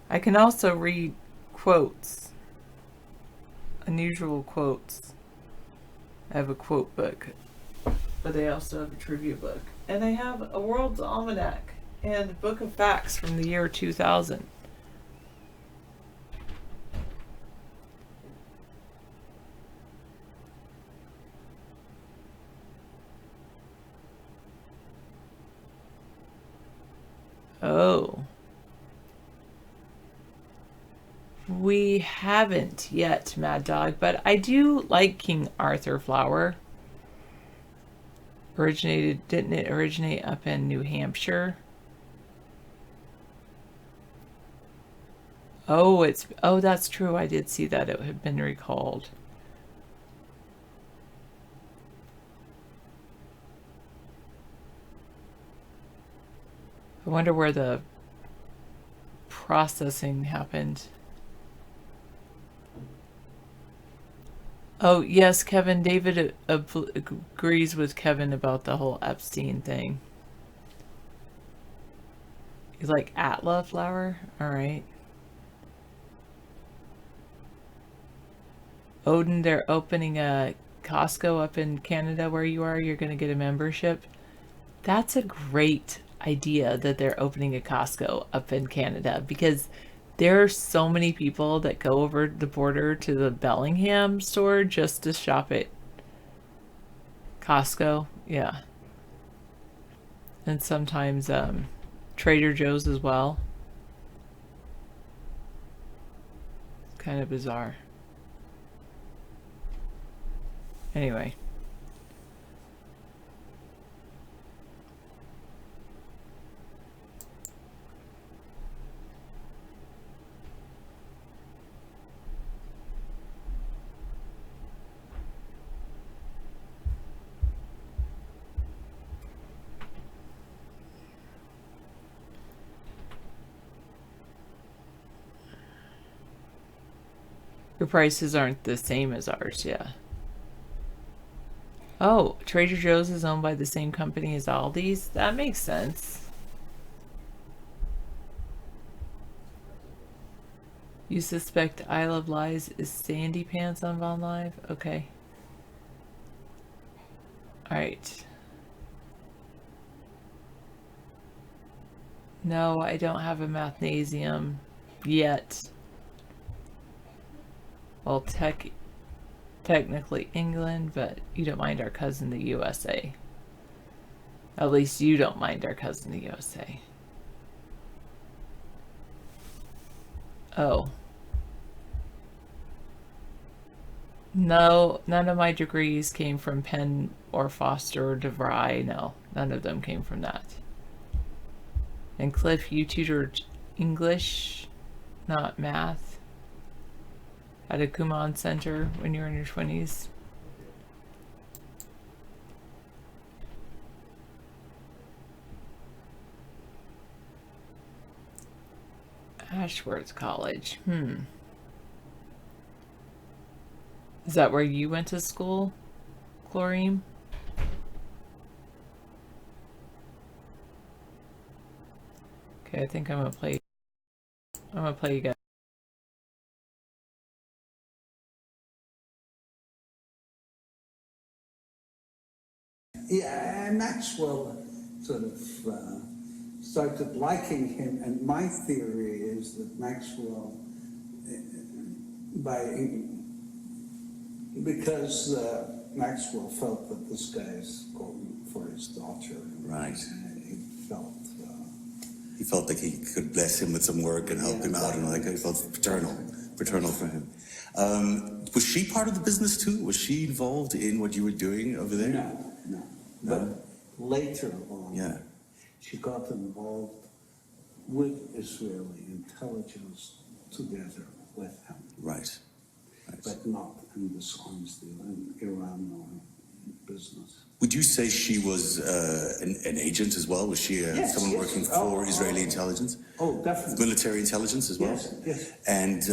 I can also read quotes. Unusual quotes. I have a quote book. But I also have a trivia book. And I have a World's Almanac and a Book of Facts from the year 2000. Oh. We haven't yet, Mad Dog, but I do like King Arthur flower. Didn't it originate up in New Hampshire? Oh, that's true. I did see that it had been recalled. I wonder where the processing happened. Oh, yes, Kevin. David agrees with Kevin about the whole Epstein thing. He's like, Atla flower? Alright. Odin, they're opening a Costco up in Canada where you are. You're going to get a membership. That's a great idea that they're opening a Costco up in Canada, because there are so many people that go over the border to the Bellingham store just to shop at Costco. Yeah. And sometimes Trader Joe's as well. It's kind of bizarre. Anyway. Your prices aren't the same as ours, yeah. Oh, Trader Joe's is owned by the same company as Aldi's? That makes sense. You suspect I Love Lies is Sandy Pants on Vaughn Live? Okay. Alright. No, I don't have a mathnasium yet. Well, technically England, but you don't mind our cousin the USA. At least you don't mind our cousin the USA. Oh. No, none of my degrees came from Penn or Foster or DeVry. No, none of them came from that. And Cliff, you tutored English, not math, at a Kumon Center when you were in your 20s. Ashworth College. Is that where you went to school, Chlorine? Okay, I think I'm gonna play you guys. Yeah, and Maxwell sort of started liking him, and my theory is that Maxwell, because Maxwell felt that this guy is going for his daughter. Right. He felt like he could bless him with some work and help him out, and like he felt paternal for him. Was she part of the business too? Was she involved in what you were doing over there? No. But later on, she got involved with Israeli intelligence together with him. Right. But not in this honesty in Iran or business. Would you say she was an agent as well? Was she someone working for Israeli intelligence? Oh, definitely. Military intelligence as well? Yes. And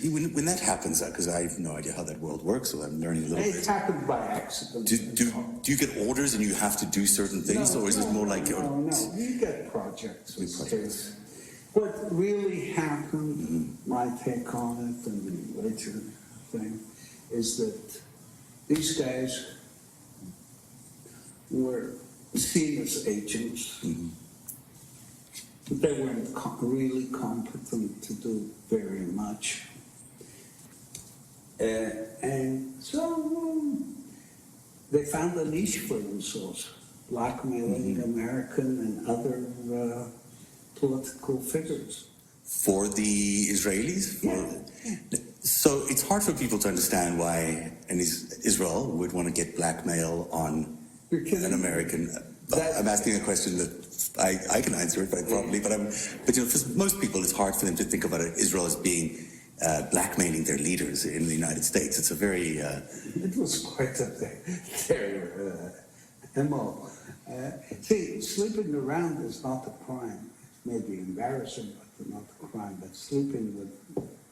when that happens, because I have no idea how that world works, so I'm learning a little bit. It happened by accident. Do you get orders and you have to do certain things, or is it more like... No, you get projects. What really happened, my take on it, and the later thing, is that these guys were seen as agents. They weren't really competent to do very much. And so they found a niche for themselves, blackmailing American and other political figures. For the Israelis? So it's hard for people to understand why Israel would want to get blackmail on an American. I'm asking a question that I can answer it quite properly, but for most people, it's hard for them to think about Israel as being blackmailing their leaders in the United States. It's a very... It was quite their MO. See, sleeping around is not a crime. It may be embarrassing, but not a crime. But sleeping with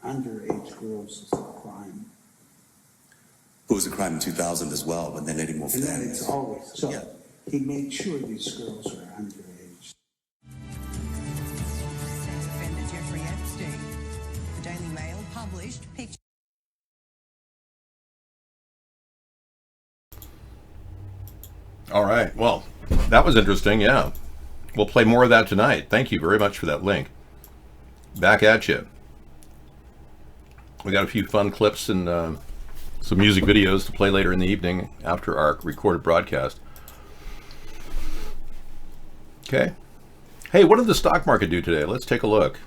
underage girls is a crime. It was a crime in 2000 as well, when they let him off and then it's always. So he made sure these girls were underage. Defender Jeffrey Epstein. The Daily Mail published pictures. All right. Well, that was interesting. Yeah. We'll play more of that tonight. Thank you very much for that link. Back at you. We got a few fun clips and some music videos to play later in the evening after our recorded broadcast. Okay. Hey, what did the stock market do today? Let's take a look.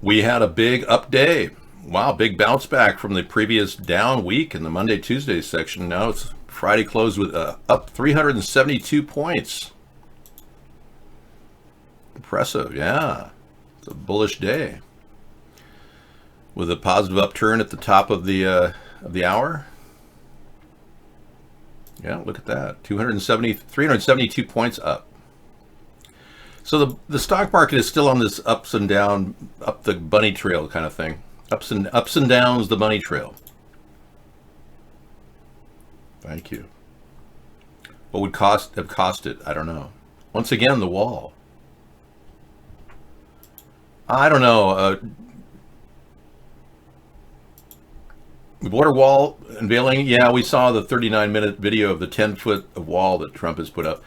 We had a big up day. Wow, big bounce back from the previous down week in the Monday, Tuesday section. Now it's Friday closed with up 372 points. Impressive, yeah. It's a bullish day. With a positive upturn at the top of the hour. Yeah, look at that. 372 points up. So the stock market is still on this ups and down, up the bunny trail kind of thing. Ups and downs the bunny trail. Thank you. What would have cost it? I don't know. Once again, the wall. I don't know. The border wall unveiling. Yeah, we saw the 39-minute video of the 10-foot of wall that Trump has put up.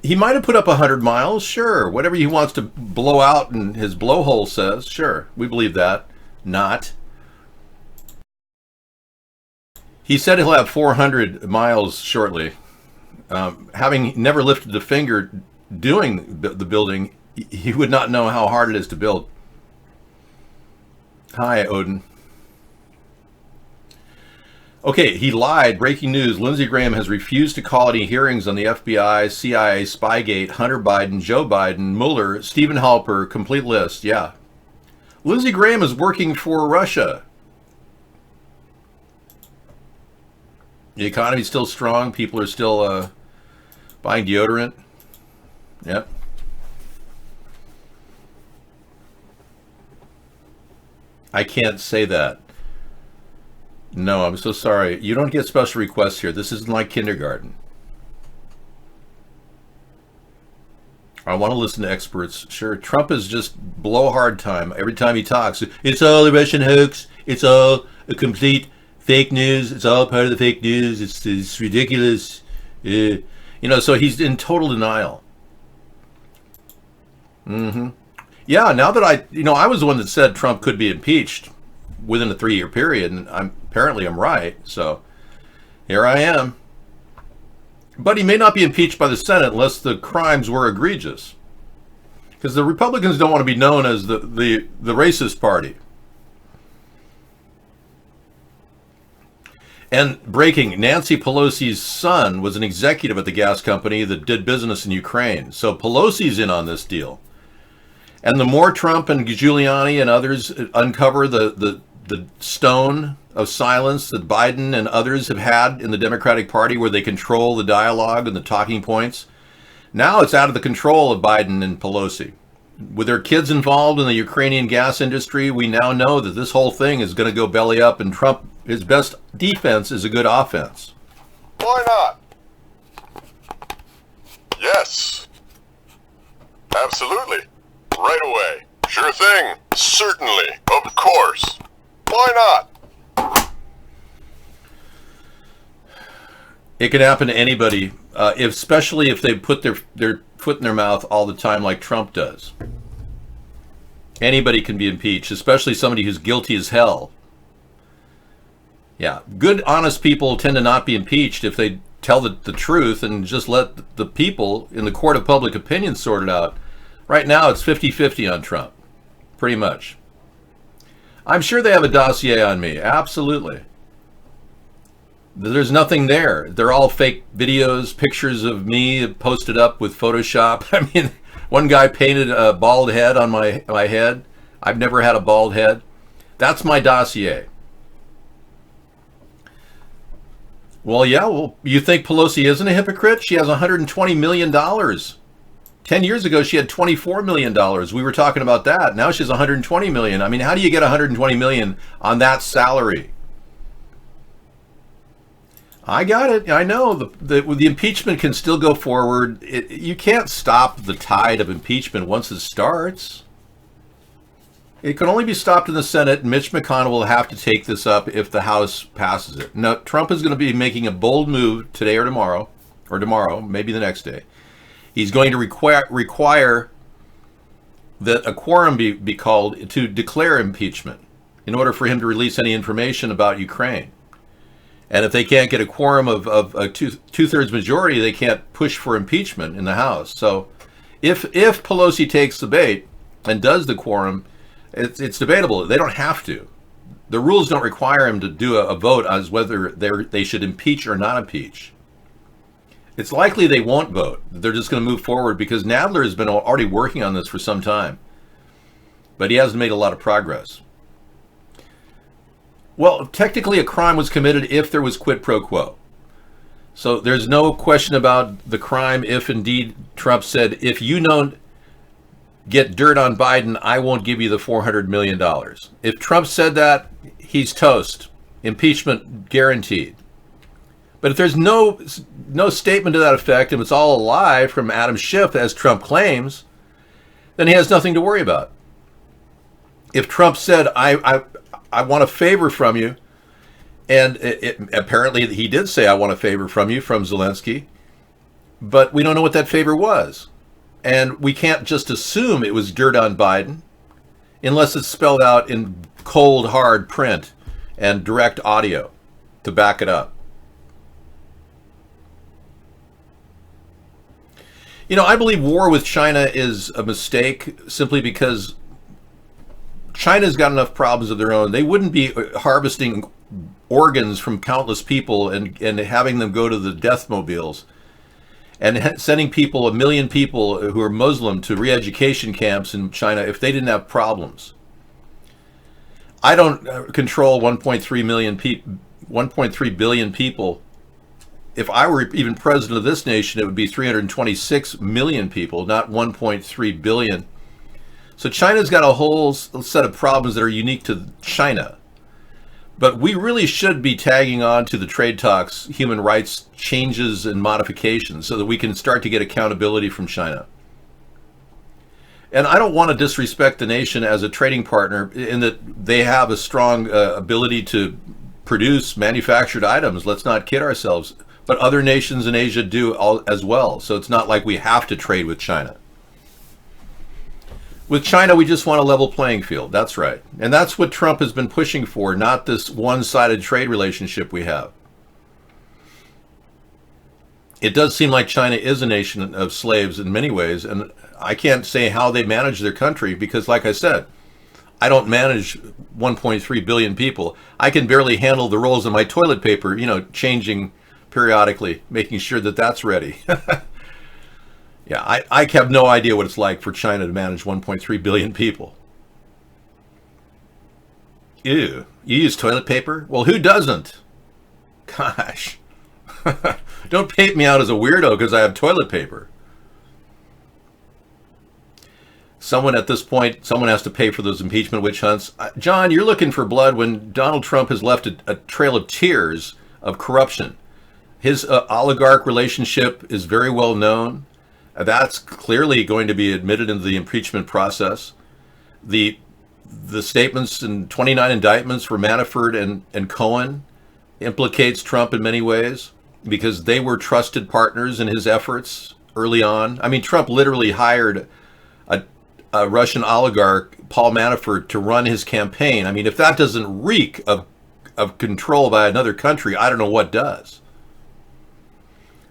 He might have put up 100 miles, sure. Whatever he wants to blow out and his blowhole says, sure. We believe that. Not. He said he'll have 400 miles shortly. Having never lifted a finger doing the building, he would not know how hard it is to build. Hi, Odin. Okay, he lied. Breaking news. Lindsey Graham has refused to call any hearings on the FBI, CIA, Spygate, Hunter Biden, Joe Biden, Mueller, Stephen Halper, complete list. Yeah. Lindsey Graham is working for Russia. The economy's still strong. People are still buying deodorant. Yep. I can't say that. No, I'm so sorry. You don't get special requests here. This isn't like kindergarten. I want to listen to experts. Sure, Trump is just blowhard time every time he talks. It's all a Russian hoax. It's all a complete fake news. It's all part of the fake news. It's ridiculous. You know, so he's in total denial. Yeah, now that I was the one that said Trump could be impeached within a 3-year period, and apparently I'm right, so here I am. But he may not be impeached by the Senate unless the crimes were egregious, because the Republicans don't want to be known as the racist party. And breaking, Nancy Pelosi's son was an executive at the gas company that did business in Ukraine, so Pelosi's in on this deal. And the more Trump and Giuliani and others uncover the stone of silence that Biden and others have had in the Democratic Party, where they control the dialogue and the talking points, now it's out of the control of Biden and Pelosi. With their kids involved in the Ukrainian gas industry, we now know that this whole thing is going to go belly up, and Trump, his best defense is a good offense. Why not? Yes. Absolutely. Right away. Sure thing. Certainly. Of course. Why not? It can happen to anybody, especially if they put their foot in their mouth all the time like Trump does. Anybody can be impeached, especially somebody who's guilty as hell. Yeah, good, honest people tend to not be impeached if they tell the truth and just let the people in the court of public opinion sort it out. Right now, it's 50-50 on Trump, pretty much. I'm sure they have a dossier on me, absolutely. There's nothing there. They're all fake videos, pictures of me posted up with Photoshop. I mean, one guy painted a bald head on my head. I've never had a bald head. That's my dossier. Well, yeah, well, you think Pelosi isn't a hypocrite? She has $120 million. 10 years ago, she had $24 million. We were talking about that. Now she has $120 million. I mean, how do you get $120 million on that salary? I got it. I know. The impeachment can still go forward. You can't stop the tide of impeachment once it starts. It can only be stopped in the Senate. Mitch McConnell will have to take this up if the House passes it. Now, Trump is going to be making a bold move today or tomorrow, maybe the next day. He's going to require that a quorum be called to declare impeachment in order for him to release any information about Ukraine. And if they can't get a quorum of a two-thirds majority, they can't push for impeachment in the House. So if Pelosi takes the bait and does the quorum, it's debatable. They don't have to. The rules don't require him to do a vote as whether they should impeach or not impeach. It's likely they won't vote. They're just going to move forward because Nadler has been already working on this for some time. But he hasn't made a lot of progress. Well, technically a crime was committed if there was quid pro quo. So there's no question about the crime if indeed Trump said, if you don't get dirt on Biden, I won't give you the $400 million. If Trump said that, he's toast. Impeachment guaranteed. But if there's no statement to that effect, and it's all a lie from Adam Schiff, as Trump claims, then he has nothing to worry about. If Trump said, I want a favor from you, and apparently he did say, I want a favor from you, from Zelensky, but we don't know what that favor was. And we can't just assume it was dirt on Biden unless it's spelled out in cold, hard print and direct audio to back it up. You know, I believe war with China is a mistake simply because China's got enough problems of their own. They wouldn't be harvesting organs from countless people and having them go to the death mobiles and sending people, 1 million people who are Muslim, to re-education camps in China if they didn't have problems. I don't control 1.3 billion people. If I were even president of this nation, it would be 326 million people, not 1.3 billion. So China's got a whole set of problems that are unique to China. But we really should be tagging on to the trade talks, human rights changes and modifications so that we can start to get accountability from China. And I don't want to disrespect the nation as a trading partner in that they have a strong ability to produce manufactured items. Let's not kid ourselves. But other nations in Asia do as well. So it's not like we have to trade with China. With China, we just want a level playing field. That's right. And that's what Trump has been pushing for, not this one-sided trade relationship we have. It does seem like China is a nation of slaves in many ways, and I can't say how they manage their country because, like I said, I don't manage 1.3 billion people. I can barely handle the rolls of my toilet paper, you know, changing periodically, making sure that that's ready. Yeah, I have no idea what it's like for China to manage 1.3 billion people. Ew, you use toilet paper? Well, who doesn't? Gosh. Don't paint me out as a weirdo because I have toilet paper. Someone at this point, someone has to pay for those impeachment witch hunts. John, you're looking for blood when Donald Trump has left a trail of tears of corruption. His oligarch relationship is very well known. That's clearly going to be admitted into the impeachment process. The statements and 29 indictments for Manafort and Cohen implicates Trump in many ways because they were trusted partners in his efforts early on. I mean, Trump literally hired a Russian oligarch, Paul Manafort, to run his campaign. I mean, if that doesn't reek of control by another country, I don't know what does.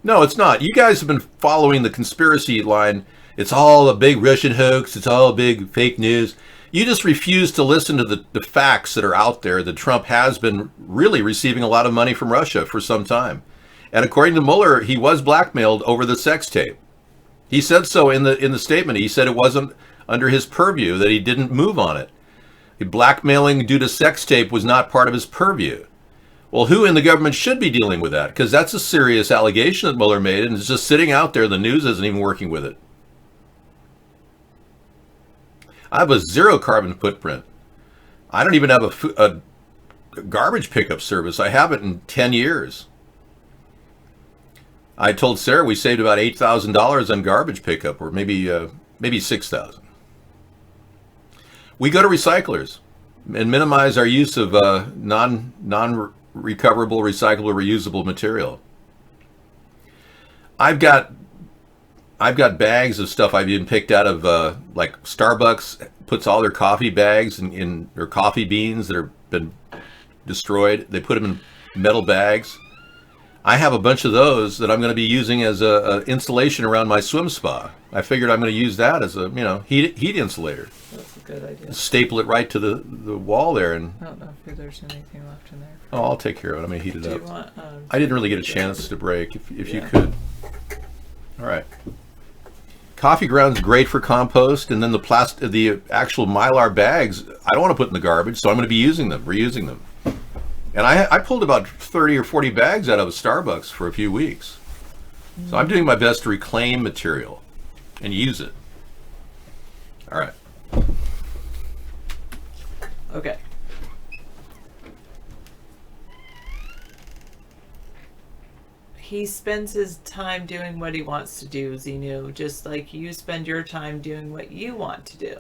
No, it's not. You guys have been following the conspiracy line. It's all a big Russian hoax. It's all big fake news. You just refuse to listen to the facts that are out there that Trump has been really receiving a lot of money from Russia for some time. And according to Mueller, he was blackmailed over the sex tape. He said so in the statement. He said it wasn't under his purview, that he didn't move on it. Blackmailing due to sex tape was not part of his purview. Well, who in the government should be dealing with that? Because that's a serious allegation that Mueller made, and it's just sitting out there. The news isn't even working with it. I have a zero carbon footprint. I don't even have a garbage pickup service. I haven't in 10 years. I told Sarah we saved about $8,000 on garbage pickup, or maybe $6,000. We go to recyclers and minimize our use of non-recoverable, recyclable, reusable material. I've got bags of stuff I've even picked out of like Starbucks puts all their coffee bags in their coffee beans that have been destroyed. They put them in metal bags. I have a bunch of those that I'm going to be using as a insulation around my swim spa. I figured I'm going to use that as a heat insulator. That's a good idea. Staple it right to the wall there, and I don't know if there's anything left in there. Oh, I'll take care of it. I'm going to heat it Do up. you want, I didn't really get a chance to break. If you could. All right. Coffee grounds great for compost, and then the actual Mylar bags, I don't want to put in the garbage, so I'm going to be using them, reusing them. And I pulled about 30 or 40 bags out of a Starbucks for a few weeks. So I'm doing my best to reclaim material and use it. All right. Okay. He spends his time doing what he wants to do, Xenu, just like you spend your time doing what you want to do.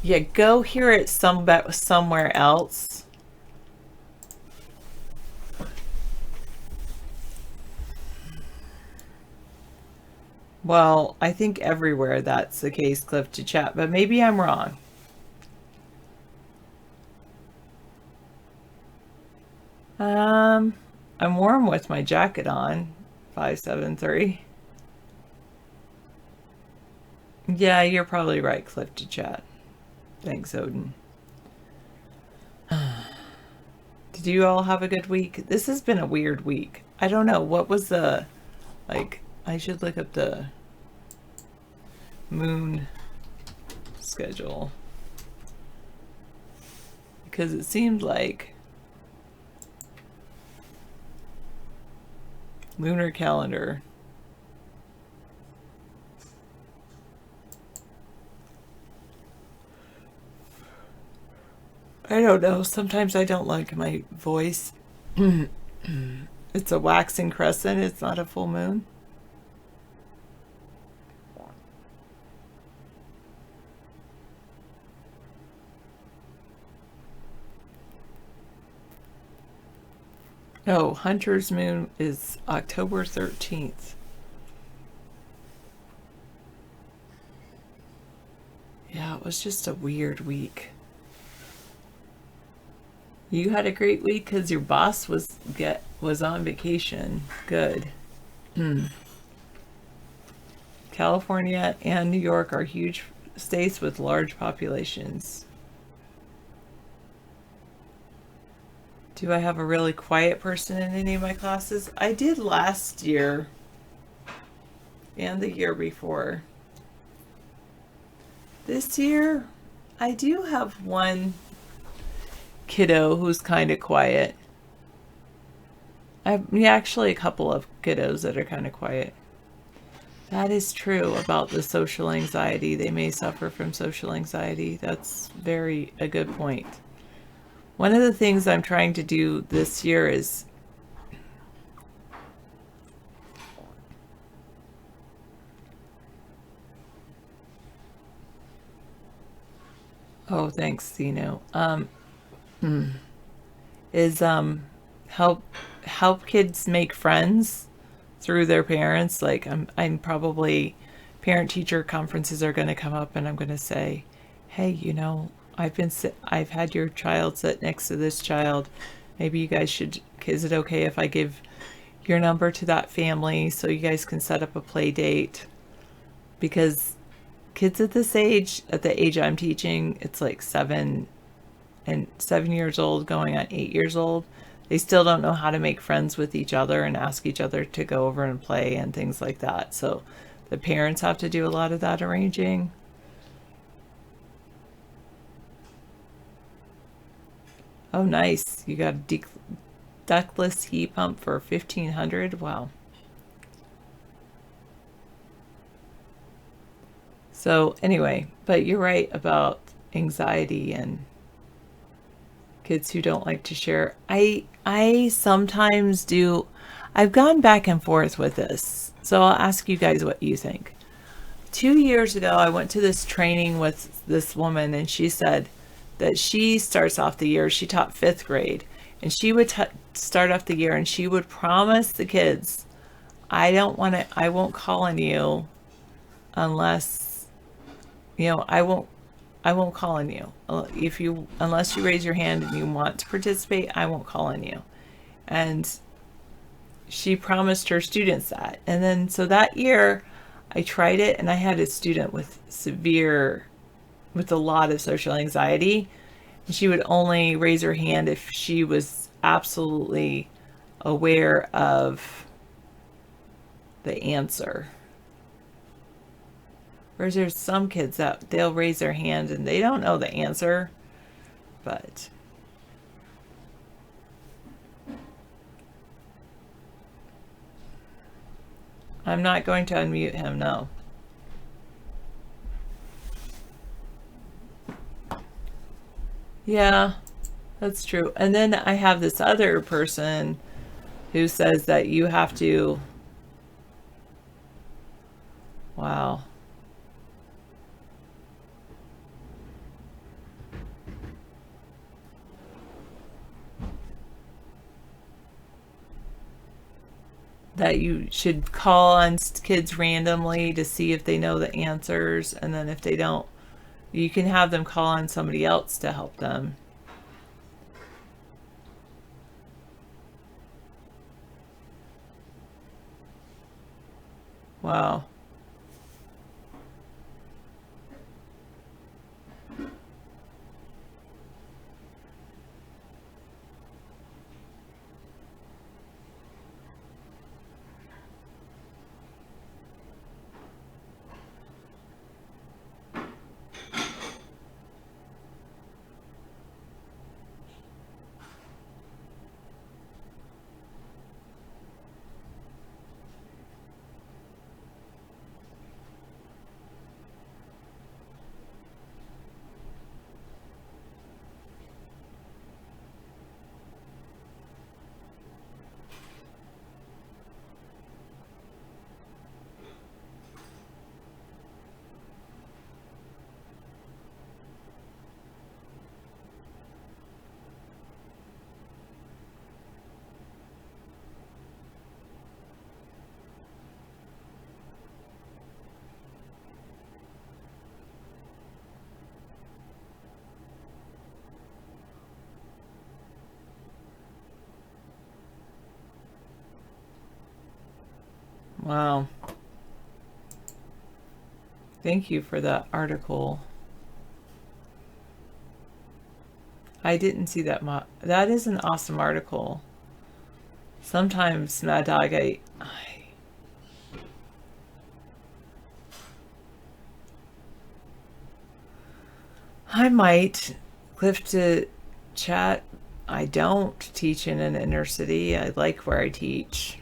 Yeah, go hear it somewhere else. Well, I think everywhere that's the case, Cliff to chat, but maybe I'm wrong. I'm warm with my jacket on. 573. Yeah, you're probably right, Cliff to chat. Thanks, Odin. Did you all have a good week? This has been a weird week. I don't know. What was the... Like, I should look up the moon schedule. Because it seemed like... Lunar calendar. I don't know. Sometimes I don't like my voice. It's a waxing crescent. It's not a full moon. No, Hunter's moon is October 13th. Yeah, it was just a weird week. You had a great week because your boss was on vacation. Good. California and New York are huge states with large populations. Do I have a really quiet person in any of my classes? I did last year and the year before. This year, I do have one kiddo who's kind of quiet. Actually a couple of kiddos that are kind of quiet. That is true about the social anxiety. They may suffer from social anxiety. That's a good point. One of the things I'm trying to do this year is thanks, Zeno. Help kids make friends through their parents. Like I'm probably parent teacher conferences are going to come up and I'm going to say, hey, I've had your child sit next to this child. Maybe you guys should, is it okay if I give your number to that family so you guys can set up a play date? Because kids at this age, at the age I'm teaching, it's like 7 years old going on 8 years old. They still don't know how to make friends with each other and ask each other to go over and play and things like that. So the parents have to do a lot of that arranging. Oh, nice. You got a ductless heat pump for $1,500. Wow. So anyway, but you're right about anxiety and kids who don't like to share. I sometimes do. I've gone back and forth with this. So I'll ask you guys what you think. 2 years ago, I went to this training with this woman and she said that she starts off the year, she taught 5th grade, and she would start off the year and she would promise the kids, I won't call on you unless, I won't call on you. Unless you raise your hand and you want to participate, I won't call on you. And she promised her students that. And then, so that year I tried it and I had a student with a lot of social anxiety. And she would only raise her hand if she was absolutely aware of the answer. Whereas there's some kids that they'll raise their hand and they don't know the answer, but I'm not going to unmute him, no. Yeah, that's true. And then I have this other person who says that you have to... Wow. That you should call on kids randomly to see if they know the answers, and then if they don't, you can have them call on somebody else to help them. Wow. Wow. Thank you for that article. I didn't see that. That is an awesome article. Sometimes, Mad Dog, I might cliff to chat. I don't teach in an inner city. I like where I teach.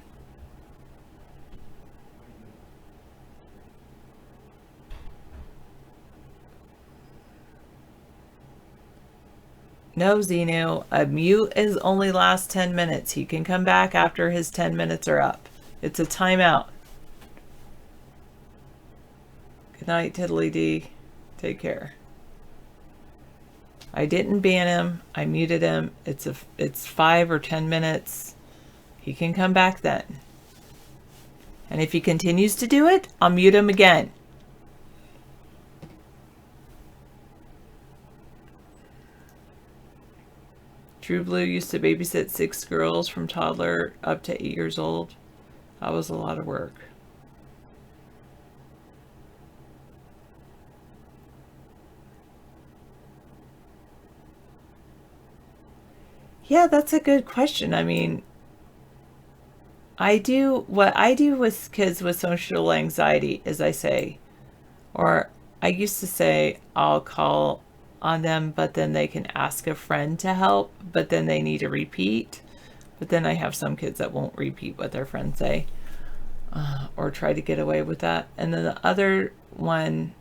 No, Xenu, a mute is only lasts 10 minutes. He can come back after his 10 minutes are up. It's a timeout. Good night, Tiddly D. Take care. I didn't ban him. I muted him. It's 5 or 10 minutes. He can come back then. And if he continues to do it, I'll mute him again. True Blue used to babysit 6 girls from toddler up to 8 years old. That was a lot of work. Yeah, that's a good question. I mean, what I do with kids with social anxiety is I say, or I used to say, I'll call on them, but then they can ask a friend to help, but then they need to repeat. But then I have some kids that won't repeat what their friends say, or try to get away with that. And then the other one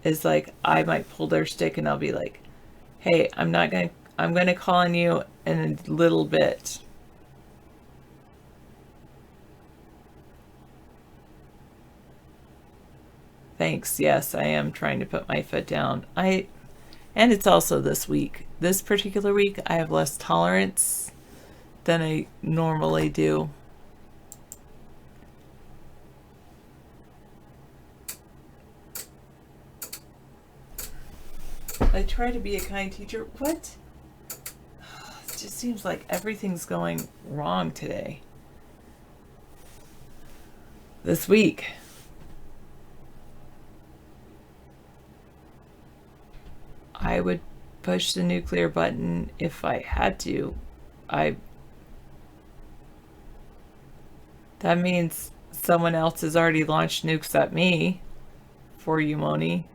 is like, I might pull their stick and I'll be like, hey, I'm going to call on you in a little bit. Thanks. Yes, I am trying to put my foot down. And it's also this week. This particular week, I have less tolerance than I normally do. I try to be a kind teacher. What? It just seems like everything's going wrong today. This week. I would push the nuclear button if I had to. That means someone else has already launched nukes at me, for you, Moni,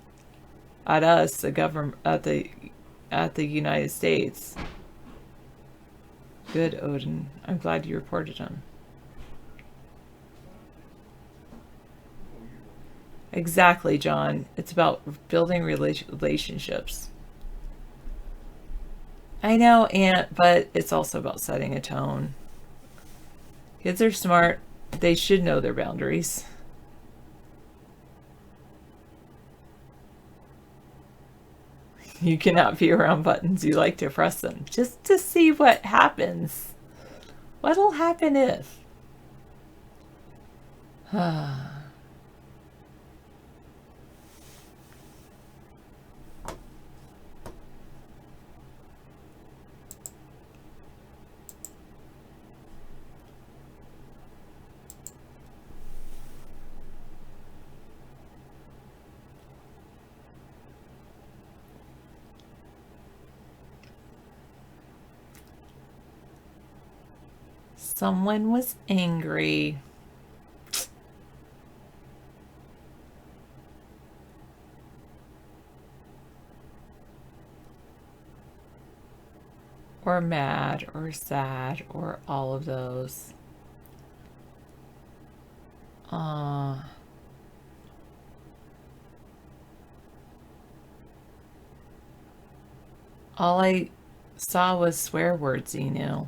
at us, the government, at the United States. Good, Odin. I'm glad you reported him. Exactly, John. It's about building relationships. I know, Aunt, but it's also about setting a tone. Kids are smart. They should know their boundaries. You cannot be around buttons. You like to press them just to see what happens. What'll happen if? Someone was angry. Or mad, or sad, or all of those. All I saw was swear words, Enu.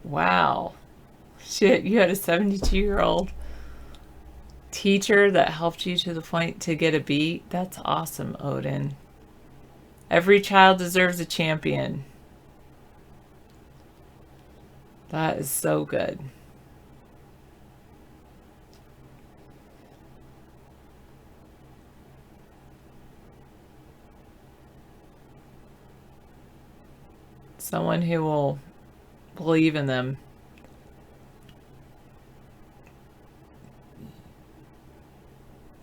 Wow. Shit, you had a 72-year-old teacher that helped you to the point to get a B? That's awesome, Odin. Every child deserves a champion. That is so good. Someone who will believe in them.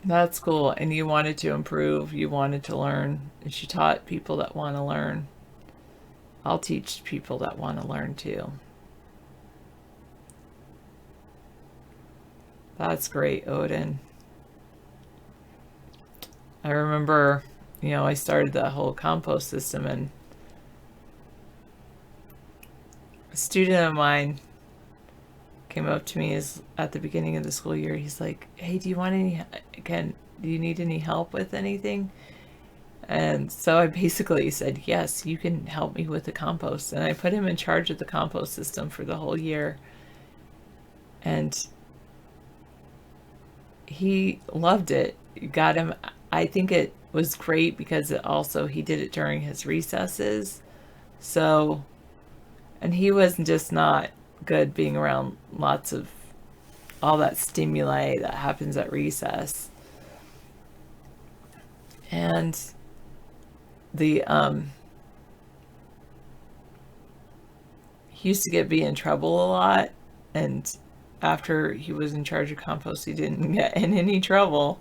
That's cool. And you wanted to improve. You wanted to learn. And she taught people that want to learn. I'll teach people that want to learn too. That's great, Odin. I remember, I started that whole compost system, and a student of mine came up to me at the beginning of the school year. He's like, "Hey, do you need any help with anything?" And so I basically said, "Yes, you can help me with the compost." And I put him in charge of the compost system for the whole year. And he loved it. Got him. I think it was great because he did it during his recesses. So, and he was just not good being around lots of all that stimuli that happens at recess. And he used to be in trouble a lot, and after he was in charge of compost, he didn't get in any trouble.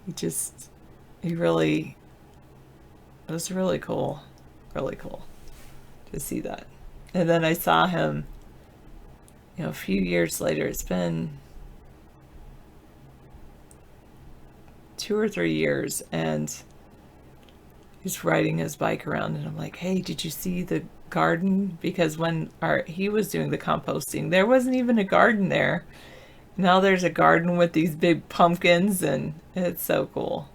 It was really cool to see that. And then I saw him, a few years later. It's been 2 or 3 years, and he's riding his bike around, and I'm like, "Hey, did you see the garden?" Because when he was doing the composting, there wasn't even a garden there. Now there's a garden with these big pumpkins, and it's so cool.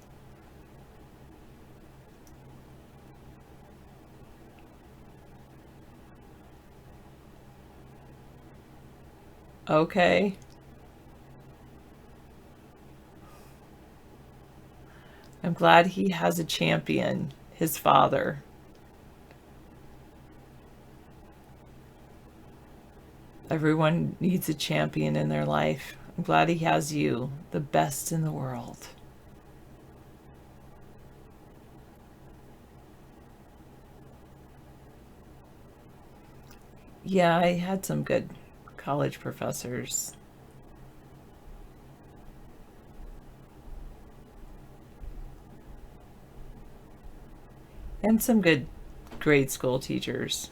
Okay. I'm glad he has a champion, his father. Everyone needs a champion in their life. I'm glad he has you, the best in the world. Yeah, I had some good college professors. And some good grade school teachers.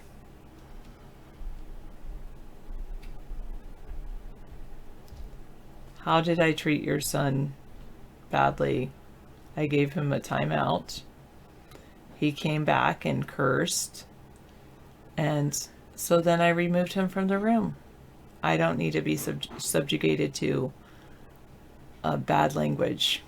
How did I treat your son badly? I gave him a timeout. he came back and cursed. And so then I removed him from the room. I don't need to be subjugated to bad language.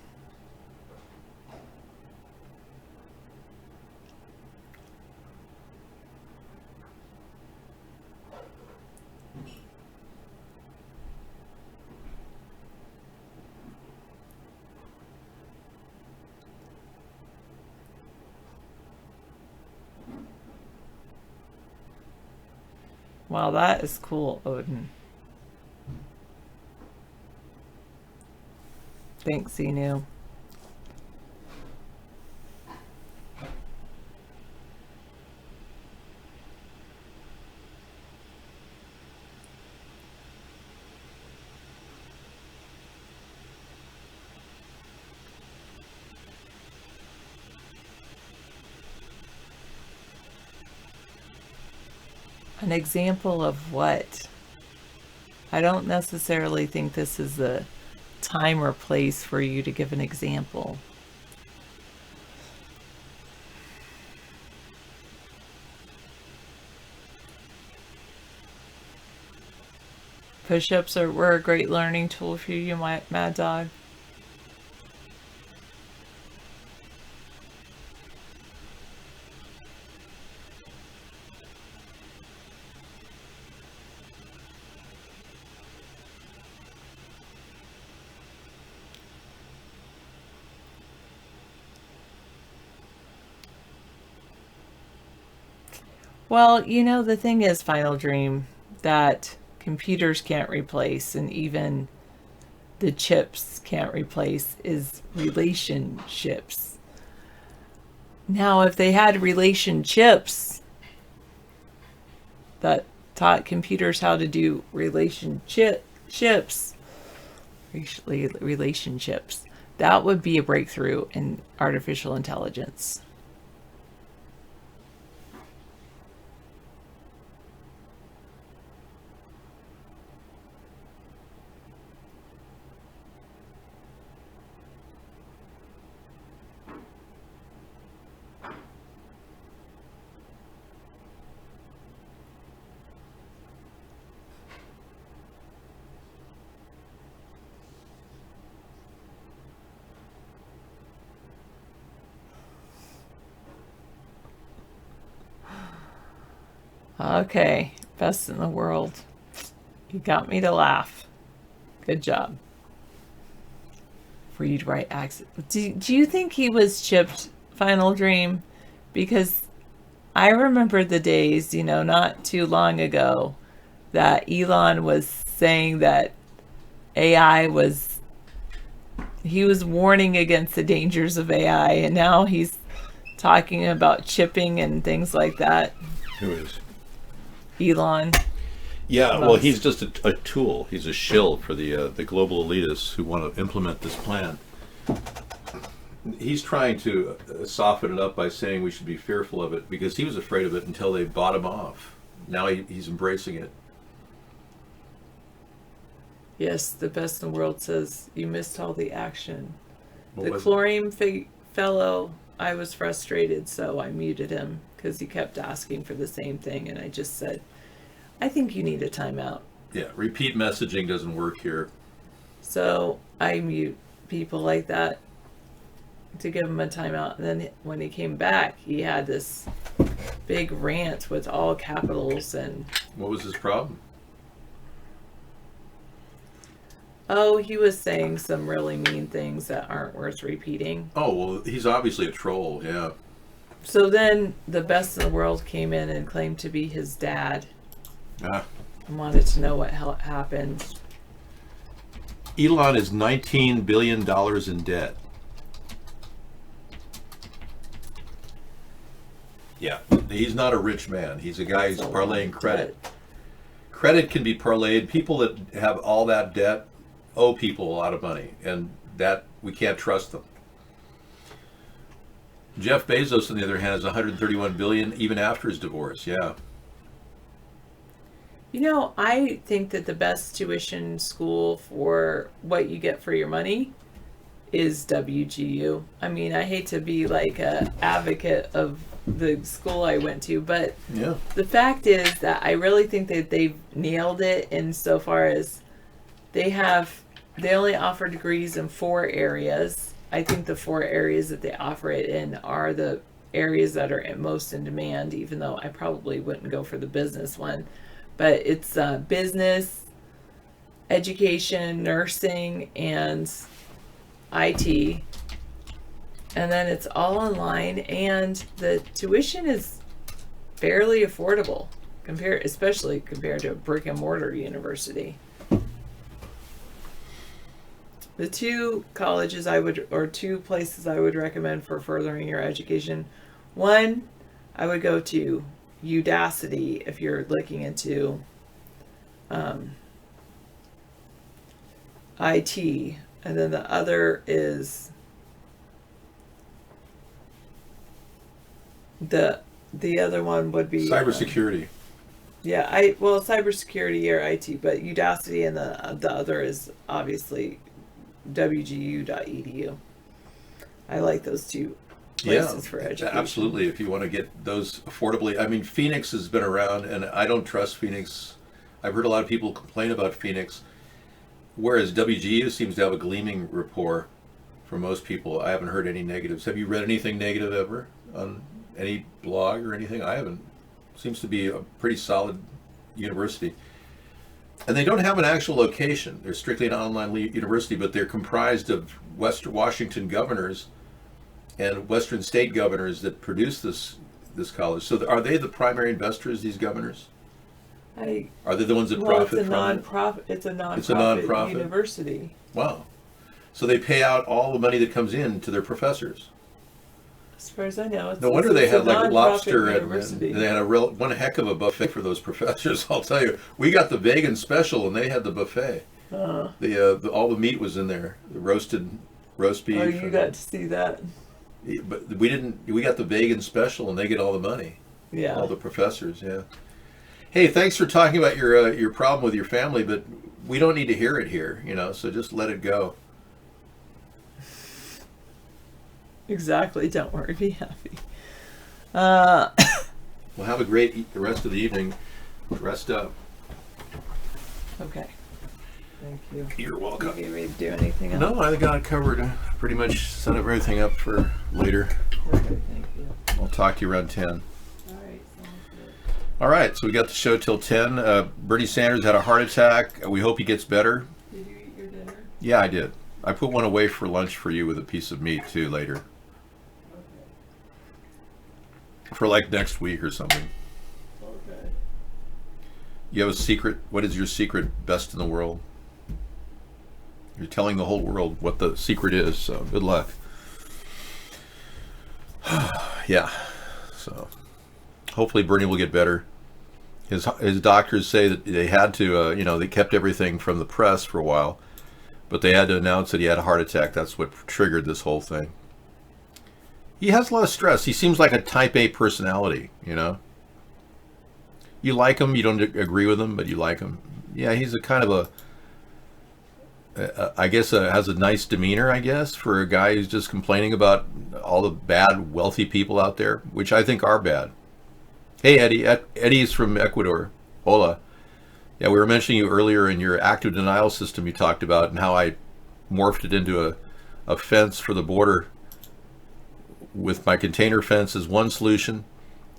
Wow, that is cool, Odin. Thanks, Inu. An example of what? I don't necessarily think this is the time or place for you to give an example. Push-ups were a great learning tool for you, Mad Dog. Well, you know, the thing is, Final Dream, that computers can't replace, and even the chips can't replace, is relationships. Now, if they had relationships that taught computers how to do relationships, that would be a breakthrough in artificial intelligence. Okay, best in the world. You got me to laugh. Good job. For you to write accent. Do you think he was chipped, Final Dream? Because I remember the days, you know, not too long ago, that Elon was saying that AI was, he was warning against the dangers of AI, and now he's talking about chipping and things like that. Who is? Elon. Yeah, well, he's just a tool. He's a shill for the global elitists who want to implement this plan. He's trying to soften it up by saying we should be fearful of it, because he was afraid of it until they bought him off. Now he's embracing it. Yes, the best in the world says you missed all the action. What The was it? chlorine fellow, I was frustrated, so I muted him because he kept asking for the same thing, and I just said, I think you need a timeout. Yeah, repeat messaging doesn't work here. So I mute people like that to give him a timeout. And then when he came back, he had this big rant with all capitals. And What was his problem? oh, he was saying some really mean things that aren't worth repeating. Oh, well, he's obviously a troll, yeah. So then the best in the world came in and claimed to be his dad Ah. and wanted to know what happened. Elon is $19 billion in debt. Yeah, he's not a rich man. He's a guy who's parlaying credit. Credit can be parlayed. People that have all that debt owe people a lot of money, and that we can't trust them. Jeff Bezos, on the other hand, has $131 billion even after his divorce. Yeah. You know, I think that the best tuition school for what you get for your money is WGU. I mean, I hate to be like a advocate of the school I went to, but Yeah. the fact is that I really think that they've nailed it insofar as they only offer degrees in 4 areas. I think the 4 areas that they offer it in are the areas that are most in demand, even though I probably wouldn't go for the business one. But it's business, education, nursing, and IT. And then it's all online, and the tuition is fairly affordable, especially compared to a brick and mortar university. The 2 colleges or 2 places I would recommend for furthering your education. One, I would go to Udacity if you're looking into IT, and then the other is the other one would be Cybersecurity. Cybersecurity or IT, but Udacity, and the other is obviously wgu.edu. I like those 2 places for education. Absolutely. If you want to get those affordably. I mean, Phoenix has been around, and I don't trust Phoenix. I've heard a lot of people complain about Phoenix, whereas WGU seems to have a gleaming rapport for most people. I haven't heard any negatives. Have you read anything negative ever on any blog or anything? I haven't. Seems to be a pretty solid university. And they don't have an actual location. They're strictly an online university, but they're comprised of Western Washington governors and Western state governors that produce this college. So are they the primary investors, these governors? Are they the ones that profit from it? It's a nonprofit university. Wow. So they pay out all the money that comes in to their professors. As far as I know, no wonder they had like lobster and university. they had one heck of a buffet for those professors. I'll tell you, we got the vegan special and they had the buffet. All the meat was in there, the roast beef. Oh, you got to see that. But we didn't. We got the vegan special and they get all the money. Yeah. All the professors. Yeah. Hey, thanks for talking about your problem with your family, but we don't need to hear it here. So just let it go. Exactly. Don't worry. Be happy. Well, have a great the rest of the evening. Rest up. Okay. Thank you. You're welcome. You getting ready to do anything else? No, I got it covered. Pretty much set everything up for later. Okay. Thank you. I'll talk to you around 10. All right. Sounds good. All right. So we got the show till 10. Bernie Sanders had a heart attack. We hope he gets better. Did you eat your dinner? Yeah, I did. I put one away for lunch for you with a piece of meat too later. For like next week or something. Okay. You have a secret? What is your secret best in the world? You're telling the whole world what the secret is, so good luck. Yeah. So hopefully Bernie will get better. His doctors say that they had to, they kept everything from the press for a while, but they had to announce that he had a heart attack. That's what triggered this whole thing. He has a lot of stress. He seems like a type A personality, You like him, you don't agree with him, but you like him. Yeah, he's a kind of has a nice demeanor, I guess, for a guy who's just complaining about all the bad, wealthy people out there, which I think are bad. Hey, Eddie. Eddie's from Ecuador. Hola. Yeah, we were mentioning you earlier in your active denial system you talked about and how I morphed it into a fence for the border with my container fence as one solution,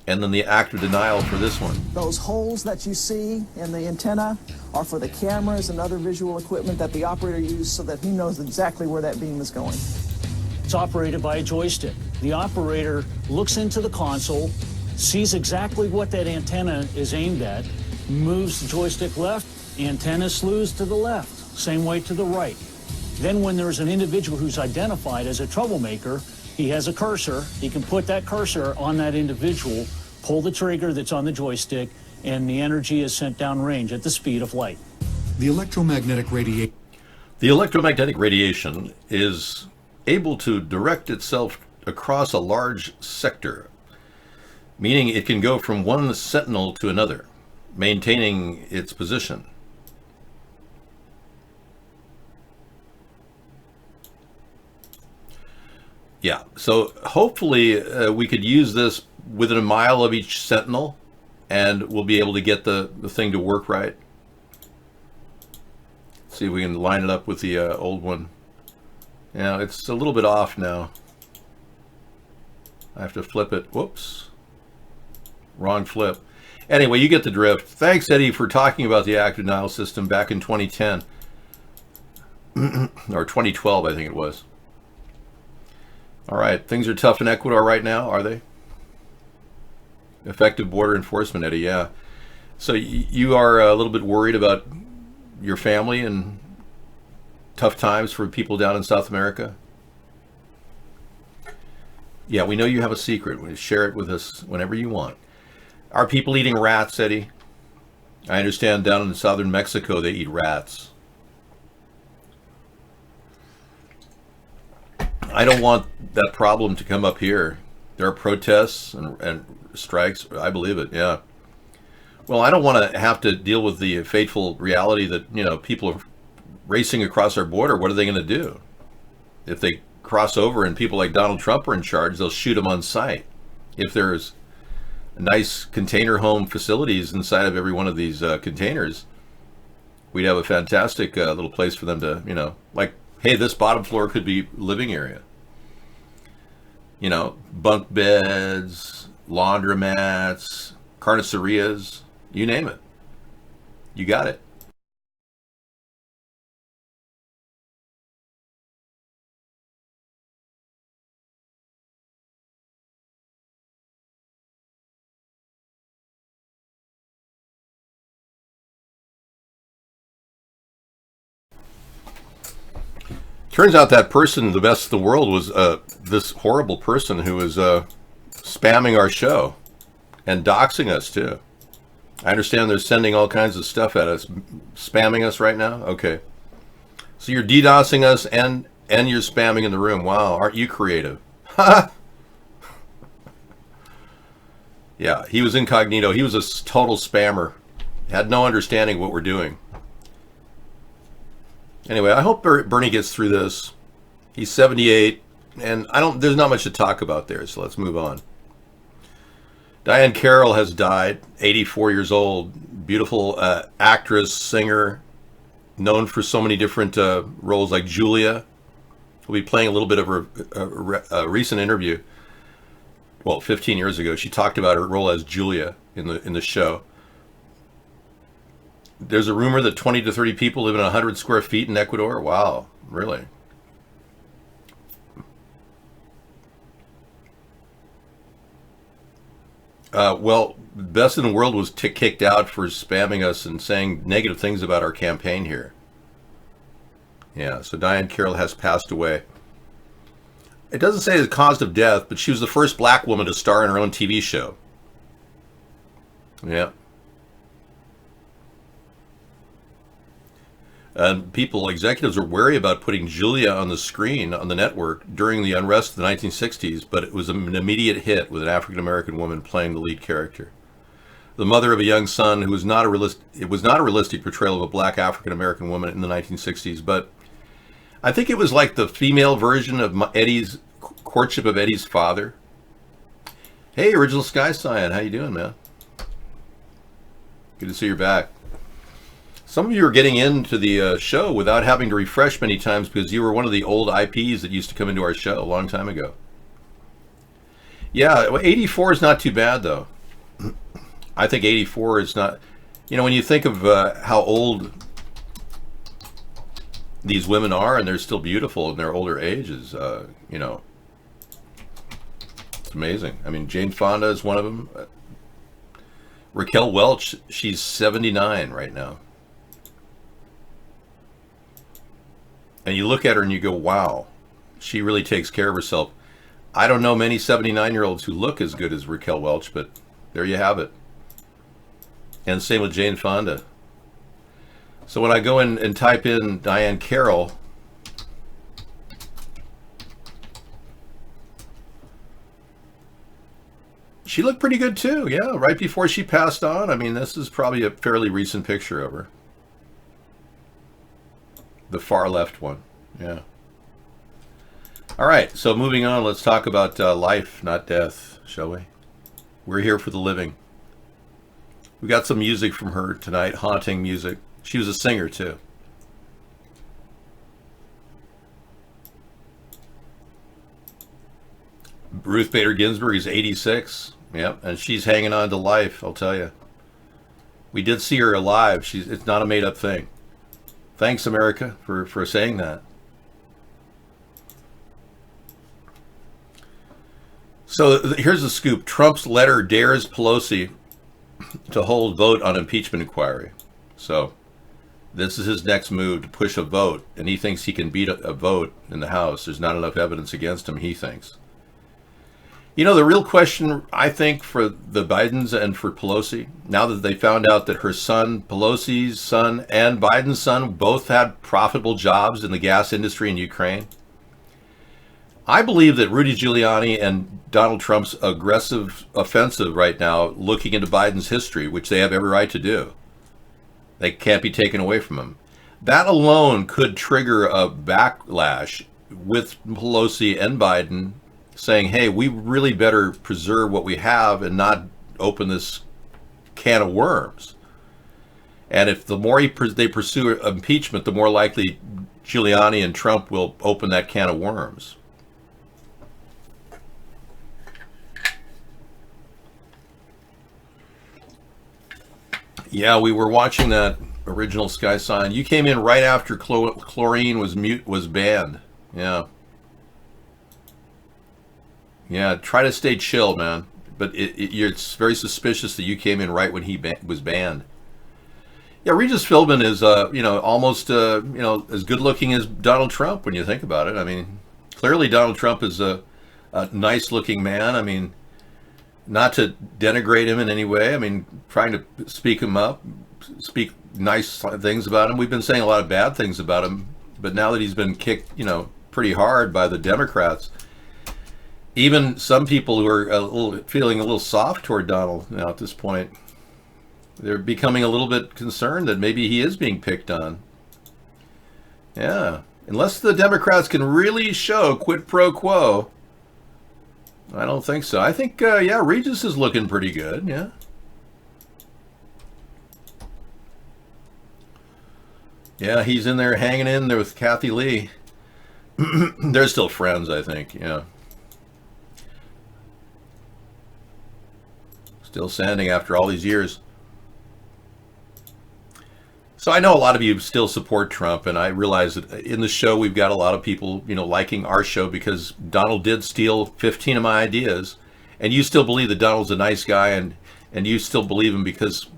and then the active denial for this one. Those holes that you see in the antenna are for the cameras and other visual equipment that the operator uses so that he knows exactly where that beam is going. It's operated by a joystick. The operator looks into the console, sees exactly what that antenna is aimed at, moves the joystick left, antenna slews to the left, same way to the right. Then when there's an individual who's identified as a troublemaker, he has a cursor. He can put that cursor on that individual, pull the trigger that's on the joystick, and the energy is sent downrange at the speed of light. The electromagnetic radiation. The electromagnetic radiation is able to direct itself across a large sector, meaning it can go from one sentinel to another, maintaining its position. Yeah, so hopefully we could use this within a mile of each sentinel, and we'll be able to get the thing to work right. See if we can line it up with the old one. Yeah, it's a little bit off now. I have to flip it. Whoops. Wrong flip. Anyway, you get the drift. Thanks, Eddie, for talking about the active denial system back in 2010. Or 2012, I think it was. All right, things are tough in Ecuador right now, are they? Effective border enforcement, Eddie, yeah. So you are a little bit worried about your family and tough times for people down in South America? Yeah, we know you have a secret. Share it with us whenever you want. Are people eating rats, Eddie? I understand down in southern Mexico they eat rats. I don't want that problem to come up here. There are protests and strikes. I believe it, yeah. Well, I don't want to have to deal with the fateful reality that, you know, people are racing across our border. What are they going to do? If they cross over and people like Donald Trump are in charge, they'll shoot them on sight. If there's nice container home facilities inside of every one of these containers, we'd have a fantastic little place for them to, you know, like, hey, this bottom floor could be living area. You know, bunk beds, laundromats, carnicerias, you name it. You got it. Turns out that person, the best in the world, was this horrible person who was spamming our show and doxing us too. I understand they're sending all kinds of stuff at us, spamming us right now. Okay, so you're DDoSing us and you're spamming in the room. Wow, aren't you creative? Yeah, he was incognito. He was a total spammer. Had no understanding of what we're doing. Anyway, I hope Bernie gets through this. He's 78, and there's not much to talk about there, so let's move on. Diane Carroll has died, 84 years old. Beautiful actress, singer, known for so many different roles like Julia. We'll be playing a little bit of a recent interview. Well, 15 years ago, she talked about her role as Julia in the show. There's a rumor that 20 to 30 people live in 100 square feet in Ecuador. Wow, really? Well, Best in the World was kicked out for spamming us and saying negative things about our campaign here. Yeah, so Diane Carroll has passed away. It doesn't say the cause of death, but she was the first black woman to star in her own TV show. Yeah. And executives are wary about putting Julia on the screen on the network during the unrest of the 1960s, but it was an immediate hit with an African-American woman playing the lead character. The mother of a young son who was not a realistic portrayal of a black African-American woman in the 1960s, but I think it was like the female version of Eddie's courtship of Eddie's father. Hey, Original Sky Cyan, how you doing, man? Good to see you're back. Some of you are getting into the show without having to refresh many times because you were one of the old IPs that used to come into our show a long time ago. Yeah, 84 is not too bad, though. I think 84 is not... You know, when you think of how old these women are, and they're still beautiful in their older ages, you know, it's amazing. I mean, Jane Fonda is one of them. Raquel Welch, she's 79 right now. And you look at her and you go, wow, she really takes care of herself. I don't know many 79-year-olds who look as good as Raquel Welch, but there you have it. And same with Jane Fonda. So when I go in and type in Diane Carroll, she looked pretty good too, yeah, right before she passed on. I mean, this is probably a fairly recent picture of her. The far left one, yeah. All right, so moving on, let's talk about life, not death, shall we? We're here for the living. We got some music from her tonight, haunting music. She was a singer too. Ruth Bader Ginsburg is 86. Yep, and she's hanging on to life, I'll tell you. We did see her alive. It's not a made-up thing. Thanks, America, for saying that. So here's the scoop. Trump's letter dares Pelosi to hold vote on impeachment inquiry. So this is his next move, to push a vote, and he thinks he can beat a vote in the House. There's not enough evidence against him, he thinks. You know, the real question, I think, for the Bidens and for Pelosi, now that they found out that her son, Pelosi's son, and Biden's son both had profitable jobs in the gas industry in Ukraine, I believe that Rudy Giuliani and Donald Trump's aggressive offensive right now, looking into Biden's history, which they have every right to do, they can't be taken away from him. That alone could trigger a backlash with Pelosi and Biden saying, hey, we really better preserve what we have and not open this can of worms. And if the more they pursue impeachment, the more likely Giuliani and Trump will open that can of worms. Yeah, we were watching that original Sky Sign. You came in right after chlorine was banned. Yeah. Yeah, try to stay chill, man. But it's very suspicious that you came in right when he was banned. Yeah, Regis Philbin is, almost, as good looking as Donald Trump when you think about it. I mean, clearly Donald Trump is a nice looking man. I mean, not to denigrate him in any way. I mean, trying to speak him up, speak nice things about him. We've been saying a lot of bad things about him, but now that he's been kicked, pretty hard by the Democrats, even some people who are feeling a little soft toward Donald now at this point, they're becoming a little bit concerned that maybe he is being picked on. Yeah, unless the Democrats can really show quid pro quo, I don't think so. I think, Regis is looking pretty good, yeah. Yeah, he's in there hanging in there with Kathy Lee. They're still friends, I think, yeah. Still standing after all these years. So I know a lot of you still support Trump, and I realize that in the show we've got a lot of people, liking our show because Donald did steal 15 of my ideas, and you still believe that Donald's a nice guy, and you still believe him because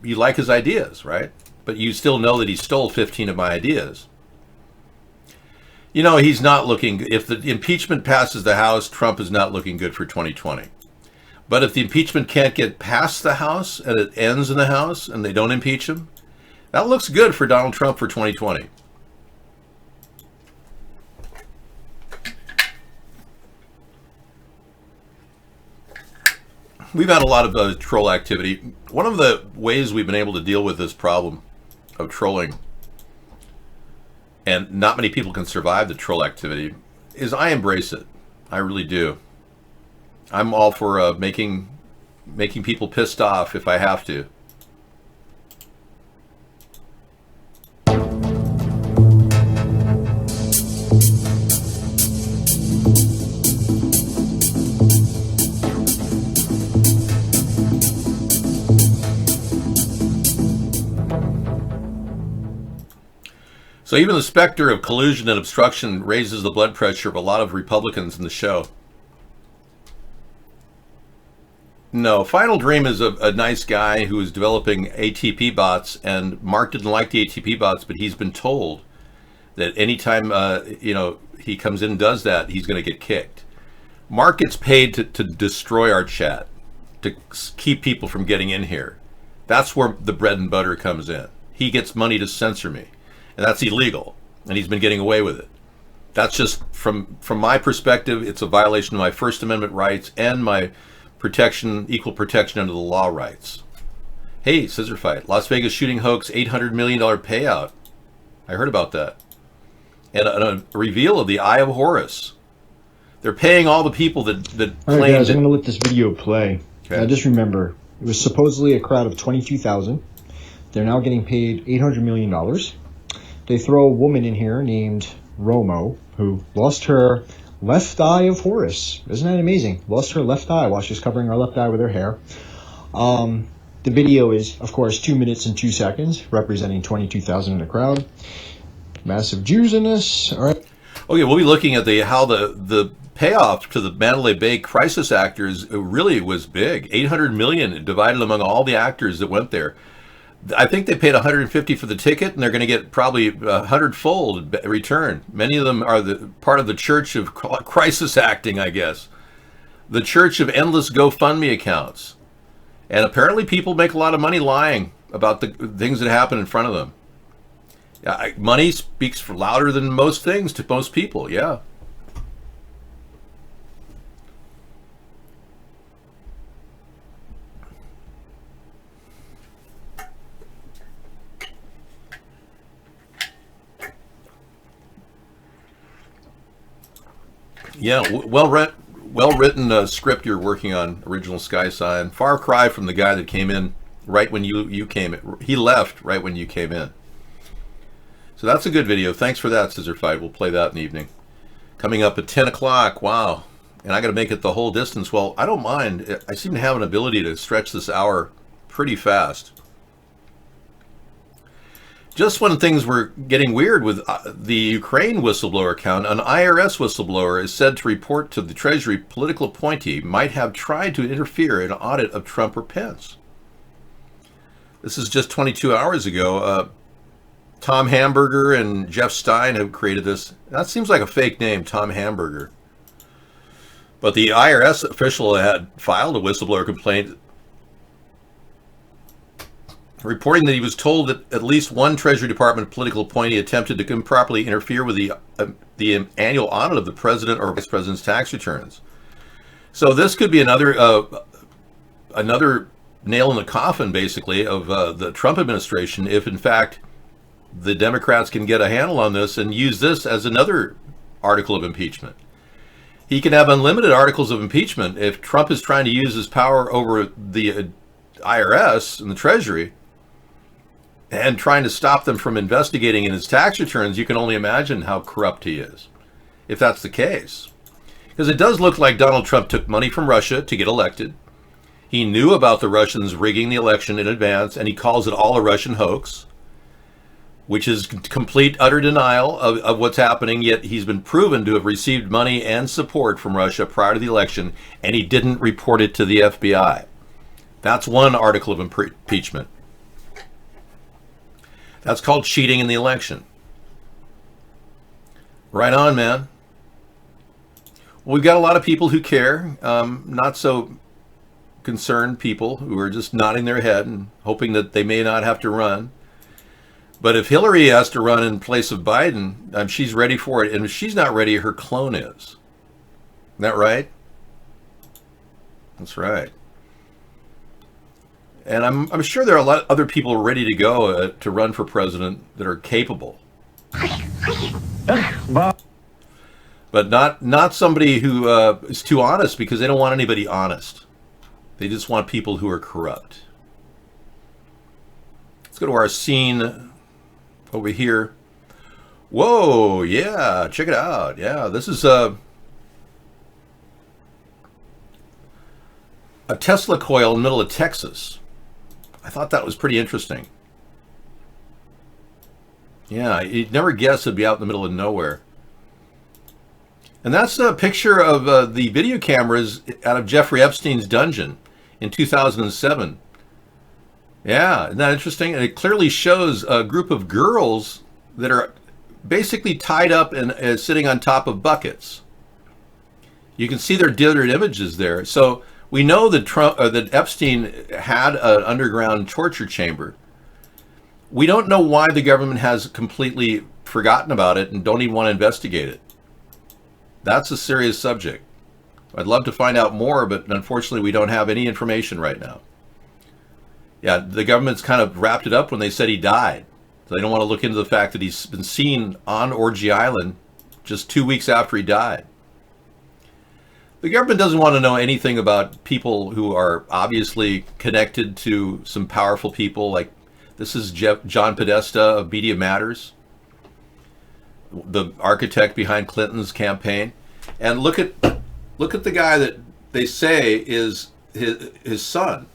you like his ideas, right? But you still know that he stole 15 of my ideas. He's not looking, if the impeachment passes the House, Trump is not looking good for 2020. But if the impeachment can't get past the House and it ends in the House and they don't impeach him, that looks good for Donald Trump for 2020. We've had a lot of troll activity. One of the ways we've been able to deal with this problem of trolling, and not many people can survive the troll activity, is I embrace it. I really do. I'm all for making people pissed off if I have to. So even the specter of collusion and obstruction raises the blood pressure of a lot of Republicans in the show. No, Final Dream is a nice guy who is developing ATP bots, and Mark didn't like the ATP bots, but he's been told that anytime he comes in and does that, he's going to get kicked. Mark gets paid to destroy our chat, to keep people from getting in here. That's where the bread and butter comes in. He gets money to censor me, and that's illegal, and he's been getting away with it. That's just, from my perspective, it's a violation of my First Amendment rights and my equal protection under the law rights. Hey, Scissor Fight, Las Vegas shooting hoax, $800 million payout. I heard about that. and a reveal of the Eye of Horus. They're paying all the people that All right, claim guys, I'm that. going to let this video play. Okay. Just remember, it was supposedly a crowd of 22,000. They're now getting paid $800 million. They throw a woman in here named Romo, who lost her left eye of Horus. Isn't that amazing? Lost her left eye while she's covering her left eye with her hair. The video is, of course, 2 minutes and 2 seconds, representing 22,000 in the crowd. Massive Jews in this. All right. Okay, we'll be looking at how the payoff to the Mandalay Bay crisis actors really was big. 800 million divided among all the actors that went there. I think they paid 150 for the ticket, and they're going to get probably 100-fold return. Many of them are part of the Church of Crisis Acting, I guess. The Church of Endless GoFundMe accounts. And apparently people make a lot of money lying about the things that happen in front of them. Money speaks for louder than most things to most people, yeah. Yeah, well-written script you're working on, Original Sky Sign. Far cry from the guy that came in right when you came in. He left right when you came in. So that's a good video. Thanks for that, Scissor Fight. We'll play that in the evening. Coming up at 10 o'clock. Wow. And I got to make it the whole distance. Well, I don't mind. I seem to have an ability to stretch this hour pretty fast. Just when things were getting weird with the Ukraine whistleblower account, an IRS whistleblower is said to report to the Treasury political appointee might have tried to interfere in an audit of Trump or Pence. This is just 22 hours ago. Tom Hamburger and Jeff Stein have created this. That seems like a fake name, Tom Hamburger. But the IRS official had filed a whistleblower complaint reporting that he was told that at least one Treasury Department political appointee attempted to improperly interfere with the annual audit of the president or vice president's tax returns. So this could be another nail in the coffin, basically, of the Trump administration, if in fact the Democrats can get a handle on this and use this as another article of impeachment. He can have unlimited articles of impeachment if Trump is trying to use his power over the IRS and the Treasury and trying to stop them from investigating in his tax returns. You can only imagine how corrupt he is, if that's the case. Because it does look like Donald Trump took money from Russia to get elected. He knew about the Russians rigging the election in advance, and he calls it all a Russian hoax, which is complete, utter denial of what's happening, yet he's been proven to have received money and support from Russia prior to the election, and he didn't report it to the FBI. That's one article of impeachment. That's called cheating in the election. Right on, man. Well, we've got a lot of people who care, not so concerned people who are just nodding their head and hoping that they may not have to run. But if Hillary has to run in place of Biden, she's ready for it. And if she's not ready, her clone is. Isn't that right? That's right. And I'm sure there are a lot of other people ready to go to run for president that are capable. But not somebody who is too honest, because they don't want anybody honest. They just want people who are corrupt. Let's go to our scene over here. Whoa, yeah, check it out. Yeah, this is a Tesla coil in the middle of Texas. I thought that was pretty interesting. Yeah, you'd never guess it'd be out in the middle of nowhere. And that's a picture of the video cameras out of Jeffrey Epstein's dungeon in 2007. Yeah, isn't that interesting? And it clearly shows a group of girls that are basically tied up and sitting on top of buckets. You can see their different images there. So we know that that Epstein had an underground torture chamber. We don't know why the government has completely forgotten about it and don't even want to investigate it. That's a serious subject. I'd love to find out more, but unfortunately we don't have any information right now. Yeah, the government's kind of wrapped it up when they said he died. They don't want to look into the fact that he's been seen on Orgy Island just 2 weeks after he died. The government doesn't want to know anything about people who are obviously connected to some powerful people. Like, this is John Podesta of Media Matters, the architect behind Clinton's campaign. And look at the guy that they say is his son.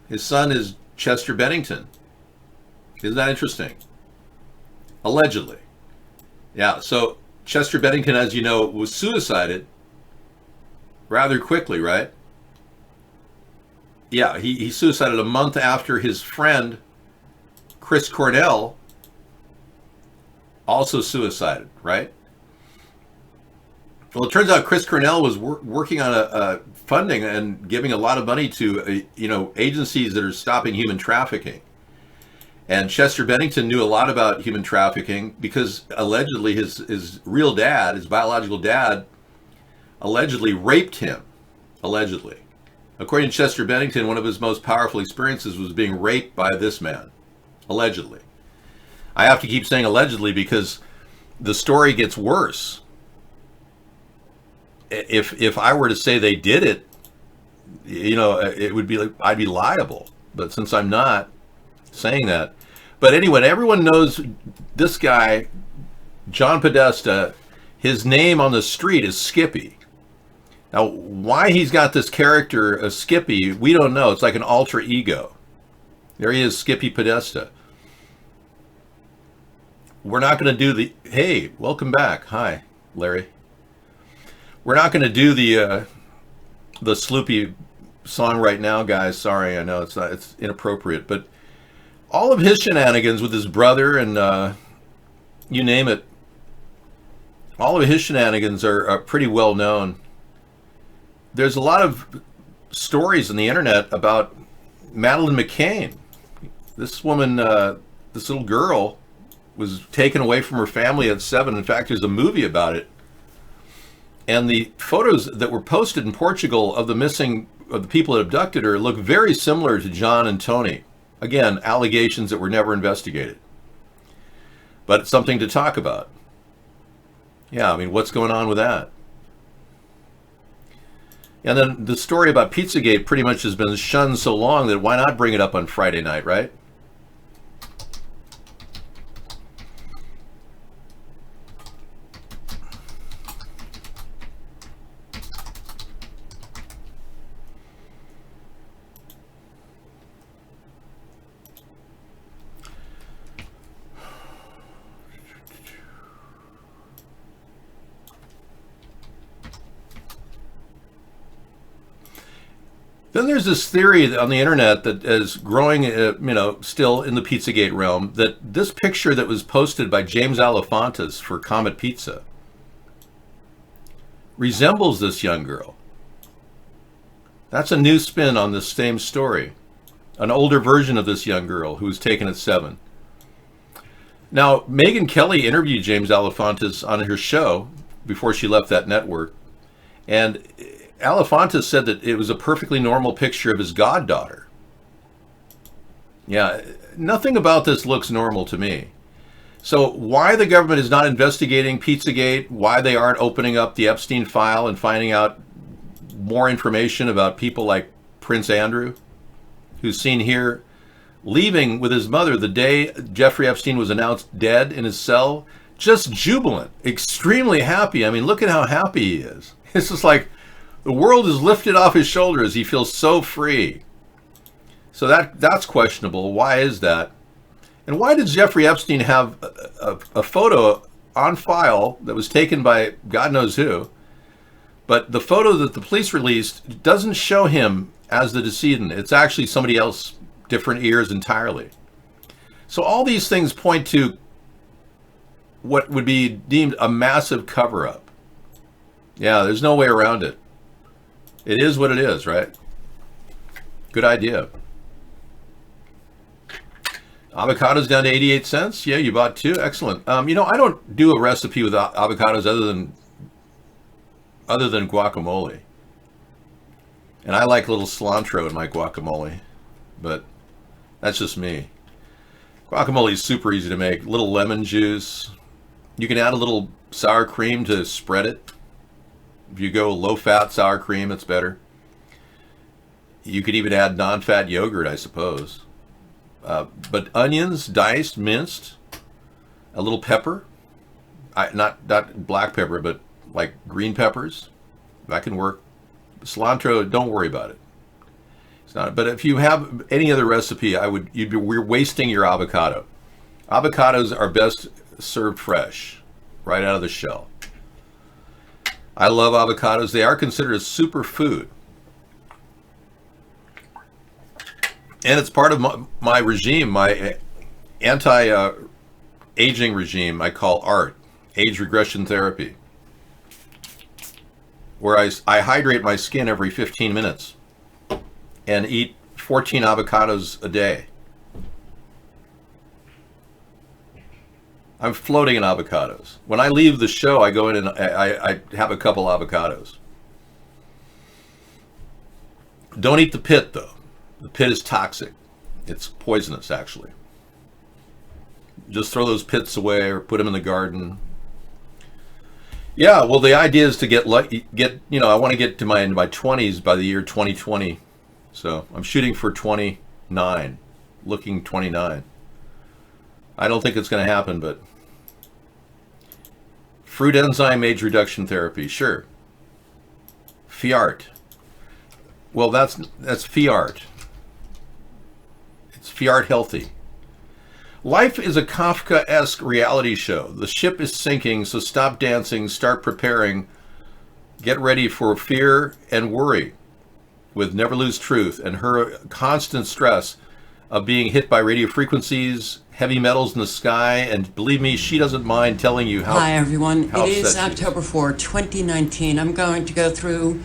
His son is Chester Bennington. Isn't that interesting? Allegedly. Yeah, so Chester Bennington, as you know, was suicided rather quickly, right? Yeah, he suicided a month after his friend Chris Cornell also suicided, right? Well, it turns out Chris Cornell was working on a funding and giving a lot of money to agencies that are stopping human trafficking. And Chester Bennington knew a lot about human trafficking because allegedly his real dad, his biological dad, allegedly raped him. Allegedly. According to Chester Bennington, one of his most powerful experiences was being raped by this man. Allegedly. I have to keep saying allegedly because the story gets worse. If I were to say they did it, it would be like I'd be liable. But since I'm not saying that. But anyway, everyone knows this guy, John Podesta. His name on the street is Skippy. Now, why he's got this character of Skippy, we don't know. It's like an alter ego. There he is, Skippy Podesta. We're not going to do the... Hey, welcome back. Hi, Larry. We're not going to do the Sloopy song right now, guys. Sorry, I know it's inappropriate. But all of his shenanigans with his brother and you name it, all of his shenanigans are pretty well known. There's a lot of stories on the internet about Madeleine McCann. This woman, this little girl, was taken away from her family at 7. In fact, there's a movie about it. And the photos that were posted in Portugal of the people that abducted her look very similar to John and Tony. Again, allegations that were never investigated. But it's something to talk about. Yeah, I mean, what's going on with that? And then the story about Pizzagate pretty much has been shunned so long that why not bring it up on Friday night, right? Then there's this theory on the internet that is growing, still in the Pizzagate realm, that this picture that was posted by James Alefantis for Comet Pizza resembles this young girl. That's a new spin on this same story. An older version of this young girl who was taken at 7. Now, Megyn Kelly interviewed James Alefantis on her show before she left that network. And Alefantis said that it was a perfectly normal picture of his goddaughter. Yeah, nothing about this looks normal to me. So why the government is not investigating Pizzagate, why they aren't opening up the Epstein file and finding out more information about people like Prince Andrew, who's seen here leaving with his mother the day Jeffrey Epstein was announced dead in his cell, just jubilant, extremely happy. I mean, look at how happy he is. It's just like the world is lifted off his shoulders. He feels so free. So that's questionable. Why is that? And why did Jeffrey Epstein have a photo on file that was taken by God knows who? But the photo that the police released doesn't show him as the decedent. It's actually somebody else, different ears entirely. So all these things point to what would be deemed a massive cover-up. Yeah, there's no way around it. It is what it is, right? Good idea. Avocados down to 88 cents. Yeah, you bought 2. Excellent. I don't do a recipe with avocados other than guacamole. And I like a little cilantro in my guacamole, but that's just me. Guacamole is super easy to make. Little lemon juice. You can add a little sour cream to spread it. If you go low-fat sour cream, it's better. You could even add non-fat yogurt, I suppose. But onions, diced, minced, a little pepper. Not black pepper, but like green peppers. That can work. Cilantro, don't worry about it. It's not. But if you have any other recipe, we're wasting your avocado. Avocados are best served fresh, right out of the shell. I love avocados. They are considered a superfood. And it's part of my regime, my anti-aging regime I call ART, age regression therapy, where I hydrate my skin every 15 minutes and eat 14 avocados a day. I'm floating in avocados. When I leave the show, I go in and I have a couple avocados. Don't eat the pit, though. The pit is toxic. It's poisonous, actually. Just throw those pits away or put them in the garden. Yeah, well, the idea is to I want to get to my 20s by the year 2020. So I'm shooting for 29, looking 29. I don't think it's going to happen, but fruit enzyme age reduction therapy, sure. Fiart. Well, that's Fiart. It's Fiart Healthy. Life is a Kafka-esque reality show. The ship is sinking, so stop dancing, start preparing. Get ready for fear and worry with Never Lose Truth and her constant stress of being hit by radio frequencies, heavy metals in the sky, and believe me, she doesn't mind telling you how. Hi, everyone. How it is upset she October 4, 2019. I'm going to go through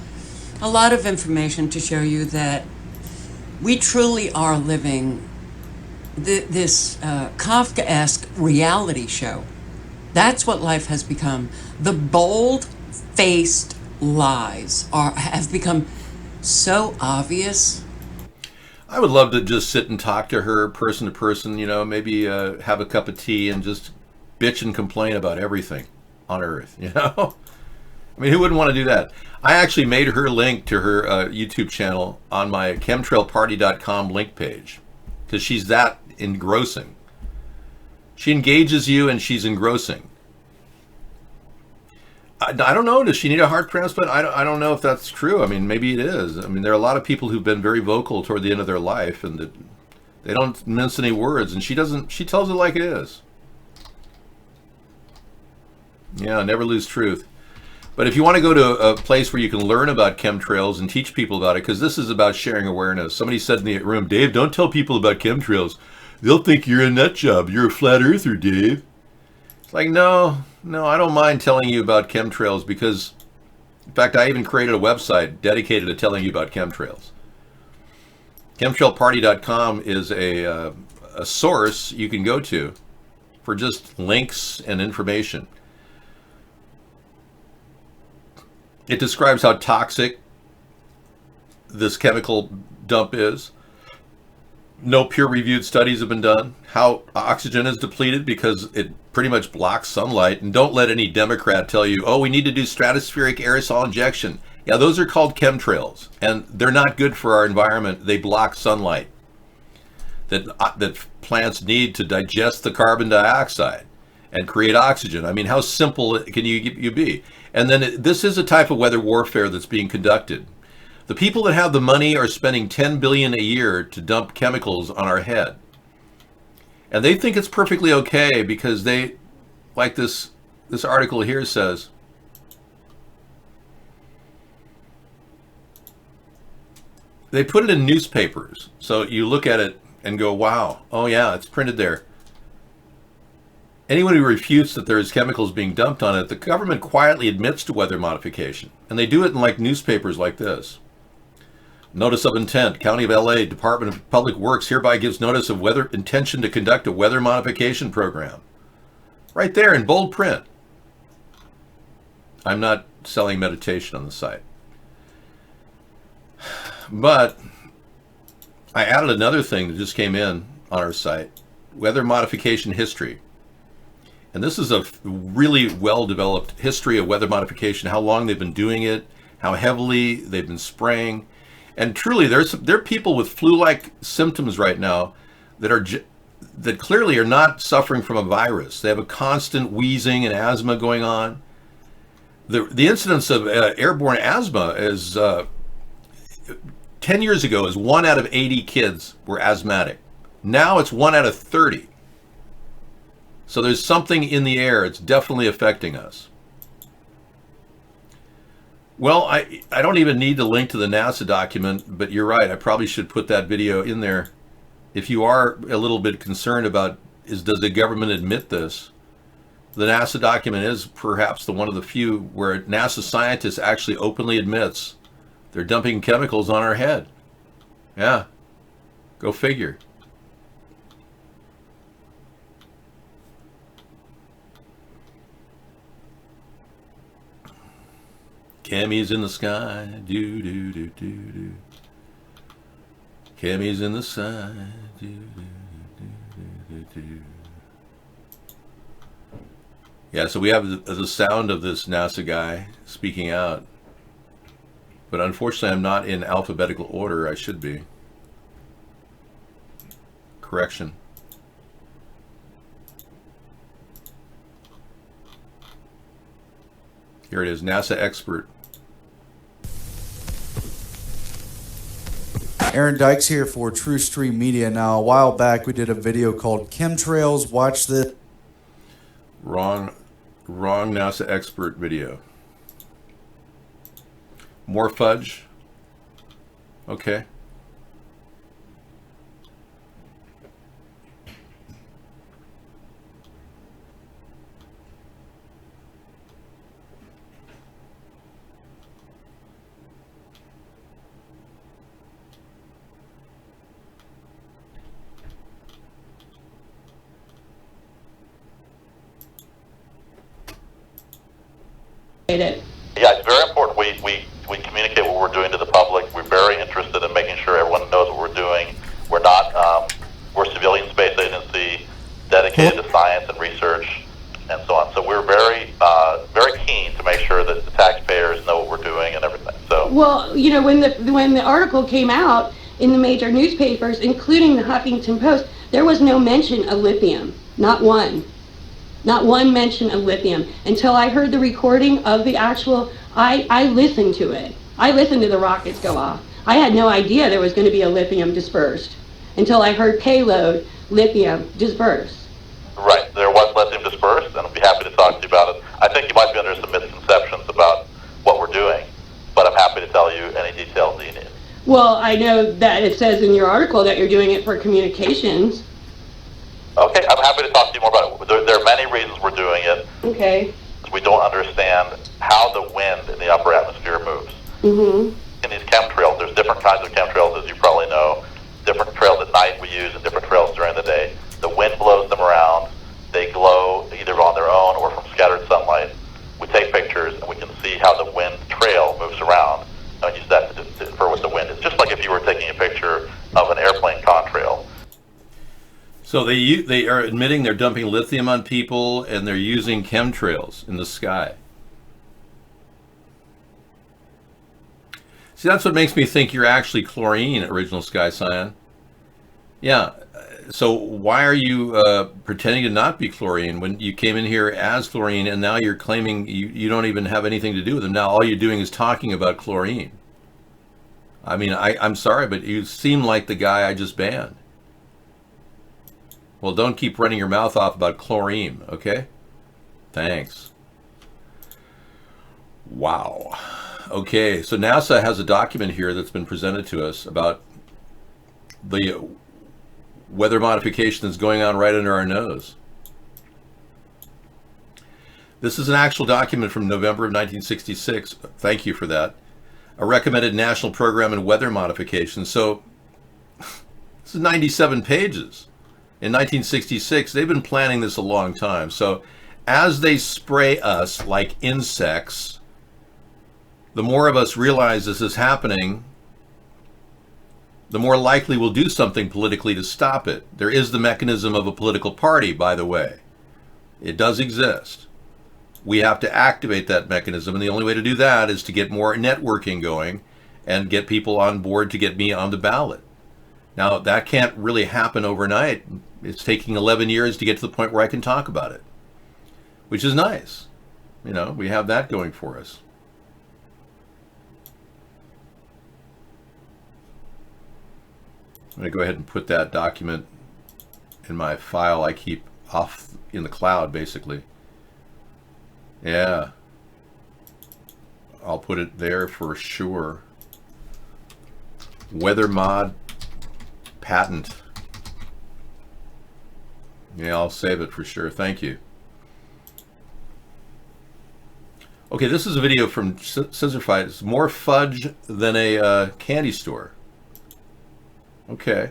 a lot of information to show you that we truly are living this Kafka-esque reality show. That's what life has become. The bold-faced lies have become so obvious. I would love to just sit and talk to her person to person, maybe have a cup of tea and just bitch and complain about everything on earth, I mean, who wouldn't want to do that? I actually made her link to her YouTube channel on my chemtrailparty.com link page because she's that engrossing. She engages you and she's engrossing. I don't know. Does she need a heart transplant? I don't know if that's true. I mean, maybe it is. I mean, there are a lot of people who've been very vocal toward the end of their life and they don't mince any words, and she tells it like it is. Yeah, Never Lose Truth. But if you want to go to a place where you can learn about chemtrails and teach people about it, because this is about sharing awareness. Somebody said in the room, Dave, don't tell people about chemtrails. They'll think you're a nut job. You're a flat earther, Dave. It's like, no, I don't mind telling you about chemtrails because, in fact, I even created a website dedicated to telling you about chemtrails. Chemtrailparty.com is a source you can go to for just links and information. It describes how toxic this chemical dump is. No peer-reviewed studies have been done. How oxygen is depleted because it pretty much blocks sunlight. And don't let any Democrat tell you, oh, we need to do stratospheric aerosol injection. Yeah, those are called chemtrails, and they're not good for our environment. They block sunlight that plants need to digest the carbon dioxide and create oxygen. I mean, how simple can you be? And then this is a type of weather warfare that's being conducted. The people that have the money are spending $10 billion a year to dump chemicals on our head. And they think it's perfectly okay because they, like this article here says, they put it in newspapers. So you look at it and go, wow, oh yeah, it's printed there. Anyone who refutes that there is chemicals being dumped on it, the government quietly admits to weather modification. And they do it in like newspapers like this. Notice of intent. County of LA, Department of Public Works hereby gives notice of weather intention to conduct a weather modification program. Right there in bold print. I'm not selling meditation on the site. But I added another thing that just came in on our site. weather modification history. And this is a really well-developed history of weather modification, how long they've been doing it, how heavily they've been spraying. And truly, there are people with flu-like symptoms right now that clearly are not suffering from a virus. They have a constant wheezing and asthma going on. The incidence of airborne asthma is 10 years ago is 1 out of 80 kids were asthmatic. Now it's 1 out of 30. So there's something in the air. It's definitely affecting us. Well, I don't even need to link to the NASA document, but you're right. I probably should put that video in there. If you are a little bit concerned about does the government admit this, the NASA document is perhaps one of the few where NASA scientists actually openly admits they're dumping chemicals on our head. Yeah, go figure. Cammy's in the sky, do do do do do. Cammy's in the sky, do do do do do. Yeah, so we have the sound of this NASA guy speaking out, but unfortunately, I'm not in alphabetical order. I should be. Correction. Here it is, NASA expert. Aaron Dykes here for True Stream Media. Now, a while back, we did a video called Chemtrails. Watch this. Wrong NASA expert video. More fudge. Okay. Yeah, it's very important we communicate what we're doing to the public. We're very interested in making sure everyone knows what we're doing. We're not, we're a civilian space agency dedicated to science and research and so on. So we're very keen to make sure that the taxpayers know what we're doing and everything. So, well, you know, when the article came out in the major newspapers, including the Huffington Post, there was no mention of lithium, not one. Not one mention of lithium until I heard the recording of the actual, I listened to it. I listened to the rockets go off. I had no idea there was going to be a lithium dispersed until I heard payload lithium dispersed. Right, there was lithium dispersed, and I'll be happy to talk to you about it. I think you might be under some misconceptions about what we're doing, but I'm happy to tell you any details that you need. Well, I know that it says in your article that you're doing it for communications. Okay, I'm happy to talk to you more about it. There are many reasons we're doing it. Okay. We don't understand how the wind in the upper atmosphere moves. Mm-hmm. In these chemtrails, there's different kinds of chemtrails, as you probably know. Different trails at night we use and different trails during the day. The wind blows them around. They glow either on their own or from scattered sunlight. We take pictures and we can see how the wind trail moves around and use that to infer what the wind is. Just like if you were taking a picture of an airplane contrail. So they are admitting they're dumping lithium on people and they're using chemtrails in the sky. See, that's what makes me think you're actually chlorine, Original Sky Cyan. Yeah, so why are you pretending to not be chlorine when you came in here as chlorine and now you're claiming you don't even have anything to do with them? Now all you're doing is talking about chlorine. I mean, I'm sorry, but you seem like the guy I just banned. Well, don't keep running your mouth off about chlorine, okay? Thanks. Wow. Okay, so NASA has a document here that's been presented to us about the weather modification that's going on right under our nose. This is an actual document from November of 1966. Thank you for that. A recommended national program in weather modification. So this is 97 pages. In 1966, they've been planning this a long time. So as they spray us like insects, the more of us realize this is happening, the more likely we'll do something politically to stop it. There is the mechanism of a political party, by the way. It does exist. We have to activate that mechanism, and the only way to do that is to get more networking going and get people on board to get me on the ballot. Now, that can't really happen overnight. It's taking 11 years to get to the point where I can talk about it, which is nice. You know, we have that going for us. I'm going to go ahead and put that document in my file I keep off in the cloud, basically. Yeah. I'll put it there for sure. Weather mod patent. Yeah, I'll save it for sure. Thank you. Okay, this is a video from Scissorfight. It's more fudge than a candy store. Okay.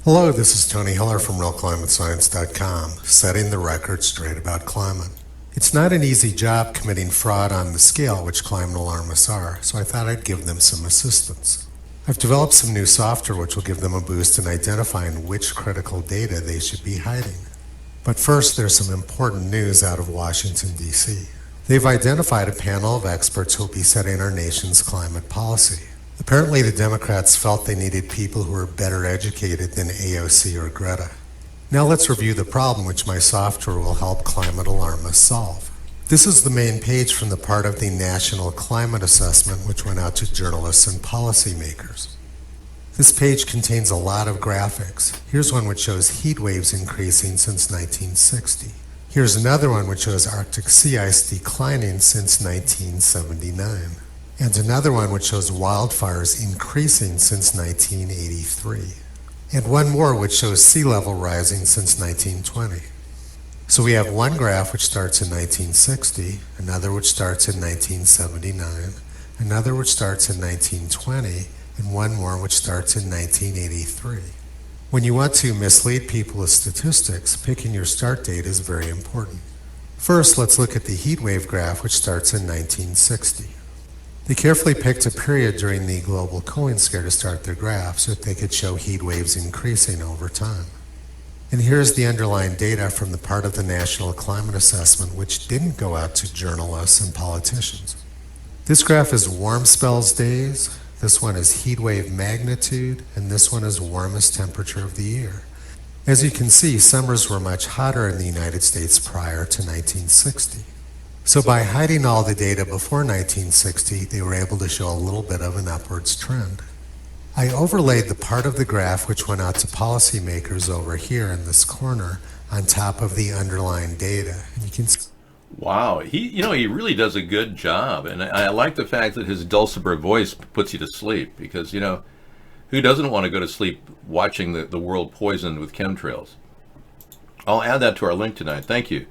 Hello, this is Tony Hiller from RealClimateScience.com, setting the record straight about climate. It's not an easy job committing fraud on the scale which climate alarmists are, so I thought I'd give them some assistance. I've developed some new software which will give them a boost in identifying which critical data they should be hiding. But first, there's some important news out of Washington, D.C. They've identified a panel of experts who will be setting our nation's climate policy. Apparently, the Democrats felt they needed people who were better educated than AOC or Greta. Now let's review the problem which my software will help climate alarmists solve. This is the main page from the part of the National Climate Assessment which went out to journalists and policymakers. This page contains a lot of graphics. Here's one which shows heat waves increasing since 1960. Here's another one which shows Arctic sea ice declining since 1979. And another one which shows wildfires increasing since 1983. And one more which shows sea level rising since 1920. So we have one graph which starts in 1960, another which starts in 1979, another which starts in 1920, and one more which starts in 1983. When you want to mislead people with statistics, picking your start date is very important. First, let's look at the heat wave graph which starts in 1960. They carefully picked a period during the global cooling scare to start their graph so that they could show heat waves increasing over time. And here's the underlying data from the part of the National Climate Assessment which didn't go out to journalists and politicians. This graph is warm spells days, this one is heat wave magnitude, and this one is warmest temperature of the year. As you can see, summers were much hotter in the United States prior to 1960. So by hiding all the data before 1960, they were able to show a little bit of an upwards trend. I overlaid the part of the graph which went out to policymakers over here in this corner on top of the underlying data. And you can see. Wow, he really does a good job, and I like the fact that his dulcimer voice puts you to sleep, because who doesn't want to go to sleep watching the world poisoned with chemtrails? I'll add that to our link tonight. Thank you.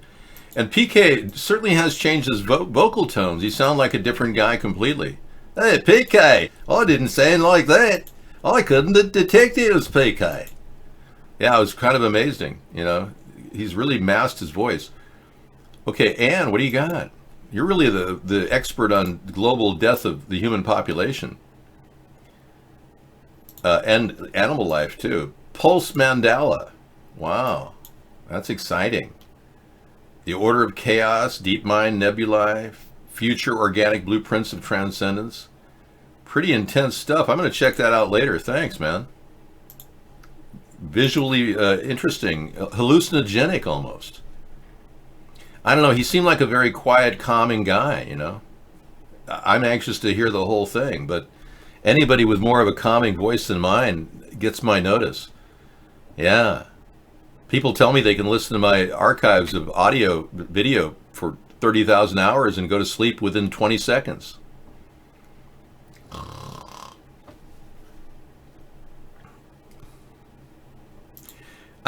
And PK certainly has changed his vocal tones. You sound like a different guy completely. Hey, PK, I didn't sound like that. I couldn't detect it was PK. Yeah, it was kind of amazing. He's really masked his voice. Okay, Anne, what do you got? You're really the expert on global death of the human population. And animal life, too. Pulse Mandala. Wow, that's exciting. The Order of Chaos, DeepMind Nebulae, Future Organic Blueprints of Transcendence. Pretty intense stuff. I'm going to check that out later. Thanks, man. Visually interesting. Hallucinogenic, almost. I don't know. He seemed like a very quiet, calming guy, I'm anxious to hear the whole thing, but anybody with more of a calming voice than mine gets my notice. Yeah. People tell me they can listen to my archives of audio, video for 30,000 hours and go to sleep within 20 seconds.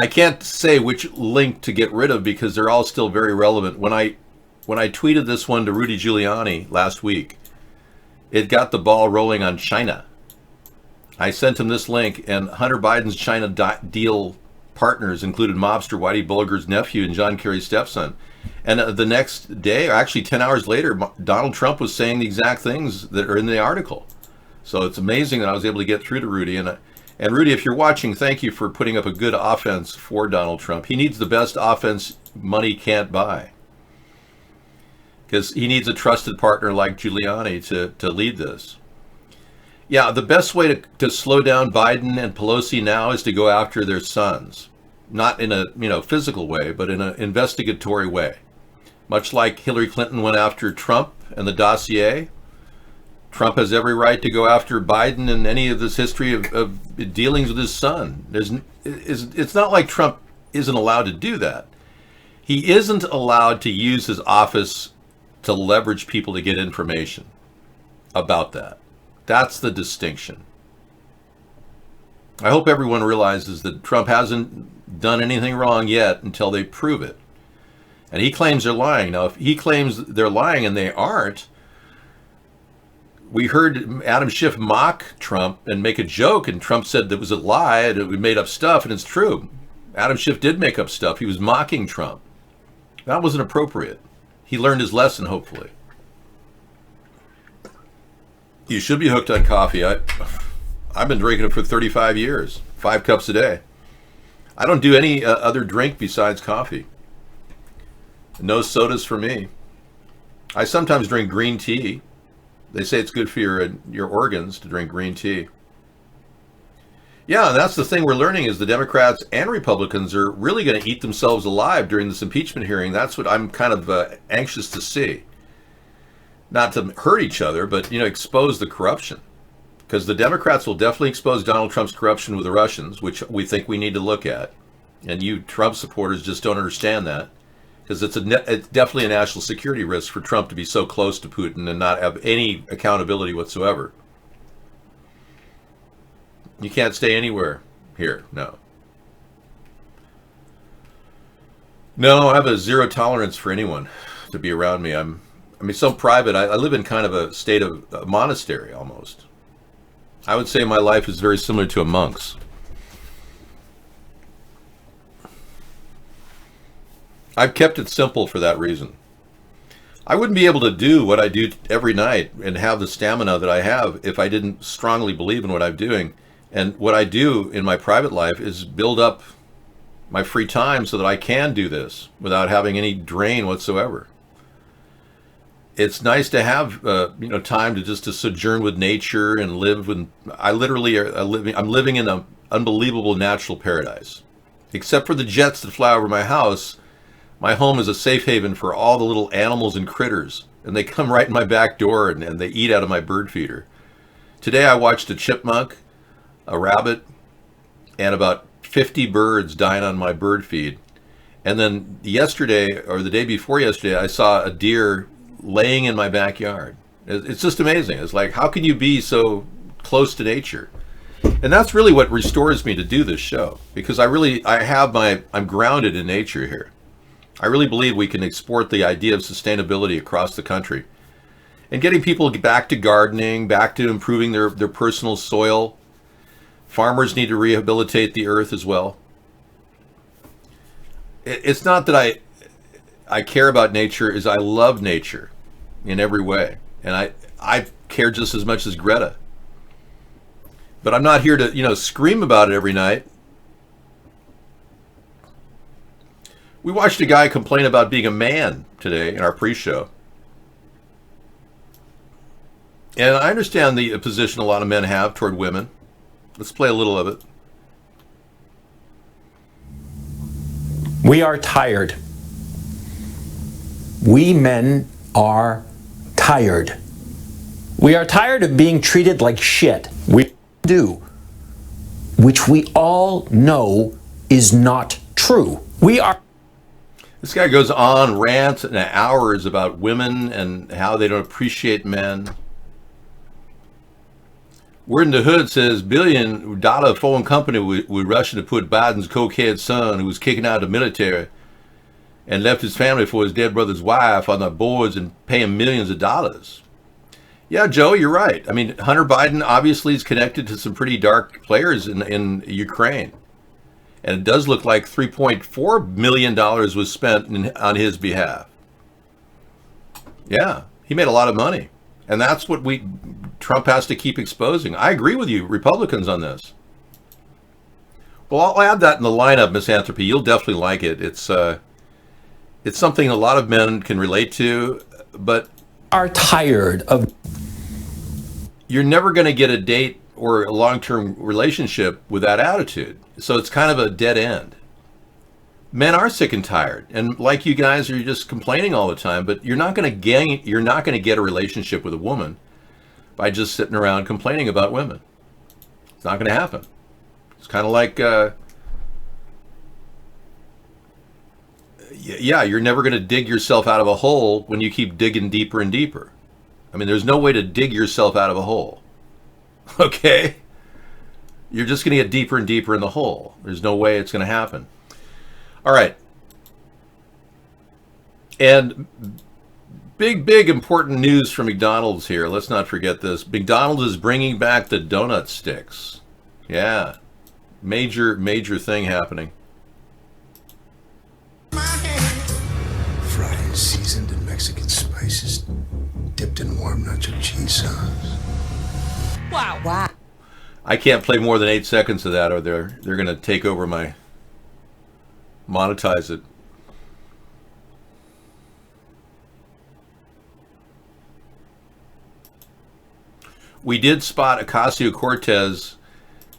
I can't say which link to get rid of because they're all still very relevant. When I tweeted this one to Rudy Giuliani last week, it got the ball rolling on China. I sent him this link, and Hunter Biden's China deal partners included mobster Whitey Bulger's nephew and John Kerry's stepson. And the next day, or actually 10 hours later, Donald Trump was saying the exact things that are in the article. So it's amazing that I was able to get through to Rudy. And Rudy, if you're watching, thank you for putting up a good offense for Donald Trump. He needs the best offense money can't buy, because he needs a trusted partner like Giuliani to lead this. Yeah, the best way to slow down Biden and Pelosi now is to go after their sons. Not in a physical way, but in an investigatory way. Much like Hillary Clinton went after Trump and the dossier, Trump has every right to go after Biden and any of this history of dealings with his son. It's not like Trump isn't allowed to do that. He isn't allowed to use his office to leverage people to get information about that. That's the distinction. I hope everyone realizes that Trump hasn't done anything wrong yet until they prove it. And he claims they're lying. Now, if he claims they're lying and they aren't, we heard Adam Schiff mock Trump and make a joke, and Trump said that was a lie, and we made up stuff, and it's true. Adam Schiff did make up stuff. He was mocking Trump. That wasn't appropriate. He learned his lesson, hopefully. You should be hooked on coffee. I've been drinking it for 35 years, 5 cups a day. I don't do any other drink besides coffee. No sodas for me. I sometimes drink green tea. They say it's good for your organs to drink green tea. Yeah, and that's the thing we're learning is the Democrats and Republicans are really going to eat themselves alive during this impeachment hearing. That's what I'm kind of anxious to see. Not to hurt each other, but expose the corruption. Because the Democrats will definitely expose Donald Trump's corruption with the Russians, which we think we need to look at. And you Trump supporters just don't understand that. Because it's definitely a national security risk for Trump to be so close to Putin and not have any accountability whatsoever. You can't stay anywhere here, no. No, I have a zero tolerance for anyone to be around me. I'm so private. I live in kind of a state of a monastery almost. I would say my life is very similar to a monk's. I've kept it simple for that reason. I wouldn't be able to do what I do every night and have the stamina that I have if I didn't strongly believe in what I'm doing. And what I do in my private life is build up my free time so that I can do this without having any drain whatsoever. It's nice to have time to just to sojourn with nature and live with. I'm living in an unbelievable natural paradise. Except for the jets that fly over my house, my home is a safe haven for all the little animals and critters, and they come right in my back door and they eat out of my bird feeder. Today I watched a chipmunk, a rabbit, and about 50 birds dying on my bird feed. And then yesterday, or the day before yesterday, I saw a deer laying in my backyard. It's just amazing. It's like, how can you be so close to nature? And that's really what restores me to do this show, because I'm grounded in nature here. I really believe we can export the idea of sustainability across the country and getting people back to gardening, back to improving their personal soil. Farmers need to rehabilitate the earth as well. It's not that I care about nature, is I love nature in every way. And I care just as much as Greta. But I'm not here to, scream about it every night. We watched a guy complain about being a man today in our pre-show. And I understand the position a lot of men have toward women. Let's play a little of it. We are tired. We men are tired. We are tired of being treated like shit. We do, which we all know is not true. We are. This guy goes on, rants and hours about women and how they don't appreciate men. Word in the Hood says billion-dollar foreign company with Russia to put Biden's cokehead son, who was kicking out of the military and left his family for his dead brother's wife, on the boards and pay him millions of dollars. Yeah, Joe, you're right. I mean, Hunter Biden obviously is connected to some pretty dark players in Ukraine. And it does look like $3.4 million was spent on his behalf. Yeah, he made a lot of money. And that's what Trump has to keep exposing. I agree with you, Republicans, on this. Well, I'll add that in the lineup, Misanthropy. You'll definitely like it. It's something a lot of men can relate to, but are tired of. You're never going to get a date or a long-term relationship with that attitude. So it's kind of a dead end. Men are sick and tired, and like you guys are just complaining all the time. But you're not going to get a relationship with a woman by just sitting around complaining about women. It's not going to happen. It's kind of like, yeah, you're never going to dig yourself out of a hole when you keep digging deeper and deeper. I mean, there's no way to dig yourself out of a hole. Okay? You're just going to get deeper and deeper in the hole. There's no way it's going to happen. All right. And big important news from McDonald's here. Let's not forget this. McDonald's is bringing back the donut sticks. Yeah. Major thing happening. Fried and seasoned in Mexican spices, dipped in warm nacho cheese sauce. Wow. I can't play more than 8 seconds of that, or they're going to take over my monetize it. We did spot Ocasio-Cortez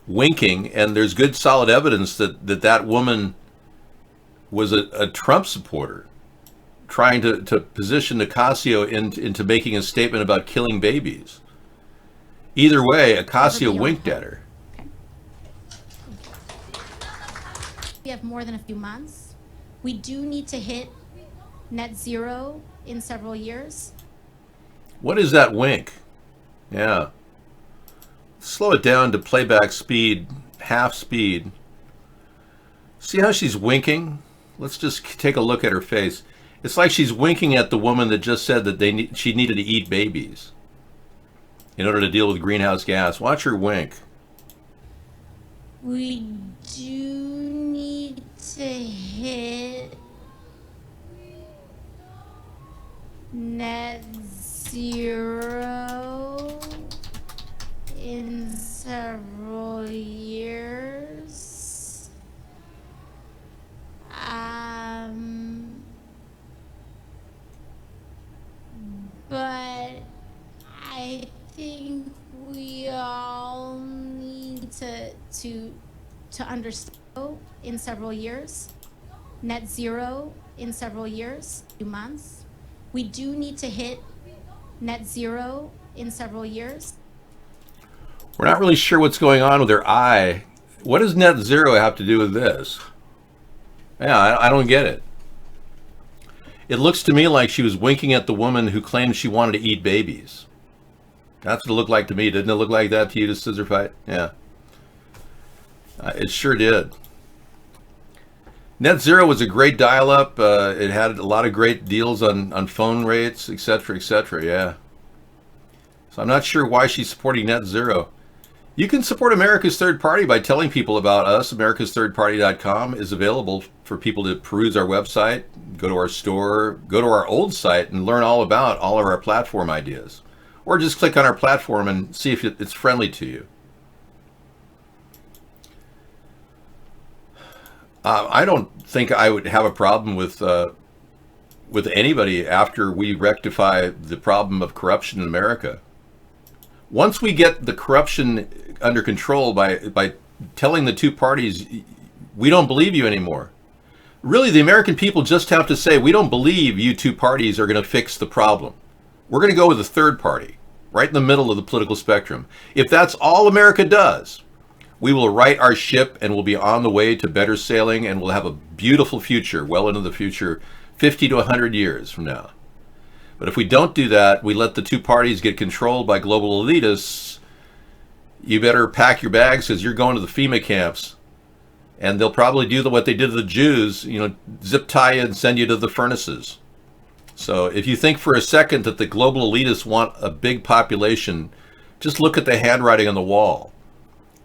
winking, and there's good solid evidence that woman was a Trump supporter trying to position Ocasio into making a statement about killing babies. Either way, Ocasio winked at her. We have more than a few months. We do need to hit net zero in several years. What is that wink? Yeah. Slow it down to playback speed, half speed. See how she's winking? Let's just take a look at her face. It's like she's winking at the woman that just said that she needed to eat babies in order to deal with greenhouse gas. Watch her wink. We do need to hit net zero in several years. But I think we all need to understand in several years, net zero in several years, few months. We do need to hit net zero in several years. We're not really sure what's going on with her eye. What does net zero have to do with this? Yeah, I don't get it. It looks to me like she was winking at the woman who claimed she wanted to eat babies. That's what it looked like to me. Didn't it look like that to you, to Scissor Fight? Yeah. It sure did. Net Zero was a great dial-up. It had a lot of great deals on phone rates, etc., etc., yeah. So I'm not sure why she's supporting Net Zero. You can support America's Third Party by telling people about us. AmericasThirdParty.com is available for people to peruse our website, go to our store, go to our old site, and learn all about all of our platform ideas. Or just click on our platform and see if it's friendly to you. I don't think I would have a problem with anybody after we rectify the problem of corruption in America. Once we get the corruption under control by telling the two parties, we don't believe you anymore. Really, the American people just have to say, we don't believe you two parties are going to fix the problem. We're going to go with a third party, right in the middle of the political spectrum. If that's all America does, we will right our ship and we'll be on the way to better sailing, and we'll have a beautiful future, well into the future, 50 to 100 years from now. But if we don't do that, we let the two parties get controlled by global elitists, you better pack your bags because you're going to the FEMA camps. And they'll probably do what they did to the Jews, zip tie you and send you to the furnaces. So if you think for a second that the global elitists want a big population, just look at the handwriting on the wall.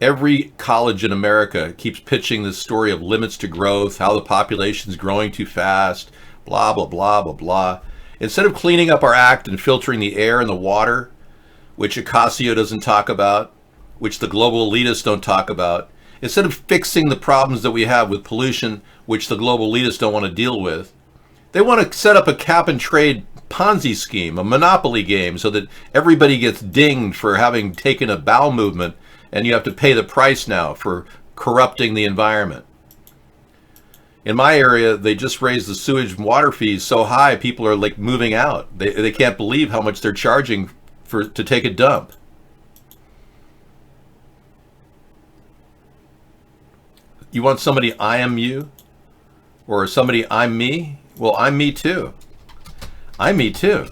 Every college in America keeps pitching this story of limits to growth, how the population's growing too fast, blah, blah, blah, blah, blah. Instead of cleaning up our act and filtering the air and the water, which Ocasio doesn't talk about, which the global elitists don't talk about, instead of fixing the problems that we have with pollution, which the global elitists don't want to deal with, they want to set up a cap and trade Ponzi scheme, a monopoly game, so that everybody gets dinged for having taken a bowel movement, and you have to pay the price now for corrupting the environment. In my area, they just raised the sewage and water fees so high, people are like moving out. They can't believe how much they're charging to take a dump. You want somebody I am you? Or somebody I'm me? Well, I'm me too. I'm me too.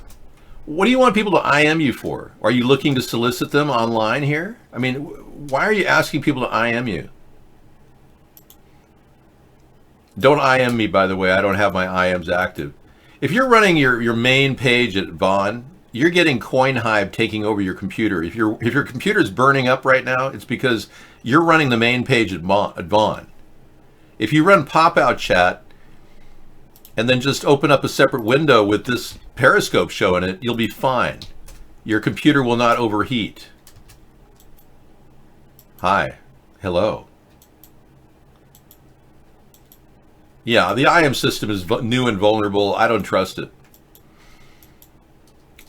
What do you want people to I am you for? Are you looking to solicit them online here? I mean, why are you asking people to I am you? Don't I am me, by the way. I don't have my IMs active. If you're running your main page at Vaughn, you're getting CoinHive taking over your computer. If your computer's burning up right now, it's because you're running the main page at Vaughn. If you run pop-out chat and then just open up a separate window with this Periscope show in it, you'll be fine. Your computer will not overheat. Hi. Hello. Yeah, the IM system is new and vulnerable. I don't trust it.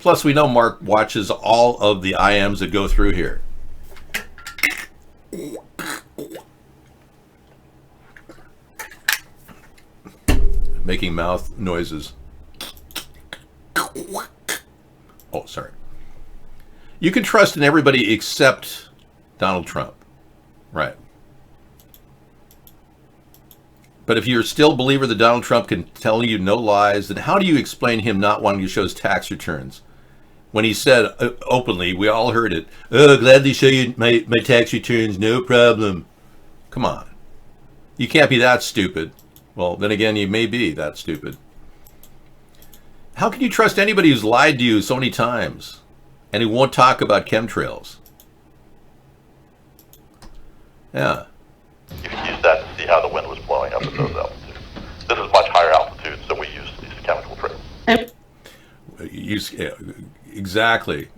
Plus, we know Mark watches all of the IMs that go through here. Making mouth noises. Oh, sorry. You can trust in everybody except Donald Trump. Right. But if you're still a believer that Donald Trump can tell you no lies, then how do you explain him not wanting to show his tax returns? When he said openly, we all heard it, "Oh, gladly show you my tax returns, no problem." Come on. You can't be that stupid. Well, then again, you may be that stupid. How can you trust anybody who's lied to you so many times and who won't talk about chemtrails? Yeah. You can use that to see how the wind was blowing up at those altitudes. This is much higher altitude, so we use these chemical trails. Exactly.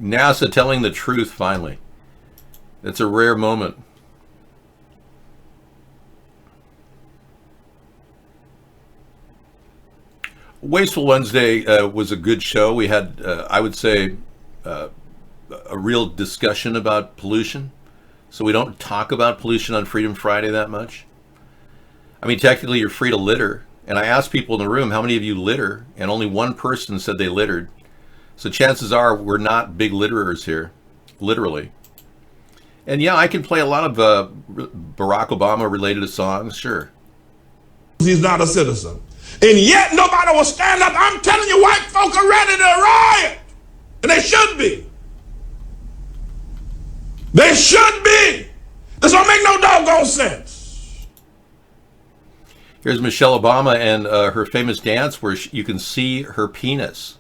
NASA telling the truth finally. It's a rare moment. Wasteful Wednesday was a good show. We had, I would say, a real discussion about pollution. So we don't talk about pollution on Freedom Friday that much. I mean, technically you're free to litter. And I asked people in the room, how many of you litter? And only one person said they littered. So chances are we're not big litterers here, literally. And yeah, I can play a lot of Barack Obama related songs, sure. He's not a citizen. And yet nobody will stand up. I'm telling you, white folk are ready to riot. And they should be. They should be. This don't make no doggone sense. Here's Michelle Obama and her famous dance where you can see her penis.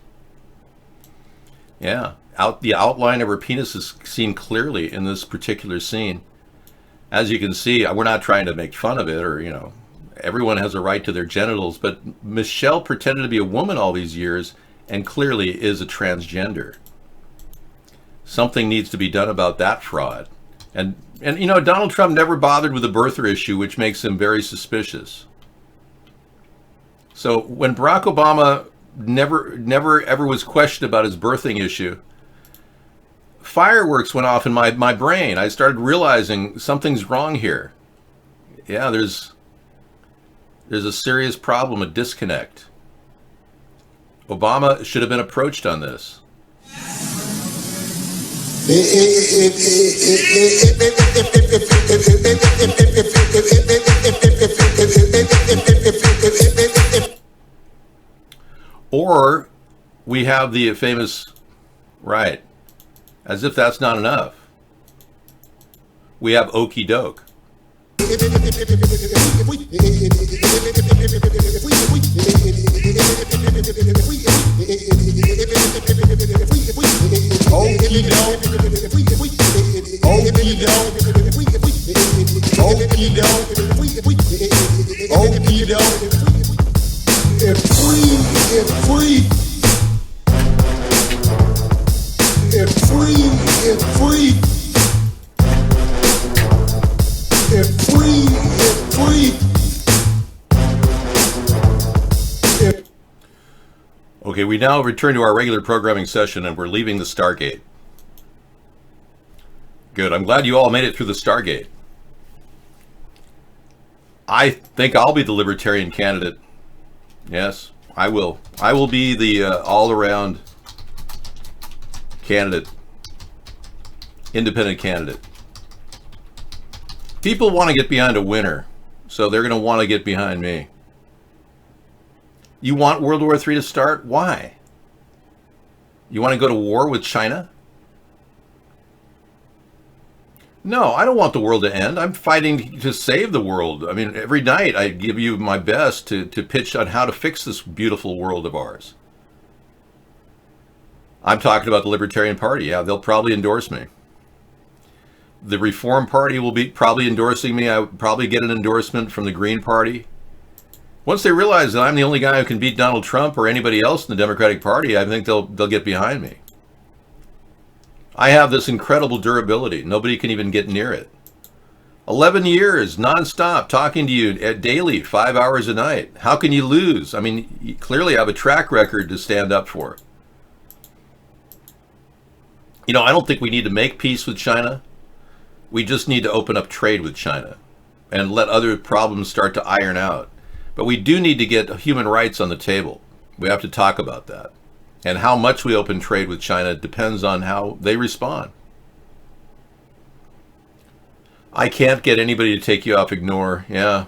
Yeah, the outline of her penis is seen clearly in this particular scene. As you can see, we're not trying to make fun of it or, you know, everyone has a right to their genitals, but Michelle pretended to be a woman all these years and clearly is a transgender. Something needs to be done about that fraud. And you know, Donald Trump never bothered with the birther issue, which makes him very suspicious. So when Barack Obama never ever was questioned about his birthing issue, fireworks went off in my brain. I started realizing something's wrong here. Yeah, there's a serious problem, a disconnect. Obama should have been approached on this. Or we have the famous, right, as if that's not enough, we have Okey Doke. Okey doke. Okay, we now return to our regular programming session, and we're leaving the Stargate. Good. I'm glad you all made it through the Stargate. I think I'll be the Libertarian candidate. Yes, I will. I will be the all-around candidate, independent candidate. People want to get behind a winner, so they're going to want to get behind me. You want World War III to start? Why? You want to go to war with China? No, I don't want the world to end. I'm fighting to save the world. I mean, every night I give you my best to pitch on how to fix this beautiful world of ours. I'm talking about the Libertarian Party. Yeah, they'll probably endorse me. The Reform Party will be probably endorsing me. I would probably get an endorsement from the Green Party. Once they realize that I'm the only guy who can beat Donald Trump or anybody else in the Democratic Party, I think they'll get behind me. I have this incredible durability. Nobody can even get near it. 11 years, nonstop, talking to you daily, 5 hours a night. How can you lose? I mean, you clearly have a track record to stand up for. You know, I don't think we need to make peace with China. We just need to open up trade with China and let other problems start to iron out. But we do need to get human rights on the table. We have to talk about that. And how much we open trade with China depends on how they respond. I can't get anybody to take you off Ignore. Yeah,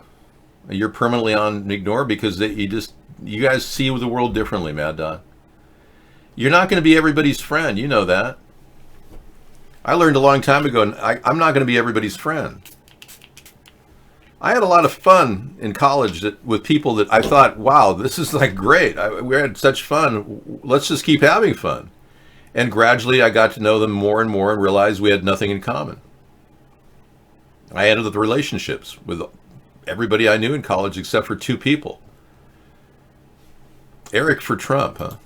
you're permanently on Ignore because you guys see the world differently, Mad Dog. You're not going to be everybody's friend. You know that. I learned a long time ago, I'm not going to be everybody's friend. I had a lot of fun in college with people that I thought, wow, this is like great. We had such fun. Let's just keep having fun. And gradually I got to know them more and more and realized we had nothing in common. I ended the relationships with everybody I knew in college except for 2 people. Eric for Trump, huh?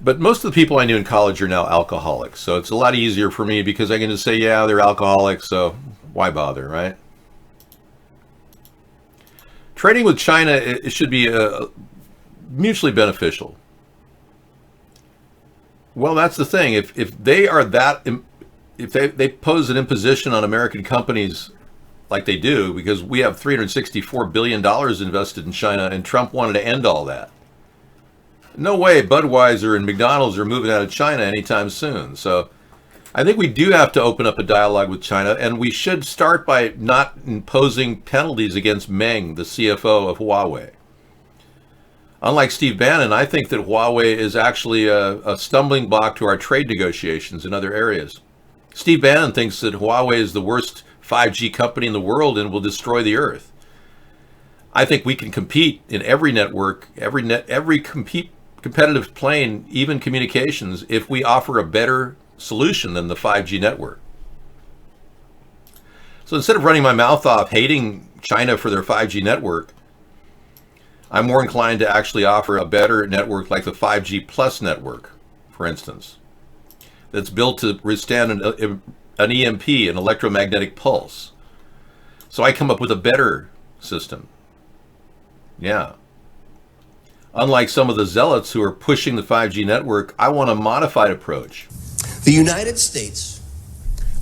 But most of the people I knew in college are now alcoholics. So it's a lot easier for me because I can just say, yeah, they're alcoholics, so why bother, right? Trading with China, it should be mutually beneficial. Well, that's the thing. If they are that, if they pose an imposition on American companies like they do, because we have $364 billion invested in China and Trump wanted to end all that. No way Budweiser and McDonald's are moving out of China anytime soon. So I think we do have to open up a dialogue with China, and we should start by not imposing penalties against Meng, the CFO of Huawei. Unlike Steve Bannon, I think that Huawei is actually a stumbling block to our trade negotiations in other areas. Steve Bannon thinks that Huawei is the worst 5G company in the world and will destroy the earth. I think we can compete in every network, every competitive plane, even communications, if we offer a better solution than the 5G network. So instead of running my mouth off hating China for their 5G network, I'm more inclined to actually offer a better network like the 5G Plus network, for instance, that's built to withstand an EMP, an electromagnetic pulse. So I come up with a better system. Yeah. Unlike some of the zealots who are pushing the 5G network, I want a modified approach. The United States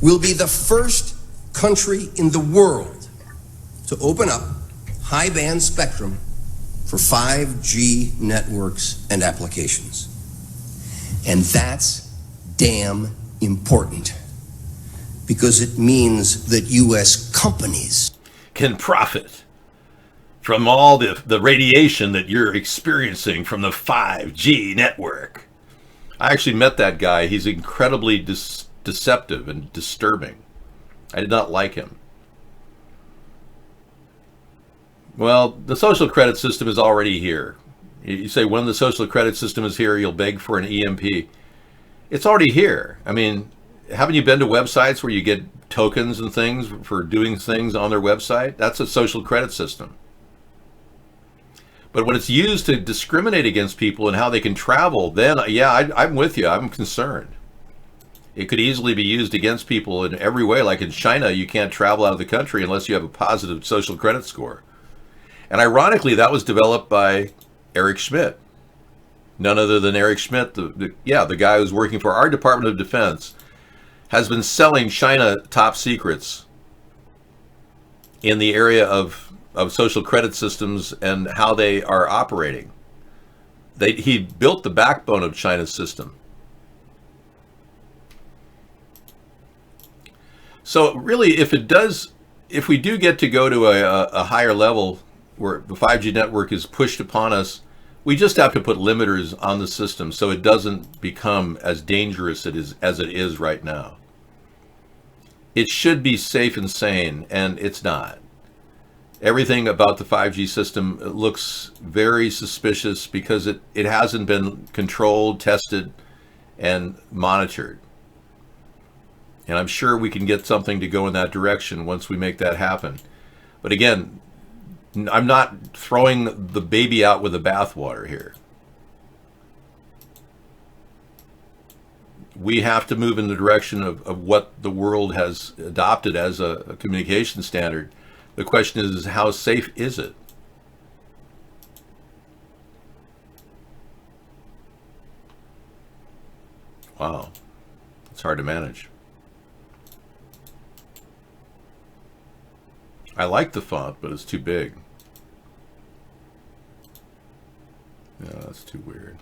will be the first country in the world to open up high-band spectrum for 5G networks and applications. And that's damn important because it means that U.S. companies can profit from all the radiation that you're experiencing from the 5G network. I actually met that guy. He's incredibly deceptive and disturbing. I did not like him. Well, the social credit system is already here. You say when the social credit system is here, you'll beg for an EMP. It's already here. I mean, haven't you been to websites where you get tokens and things for doing things on their website? That's a social credit system. But when it's used to discriminate against people and how they can travel, then, yeah, I'm with you. I'm concerned. It could easily be used against people in every way. Like in China, you can't travel out of the country unless you have a positive social credit score. And ironically, that was developed by Eric Schmidt. None other than Eric Schmidt, the guy who's working for our Department of Defense, has been selling China top secrets in the area of social credit systems and how they are operating. He built the backbone of China's system. So really, if we do get to go to a higher level where the 5G network is pushed upon us, we just have to put limiters on the system so it doesn't become as dangerous as it is right now. It should be safe and sane, and it's not. Everything about the 5G system looks very suspicious because it hasn't been controlled, tested, and monitored. And I'm sure we can get something to go in that direction once we make that happen. But again, I'm not throwing the baby out with the bathwater here. We have to move in the direction of what the world has adopted as a communication standard. The question is, how safe is it? Wow, it's hard to manage. I like the font, but it's too big. Yeah, that's too weird.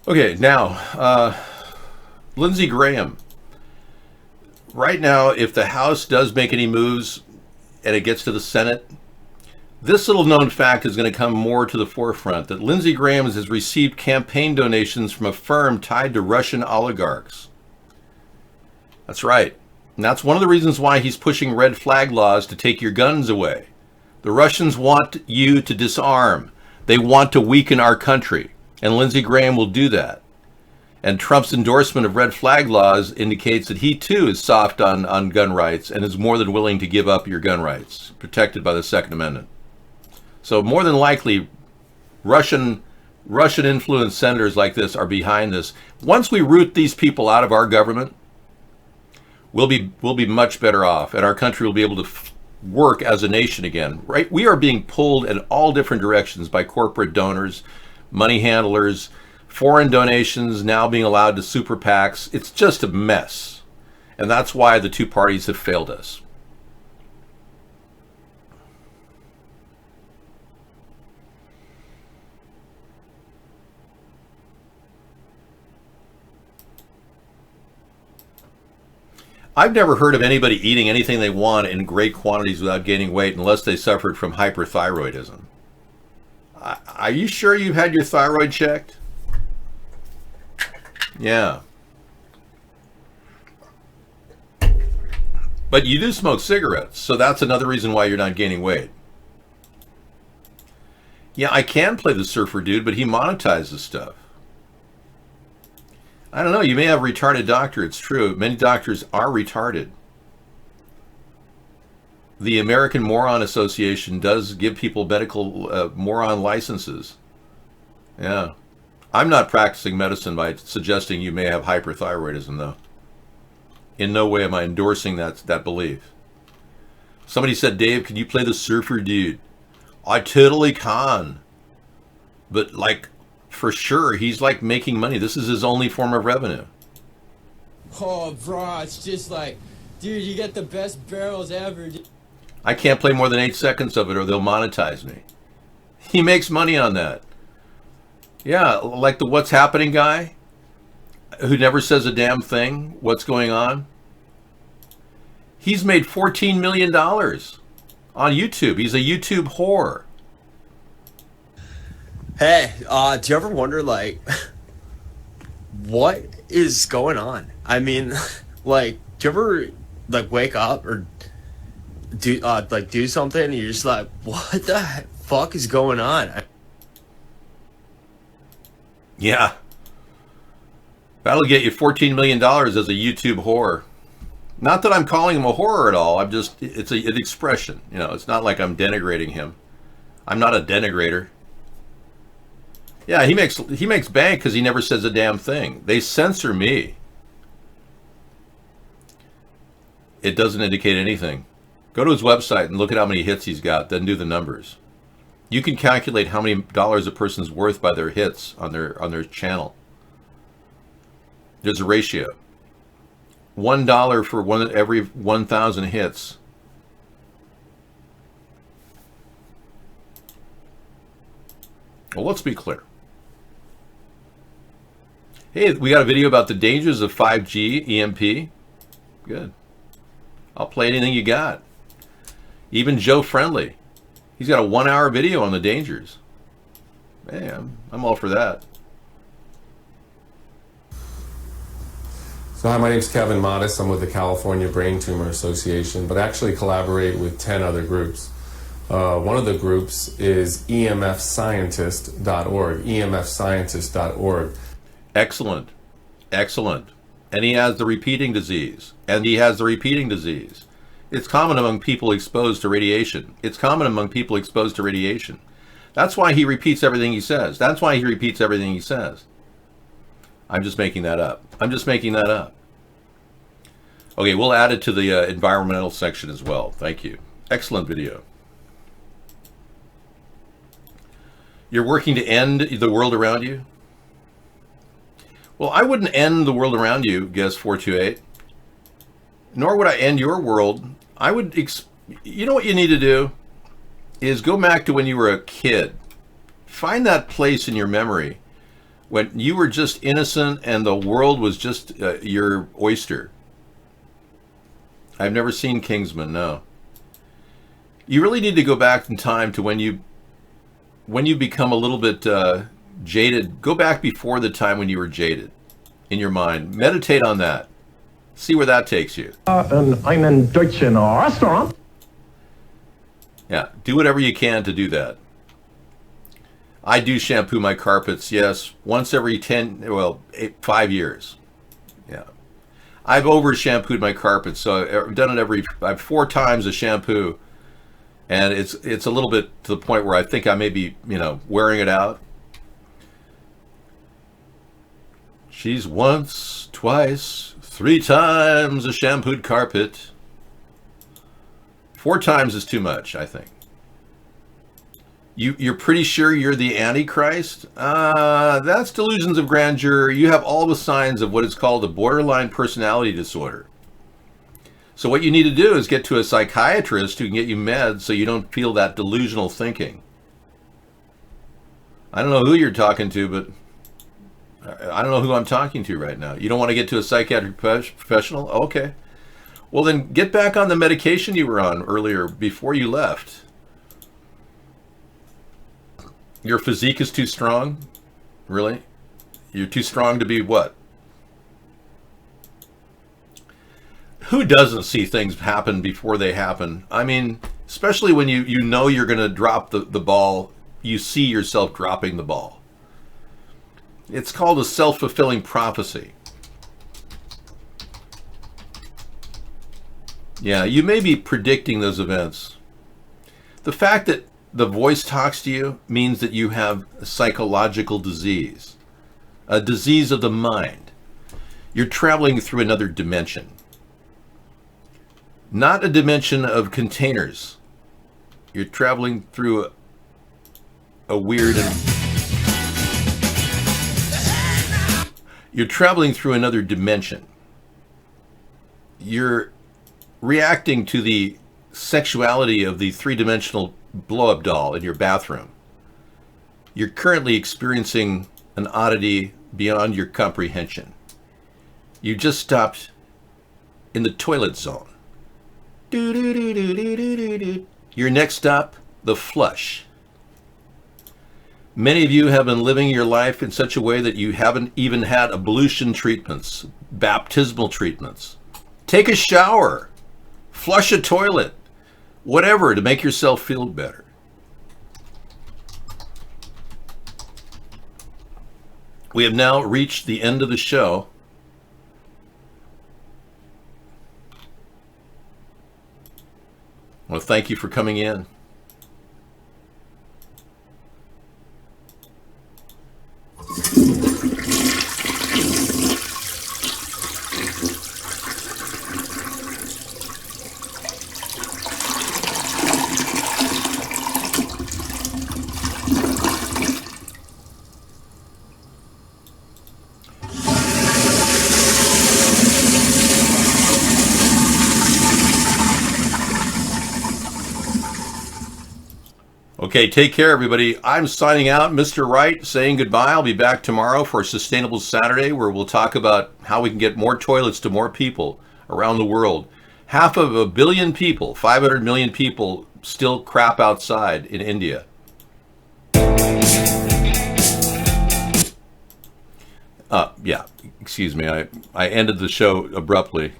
Okay, now, Lindsey Graham. Right now, if the House does make any moves and it gets to the Senate, this little known fact is going to come more to the forefront, that Lindsey Graham has received campaign donations from a firm tied to Russian oligarchs. That's right. And that's one of the reasons why he's pushing red flag laws to take your guns away. The Russians want you to disarm. They want to weaken our country. And Lindsey Graham will do that. And Trump's endorsement of red flag laws indicates that he too is soft on gun rights and is more than willing to give up your gun rights, protected by the Second Amendment. So more than likely, Russian influenced senators like this are behind this. Once we root these people out of our government, we'll be much better off, and our country will be able to work as a nation again. Right? We are being pulled in all different directions by corporate donors, money handlers, foreign donations now being allowed to super PACs. It's just a mess. And that's why the two parties have failed us. I've never heard of anybody eating anything they want in great quantities without gaining weight unless they suffered from hyperthyroidism. Are you sure you've had your thyroid checked? Yeah. But you do smoke cigarettes, so that's another reason why you're not gaining weight. Yeah, I can play the surfer dude, but he monetizes stuff. I don't know, you may have a retarded doctor, it's true. Many doctors are retarded. The American Moron Association does give people medical moron licenses. Yeah. I'm not practicing medicine by suggesting you may have hyperthyroidism, though. In no way am I endorsing that belief. Somebody said, Dave, can you play the surfer dude? I totally can. But, like, for sure, he's, like, making money. This is his only form of revenue. Oh, bro, it's just like, dude, you get the best barrels ever. I can't play more than 8 seconds of it or they'll monetize me. He makes money on that. Yeah, like the What's Happening guy who never says a damn thing. What's going on? He's made $14 million on YouTube. He's a YouTube whore. Hey, do you ever wonder, like, what is going on? I mean, like, do you ever, like, wake up or do something and you're just like, what the fuck is going on? Yeah. That'll get you $14 million as a YouTube whore. Not that I'm calling him a whore at all. I'm just, it's an expression. You know, it's not like I'm denigrating him. I'm not a denigrator. Yeah, he makes bank because he never says a damn thing. They censor me. It doesn't indicate anything. Go to his website and look at how many hits he's got, then do the numbers. You can calculate how many dollars a person's worth by their hits on their channel. There's a ratio. $1 for every 1,000 hits. Well, let's be clear. Hey, we got a video about the dangers of 5G EMP. Good. I'll play anything you got. Even Joe Friendly. He's got a 1-hour video on the dangers. Hey, I'm all for that. So hi, my name's Kevin Modis. I'm with the California Brain Tumor Association, but actually collaborate with 10 other groups. One of the groups is emfscientist.org, emfscientist.org. Excellent. Excellent. And he has the repeating disease. It's common among people exposed to radiation. That's why he repeats everything he says. I'm just making that up. Okay, we'll add it to the environmental section as well. Thank you. Excellent video. You're working to end the world around you? Well, I wouldn't end the world around you, Guest 428. Nor would I end your world. I would, you know what you need to do? Is go back to when you were a kid. Find that place in your memory when you were just innocent and the world was just your oyster. I've never seen Kingsman, no. You really need to go back in time to when you become a little bit jaded. Go back before the time when you were jaded in your mind. Meditate on that. See where that takes you. And I'm in Deutsch in a restaurant. Yeah, do whatever you can to do that. I do shampoo my carpets, yes, once every 5 years. Yeah. I've over shampooed my carpets, so I've done it I've 4 times a shampoo. And it's a little bit to the point where I think I may be, wearing it out. She's once, twice, 3 times a shampooed carpet. 4 times is too much, I think. You're pretty sure you're the Antichrist? That's delusions of grandeur. You have all the signs of what is called a borderline personality disorder. So what you need to do is get to a psychiatrist who can get you meds so you don't feel that delusional thinking. I don't know who you're talking to, but I don't know who I'm talking to right now. You don't want to get to a psychiatric professional? Okay. Well, then get back on the medication you were on earlier before you left. Your physique is too strong? Really? You're too strong to be what? Who doesn't see things happen before they happen? I mean, especially when you know you're going to drop the ball, you see yourself dropping the ball. It's called a self-fulfilling prophecy. Yeah, you may be predicting those events. The fact that the voice talks to you means that you have a psychological disease, a disease of the mind. You're traveling through another dimension. Not a dimension of containers. You're traveling through a weird you're traveling through another dimension. You're reacting to the sexuality of the 3-dimensional blow-up doll in your bathroom. You're currently experiencing an oddity beyond your comprehension. You just stopped in the toilet zone. Your next stop, the flush. Many of you have been living your life in such a way that you haven't even had ablution treatments, baptismal treatments. Take a shower, flush a toilet, whatever to make yourself feel better. We have now reached the end of the show. Well, thank you for coming in. Okay, take care, everybody. I'm signing out. Mr. Wright saying goodbye. I'll be back tomorrow for Sustainable Saturday, where we'll talk about how we can get more toilets to more people around the world. 500 million people, 500 million people still crap outside in India. Yeah, excuse me. I ended the show abruptly.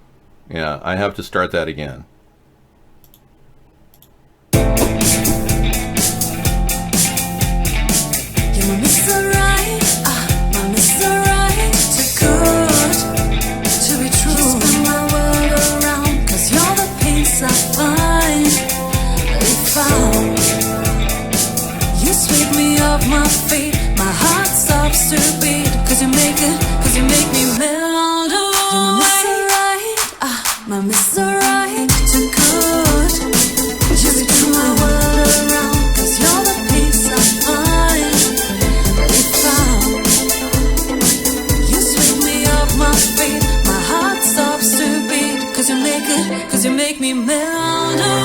Yeah, I have to start that again. My feet, my heart stops to beat, cause you make me melt away. My Mr. Right, too good. Just turn my world around, cause you're the peace I find. You sweep me off my feet, my heart stops to beat, cause you make me melt away.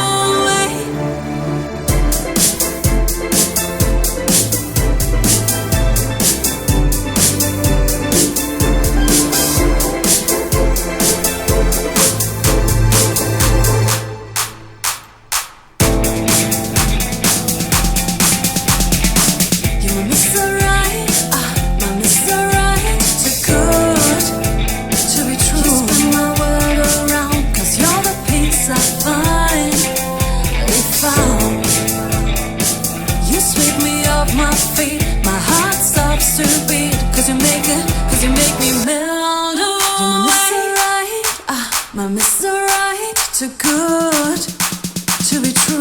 My Mr. Right, too good to be true.